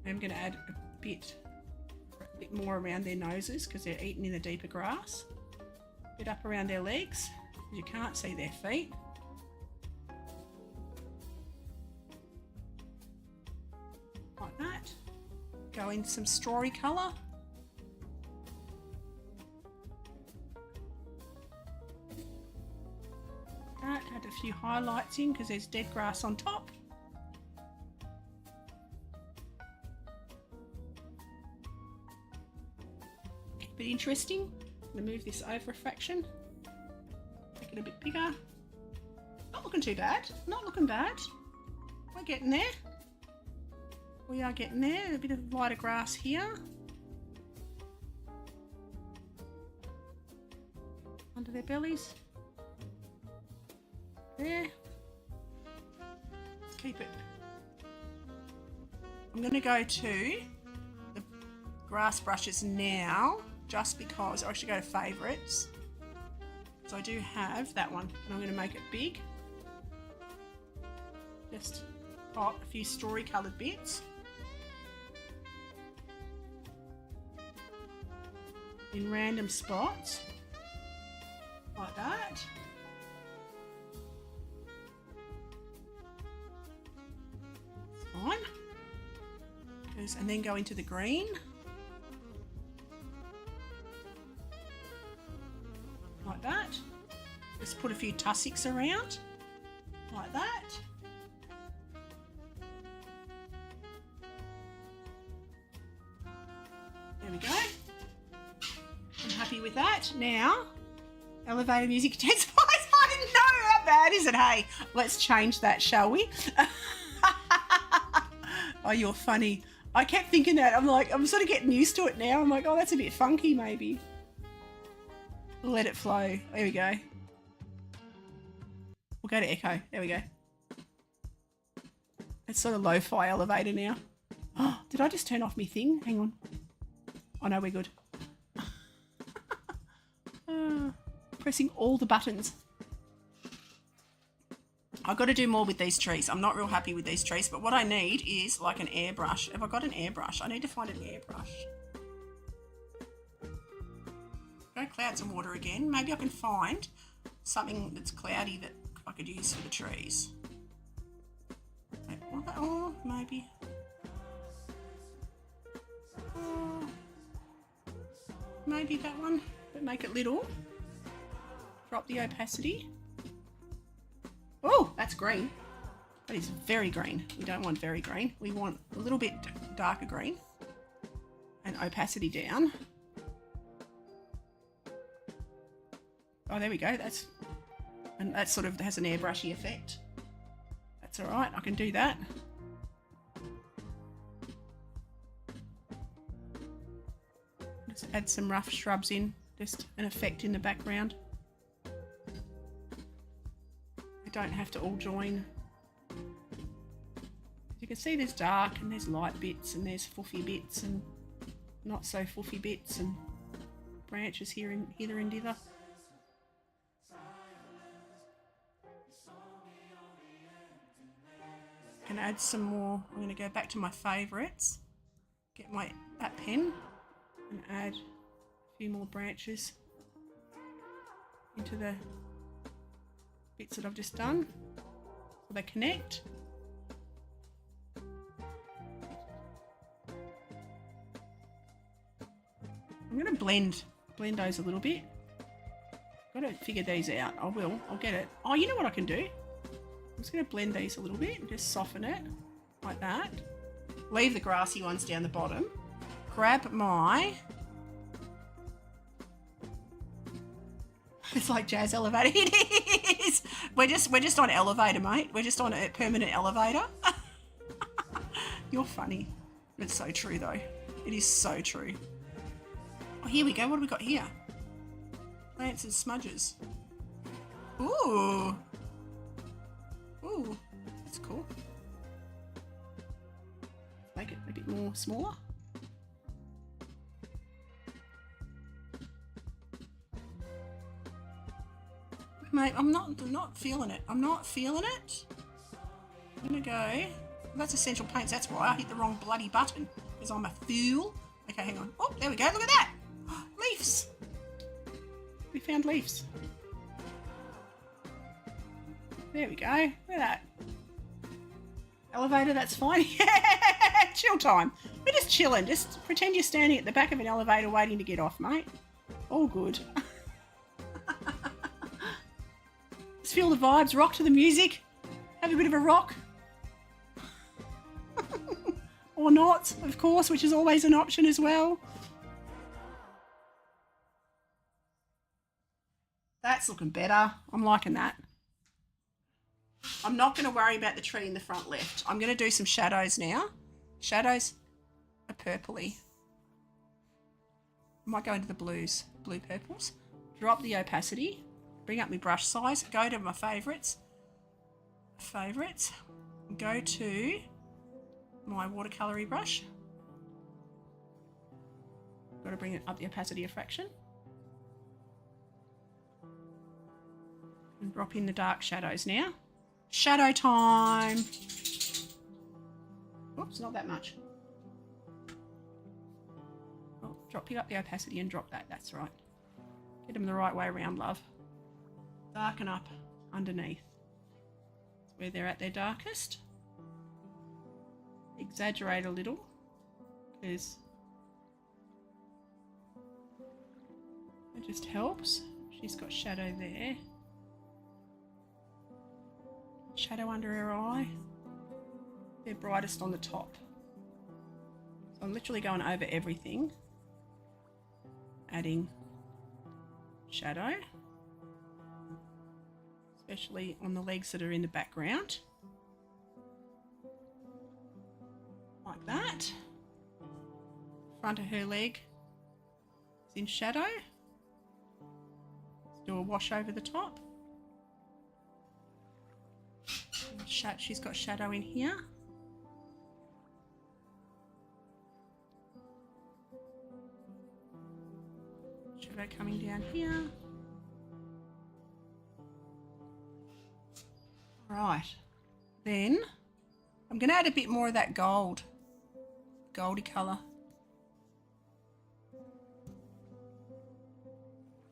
Speaker 1: I'm going to add a bit more around their noses because they're eating in the deeper grass. A bit up around their legs because you can't see their feet. Like that. Go in some strawy colour. That, add a few highlights in because there's dead grass on top. Keep it interesting. I'm going to move this over a fraction. Make it a bit bigger. Not looking too bad. Not looking bad. We're getting there. We are getting there. A bit of lighter grass here. Under their bellies. There. Let's keep it. I'm going to go to the grass brushes now, just because I should go to favourites. So I do have that one, and I'm going to make it big. Just pop a few story coloured bits. In random spots, like that. Fine. And then go into the green. Like that. Just put a few tussocks around, like that. There we go. I'm happy with that. Now, elevator music intensifies. I didn't know, how bad is it? Hey, let's change that, shall we? Oh, you're funny. I kept thinking that. I'm like, I'm sort of getting used to it now. I'm like, oh, that's a bit funky maybe. Let it flow. There we go. We'll go to echo. There we go. It's sort of lo-fi elevator now. Oh, did I just turn off my thing? Hang on. Oh no, we're good. Pressing all the buttons. I've got to do more with these trees. I'm not real happy with these trees, but what I need is like an airbrush. Have I got an airbrush? I need to find an airbrush. Go clouds and water again. Maybe I can find something that's cloudy that I could use for the trees. Oh, maybe. Oh, maybe that one, but make it little. Drop the opacity. Oh, that's green. That is very green. We don't want very green. We want a little bit darker green. And opacity down. Oh, there we go. And that sort of has an airbrushy effect. That's all right. I can do that. Just add some rough shrubs in. Just an effect in the background. Don't have to all join. You can see there's dark and there's light bits and there's foofy bits and not so foofy bits and branches here and hither and dither. Can add some more. I'm going to go back to my favourites. Get that pen and add a few more branches into the bits that I've just done so they connect. I'm going to blend those a little bit. Got to figure these out. I'll get it. Oh, you know what I can do? I'm just going to blend these a little bit and just soften it like that. Leave the grassy ones down the bottom. Grab my... It's like jazz elevator. It is. We're just on elevator, mate. We're just on a permanent elevator. You're funny. It's so true though. It is so true. Oh, here we go. What have we got here? Plants and smudges. Ooh. Ooh. That's cool. Make it a bit more smaller. Mate, I'm not feeling it. I'm not feeling it. I'm gonna go. That's essential paints. That's why I hit the wrong bloody button. Because I'm a fool. Okay, hang on. Oh, there we go. Look at that. Leaves. We found leaves. There we go. Look at that. Elevator, that's fine. Chill time. We're just chilling. Just pretend you're standing at the back of an elevator waiting to get off, mate. All good. Just feel the vibes. Rock to the music. Have a bit of a rock. Or not, of course, which is always an option as well. That's looking better. I'm liking that. I'm not going to worry about the tree in the front left. I'm going to do some shadows now. Shadows are purpley. I might go into the blues, blue purples. Drop the opacity. Bring up my brush size. Go to my favourites. Go to my watercolour brush. Got to bring it up the opacity a fraction. And drop in the dark shadows now. Shadow time. Oops, not that much. Oh, pick up the opacity and drop that. That's right. Get them the right way around, love. Darken up underneath. That's where they're at their darkest. Exaggerate a little because it just helps. She's got shadow there. Shadow under her eye. They're brightest on the top. So I'm literally going over everything. Adding shadow. Especially on the legs that are in the background. Like that. Front of her leg is in shadow. Let's do a wash over the top. She's got shadow in here. Shadow coming down here. Right. Then I'm going to add a bit more of that gold. Goldy colour.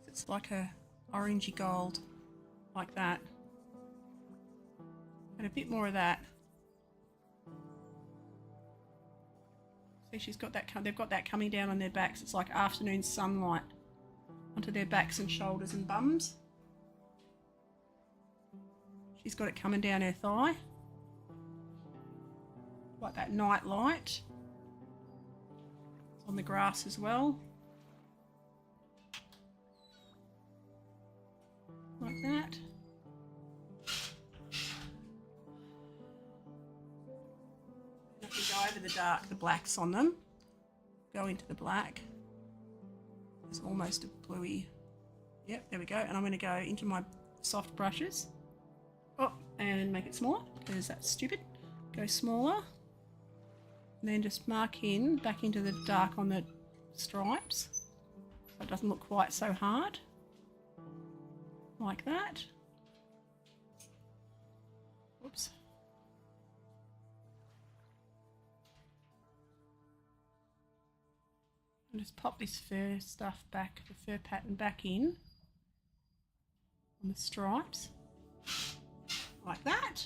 Speaker 1: It's like a orangey gold. Like that. And a bit more of that. See, she's got that. They've got that coming down on their backs. It's like afternoon sunlight onto their backs and shoulders and bums. She's got it coming down her thigh, like that night light. It's on the grass as well, like that. Go over the dark, the blacks on them. Go into the black. It's almost a bluey. Yep, there we go. And I'm going to go into my soft brushes. Oh, and make it smaller because that's stupid. Go smaller. And then just mark in back into the dark on the stripes. So it doesn't look quite so hard. Like that. Whoops. And just pop this fur stuff back, the fur pattern back in on the stripes, like that.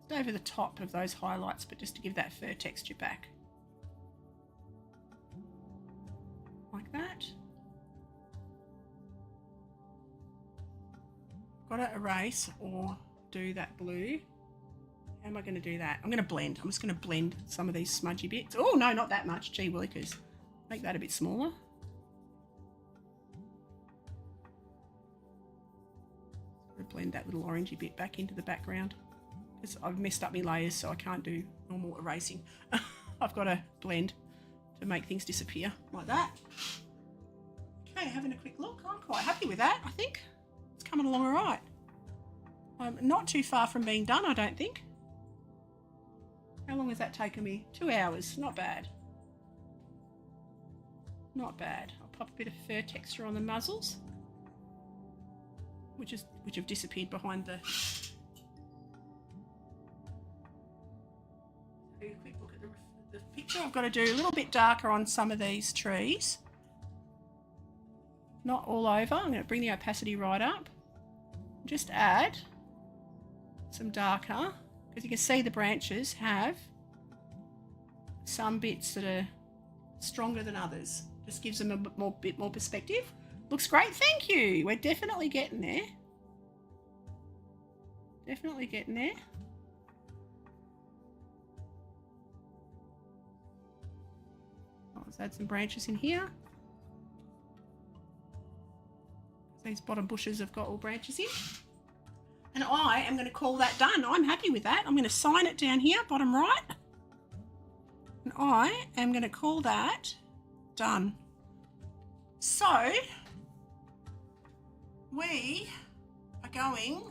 Speaker 1: Just over the top of those highlights, but just to give that fur texture back, like that. Got to erase or do that blue. How am I going to do that? I'm going to blend. I'm just going to blend some of these smudgy bits. Oh, no, not that much. Gee willikers. Make that a bit smaller. Blend that little orangey bit back into the background. because I've messed up my layers, so I can't do normal erasing. I've got to blend to make things disappear like that. Okay, having a quick look. I'm quite happy with that, I think. It's coming along all right. I'm not too far from being done, I don't think. How long has that taken me? 2 hours. Not bad. Not bad. I'll pop a bit of fur texture on the muzzles, which have disappeared behind the... A quick look at the picture. I've got to do a little bit darker on some of these trees. Not all over. I'm going to bring the opacity right up. Just add some darker, because you can see the branches have some bits that are stronger than others. Just gives them a bit more perspective. Looks great, thank you. We're definitely getting there. Definitely getting there. Let's add some branches in here. These bottom bushes have got all branches in. And I am going to call that done. I'm happy with that. I'm going to sign it down here, bottom right. And I am going to call that done. So, we are going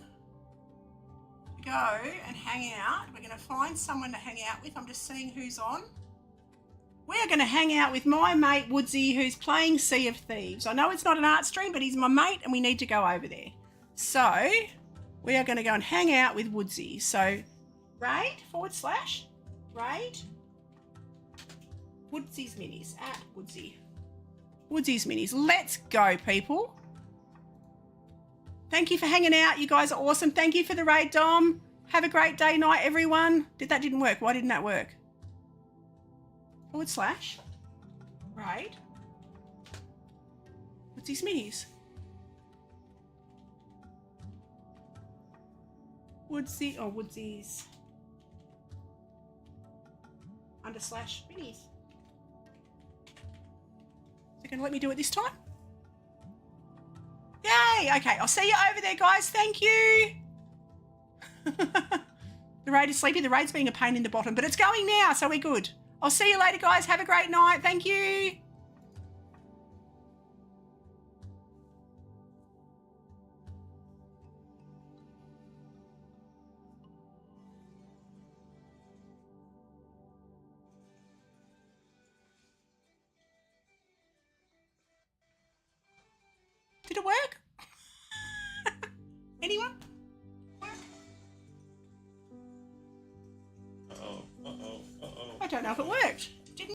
Speaker 1: to go and hang out. We're going to find someone to hang out with. I'm just seeing who's on. We're going to hang out with my mate Woodsy, who's playing Sea of Thieves. I know it's not an art stream, but he's my mate and we need to go over there. So we are going to go and hang out with Woodsy. So raid / raid Woodsy's Minis at Woodsy. Woodsy's Minis. Let's go, people. Thank you for hanging out. You guys are awesome. Thank you for the raid, Dom. Have a great day, night, everyone. That didn't work. Why didn't that work? / raid Woodsy's Minis. Woodsy's / minis. Is it going to let me do it this time? Yay! Okay, I'll see you over there, guys. Thank you. The raid is sleepy. The raid's being a pain in the bottom, but it's going now, so we're good. I'll see you later, guys. Have a great night. Thank you. Did it work? Anyone? I don't know if it worked.